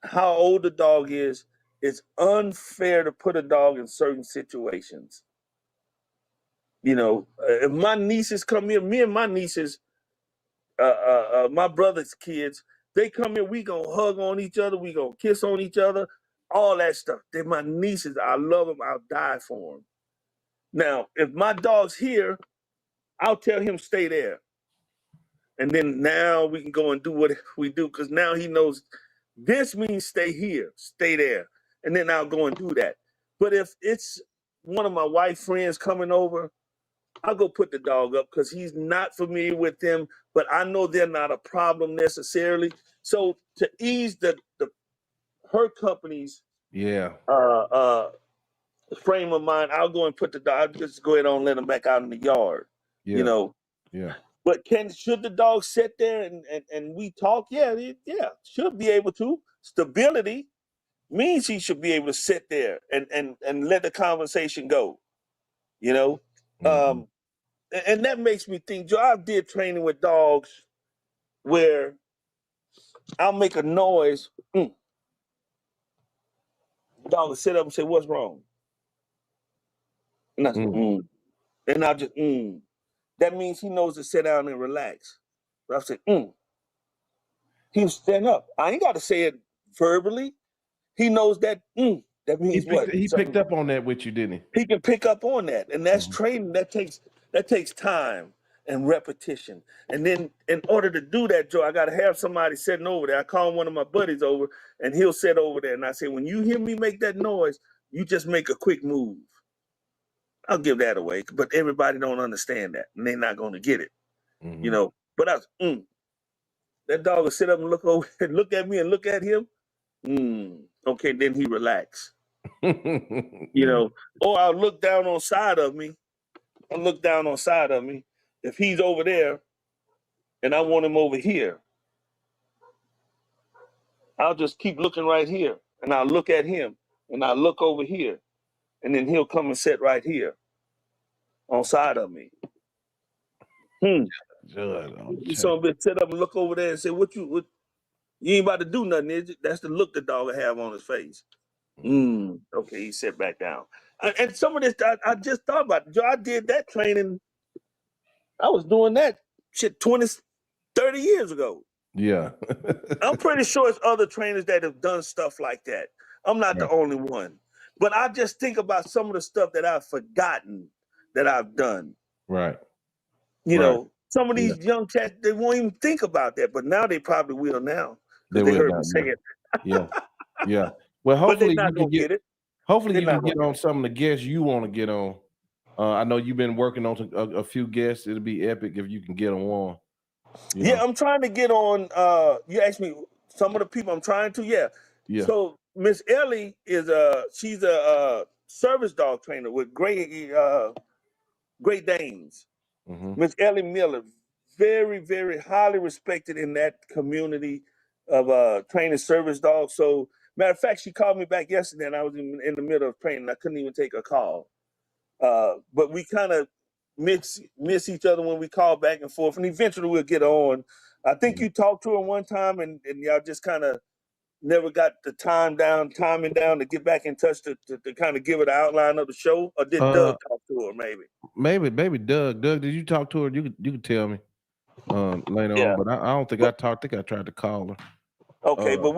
[SPEAKER 3] how old the dog is, it's unfair to put a dog in certain situations. You know, if my nieces come here, me and my nieces, my brother's kids, they come here, we gonna hug on each other, we gonna kiss on each other, all that stuff. They're my nieces. I love them. I'll die for them. Now, if my dog's here, I'll tell him stay there. And then now we can go and do what we do because now he knows this means stay here, stay there. And then I'll go and do that. But if it's one of my white friends coming over, I'll go put the dog up because he's not familiar with them, but I know they're not a problem necessarily. So to ease her company's frame of mind, I'll go and put the dog, I'll just go ahead and let him back out in the yard.
[SPEAKER 1] Yeah.
[SPEAKER 3] You know.
[SPEAKER 1] Yeah.
[SPEAKER 3] But should the dog sit there and we talk? Yeah, should be able to. Stability means he should be able to sit there and let the conversation go. You know,
[SPEAKER 1] Mm-hmm.
[SPEAKER 3] And that makes me think. Joe, I did training with dogs where I'll make a noise. The dog will sit up and say, "What's wrong?" And I say, and I'll just That means he knows to sit down and relax. But I say, He'll stand up. I ain't got to say it verbally. He knows that. That means what?
[SPEAKER 1] He picked up on that with you, didn't he?
[SPEAKER 3] He can pick up on that, and that's training. That takes time and repetition. And then, in order to do that, Joe, I got to have somebody sitting over there. I call one of my buddies over, and he'll sit over there. And I say, when you hear me make that noise, you just make a quick move. I'll give that away. But everybody don't understand that, and they're not going to get it, you know. But that dog will sit up and look over and look at me and look at him. Okay, then he relax, you
[SPEAKER 1] Yeah.
[SPEAKER 3] know. Or I'll look down on side of me. I'll look down on side of me. If he's over there and I want him over here, I'll just keep looking right here, and I'll look at him, and I'll look over here, and then he'll come and sit right here on side of me.
[SPEAKER 1] Good on the
[SPEAKER 3] You
[SPEAKER 1] chat.
[SPEAKER 3] saw him sit up and look over there and say, "What you ain't about to do nothing, is it?" That's the look the dog will have on his face. Okay, he sit back down. And some of this, I just thought about it. Joe, I did that training. I was doing that shit 20, 30 years ago.
[SPEAKER 1] Yeah.
[SPEAKER 3] I'm pretty sure it's other trainers that have done stuff like that. I'm not the only one. But I just think about some of the stuff that I've forgotten that I've done.
[SPEAKER 1] Right.
[SPEAKER 3] You
[SPEAKER 1] Right.
[SPEAKER 3] know, some of
[SPEAKER 1] Yeah.
[SPEAKER 3] these young cats, they won't even think about that. But now they probably will now
[SPEAKER 1] They
[SPEAKER 3] because they
[SPEAKER 1] will
[SPEAKER 3] heard
[SPEAKER 1] now.
[SPEAKER 3] me say
[SPEAKER 1] Yeah.
[SPEAKER 3] it.
[SPEAKER 1] Yeah. Yeah. Well,
[SPEAKER 3] But they're
[SPEAKER 1] hopefully you
[SPEAKER 3] not
[SPEAKER 1] can
[SPEAKER 3] going to
[SPEAKER 1] get.
[SPEAKER 3] get it.
[SPEAKER 1] Hopefully
[SPEAKER 3] They're
[SPEAKER 1] you
[SPEAKER 3] not
[SPEAKER 1] can
[SPEAKER 3] going
[SPEAKER 1] get
[SPEAKER 3] to
[SPEAKER 1] on
[SPEAKER 3] get it.
[SPEAKER 1] some of the guests you want to get on. I know you've been working on a few guests. It'll be epic if you can get them on. You
[SPEAKER 3] Yeah,
[SPEAKER 1] know.
[SPEAKER 3] I'm trying to get on. You asked me some of the people I'm trying to. Yeah.
[SPEAKER 1] Yeah.
[SPEAKER 3] So Miss Ellie is she's a service dog trainer with Great Danes. Miss Ellie Miller, very, very highly respected in that community of training service dogs. So, matter of fact, she called me back yesterday, and I was in the middle of training. I couldn't even take a call. But we kind of miss each other when we call back and forth, and eventually we'll get on. I think you talked to her one time, and y'all just kind of never got the timing down to get back in touch to kind of give her the outline of the show. Or did
[SPEAKER 1] Uh,
[SPEAKER 3] Doug talk to her maybe?
[SPEAKER 1] maybe Doug. Doug, did you talk to her? You could tell me later on,
[SPEAKER 3] Yeah.
[SPEAKER 1] but I don't think I talked. I think I tried to call her.
[SPEAKER 3] Okay, but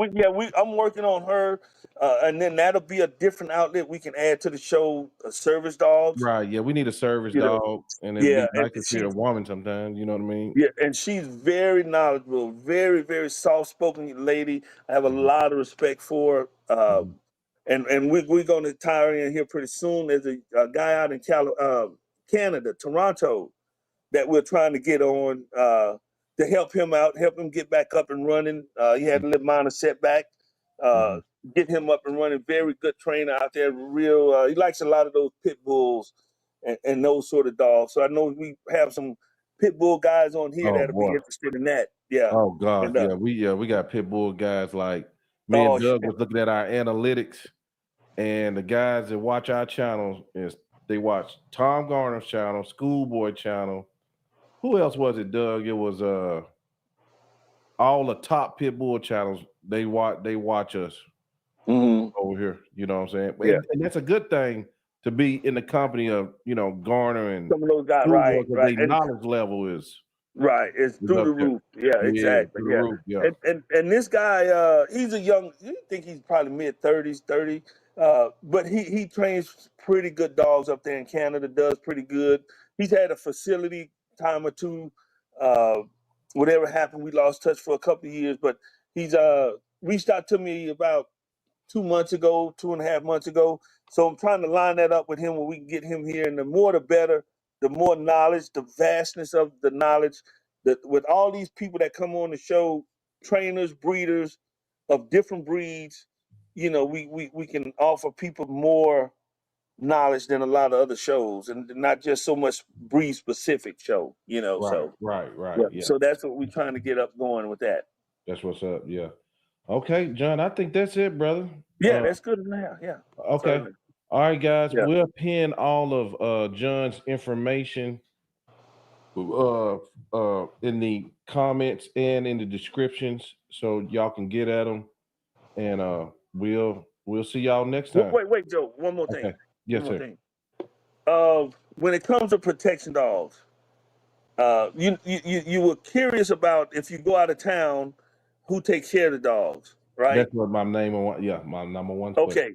[SPEAKER 3] I'm working on her, and then that'll be a different outlet we can add to the show. Service dogs,
[SPEAKER 1] Right. Yeah, we need a service
[SPEAKER 3] you know.
[SPEAKER 1] dog, and it'd
[SPEAKER 3] Yeah,
[SPEAKER 1] be
[SPEAKER 3] and
[SPEAKER 1] nice to hear a woman sometimes. You know what I mean?
[SPEAKER 3] she's very knowledgeable, very very soft spoken lady. I have a lot of respect for her. And we're going to tie her in here pretty soon. There's a guy out in Canada, Toronto, that we're trying to get on to help him out, help him get back up and running. He had a little minor setback. Get him up and running. Very good trainer out there. Real. He likes a lot of those pit bulls and those sort of dogs. So I know we have some pit bull guys on here
[SPEAKER 1] Oh
[SPEAKER 3] that'll be
[SPEAKER 1] boy.
[SPEAKER 3] interested in that. Yeah.
[SPEAKER 1] Oh God.
[SPEAKER 3] And
[SPEAKER 1] We got pit bull guys like me and
[SPEAKER 3] oh
[SPEAKER 1] Doug
[SPEAKER 3] yeah.
[SPEAKER 1] was looking at our analytics, and the guys that watch our channels they watch Tom Garner's channel, Schoolboy channel. Who else was it, Doug? It was all the top pit bull channels. They watch us over here. You know what I'm saying?
[SPEAKER 3] Yeah.
[SPEAKER 1] And that's a good thing to be in the company of Garner and
[SPEAKER 3] Some of those guys,
[SPEAKER 1] Schoolboy,
[SPEAKER 3] right,
[SPEAKER 1] because
[SPEAKER 3] right.
[SPEAKER 1] their knowledge level is
[SPEAKER 3] Right, it's through
[SPEAKER 1] up
[SPEAKER 3] the
[SPEAKER 1] there.
[SPEAKER 3] roof. Yeah,
[SPEAKER 1] Yeah,
[SPEAKER 3] exactly.
[SPEAKER 1] through the
[SPEAKER 3] Yeah,
[SPEAKER 1] roof. Yeah.
[SPEAKER 3] and this guy, he's a young. You think he's probably mid-30s, 30. But he trains pretty good dogs up there in Canada. Does pretty good. He's had a facility time or two. Uh, Whatever happened, we lost touch for a couple of years. But he's reached out to me about 2 months ago, 2.5 months ago. So I'm trying to line that up with him where we can get him here. And the more the better, the more knowledge, the vastness of the knowledge. That with all these people that come on the show, trainers, breeders of different breeds, we can offer people more knowledge than a lot of other shows, and not just so much breed specific show. So
[SPEAKER 1] Right.
[SPEAKER 3] yeah.
[SPEAKER 1] Yeah.
[SPEAKER 3] So that's what we're trying to get up going with that.
[SPEAKER 1] That's what's up. Yeah. Okay, John, I think that's it, brother.
[SPEAKER 3] Yeah, that's good now. Yeah.
[SPEAKER 1] Okay.
[SPEAKER 3] Certainly.
[SPEAKER 1] All right, guys.
[SPEAKER 3] Yeah.
[SPEAKER 1] We'll pin all of John's information in the comments and in the descriptions so y'all can get at them. And we'll see y'all next time.
[SPEAKER 3] Wait, Joe. One more thing.
[SPEAKER 1] Okay. Yes,
[SPEAKER 3] One more
[SPEAKER 1] sir.
[SPEAKER 3] thing. When it comes to protection dogs, you were curious about if you go out of town, who takes care of the dogs, right?
[SPEAKER 1] That's what my name on. Yeah, my number one question.
[SPEAKER 3] Okay.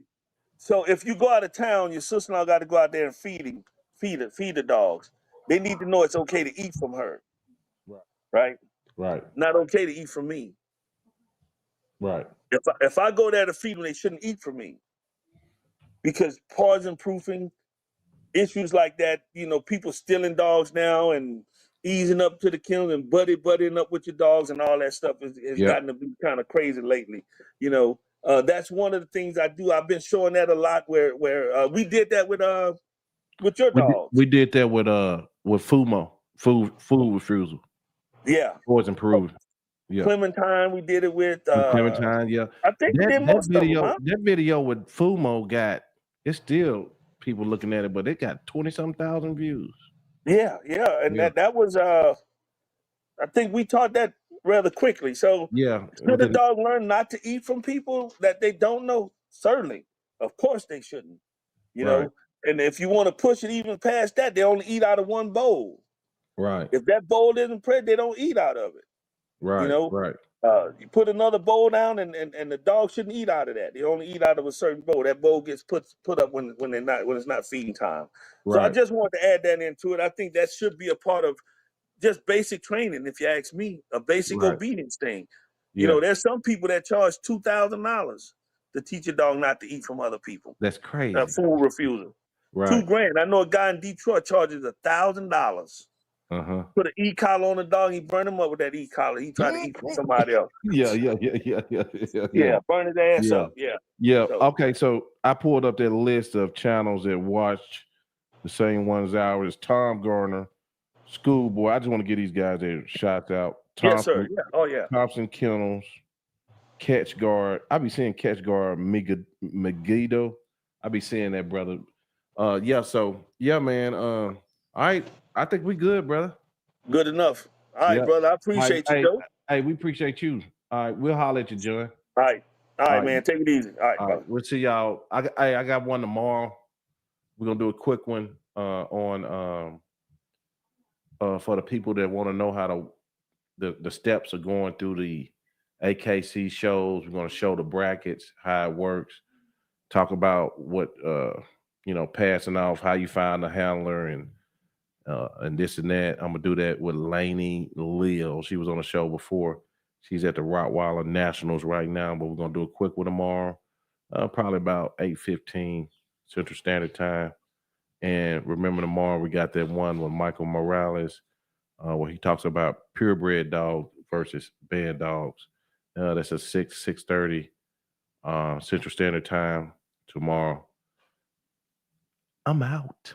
[SPEAKER 3] So if you go out of town, your sister-in-law got to go out there and feed the dogs. They need to know it's okay to eat from her,
[SPEAKER 1] Right.
[SPEAKER 3] right?
[SPEAKER 1] Right.
[SPEAKER 3] Not okay to eat from me.
[SPEAKER 1] Right.
[SPEAKER 3] If I go there to feed them, they shouldn't eat from me because poison proofing issues like that. You know, people stealing dogs now and easing up to the kennel and buddying up with your dogs and all that stuff has
[SPEAKER 1] Yep.
[SPEAKER 3] gotten to be kind of crazy lately. You know, that's one of the things I do. I've been showing that a lot. Where we did that with your dogs.
[SPEAKER 1] We did that with Fumo, food refusal,
[SPEAKER 3] Yeah,
[SPEAKER 1] poison Peruvian. Yeah.
[SPEAKER 3] Clementine. We did it with
[SPEAKER 1] Clementine, yeah.
[SPEAKER 3] I think we did most of them. Huh?
[SPEAKER 1] That video with Fumo it's still people looking at it, but it got 20-something thousand views.
[SPEAKER 3] Yeah, and
[SPEAKER 1] Yeah.
[SPEAKER 3] that was I think we taught that rather quickly. So
[SPEAKER 1] Yeah.
[SPEAKER 3] should the dog learn not to eat from people that they don't know? Certainly. Of course they shouldn't. You
[SPEAKER 1] Right.
[SPEAKER 3] know, and if you want to push it even past that, they only eat out of one bowl.
[SPEAKER 1] Right.
[SPEAKER 3] If that bowl isn't prepped, they don't eat out of it.
[SPEAKER 1] Right.
[SPEAKER 3] You know,
[SPEAKER 1] right.
[SPEAKER 3] You put another bowl down, and the dog shouldn't eat out of that. They only eat out of a certain bowl. That bowl gets put up when it's not feeding time. So I
[SPEAKER 1] Right.
[SPEAKER 3] just wanted to add that into it. I think that should be a part of just basic training. If you ask me, a basic
[SPEAKER 1] Right.
[SPEAKER 3] obedience thing.
[SPEAKER 1] Yeah.
[SPEAKER 3] You know, there's some people that charge $2,000 to teach a dog not to eat from other people.
[SPEAKER 1] That's crazy.
[SPEAKER 3] Food refusal.
[SPEAKER 1] Right.
[SPEAKER 3] $2,000. I know a guy in Detroit charges $1,000. Put an e-collar on the dog. He burned him up with that e-collar. He tried to eat from somebody else.
[SPEAKER 1] Yeah.
[SPEAKER 3] Yeah, burn his ass up. Yeah.
[SPEAKER 1] Yeah.
[SPEAKER 3] So-
[SPEAKER 1] Okay. So I pulled up that list of channels that watch the same ones ours. Tom Garner, Schoolboy. I just want to give these guys their shots out.
[SPEAKER 3] Yes, sir. Yeah. Oh, yeah.
[SPEAKER 1] Thompson Kennels, Catch Guard. I be seeing Catch Guard Megiddo. I be seeing that, brother. Yeah. So yeah, man. All right. I think we good, brother.
[SPEAKER 3] Good enough. All right,
[SPEAKER 1] Yeah.
[SPEAKER 3] brother. I appreciate you, Joe.
[SPEAKER 1] Hey, we appreciate you. All right, we'll holler at you, John.
[SPEAKER 3] All right,
[SPEAKER 1] right.
[SPEAKER 3] man. Take it easy. All right,
[SPEAKER 1] All
[SPEAKER 3] brother.
[SPEAKER 1] right, we'll see y'all. I got one tomorrow. We're gonna do a quick one on for the people that want to know how the steps are going through the AKC shows. We're gonna show the brackets, how it works, talk about what passing off, how you find the handler and this and that. I'm gonna do that with Lainey Leo. She was on the show before. She's at the Rottweiler Nationals right now, but we're gonna do a quick one tomorrow, probably about 8:15 Central Standard Time. And remember, tomorrow we got that one with Michael Morales, where he talks about purebred dogs versus bred dogs. That's at 6:30 Central Standard Time tomorrow. I'm out.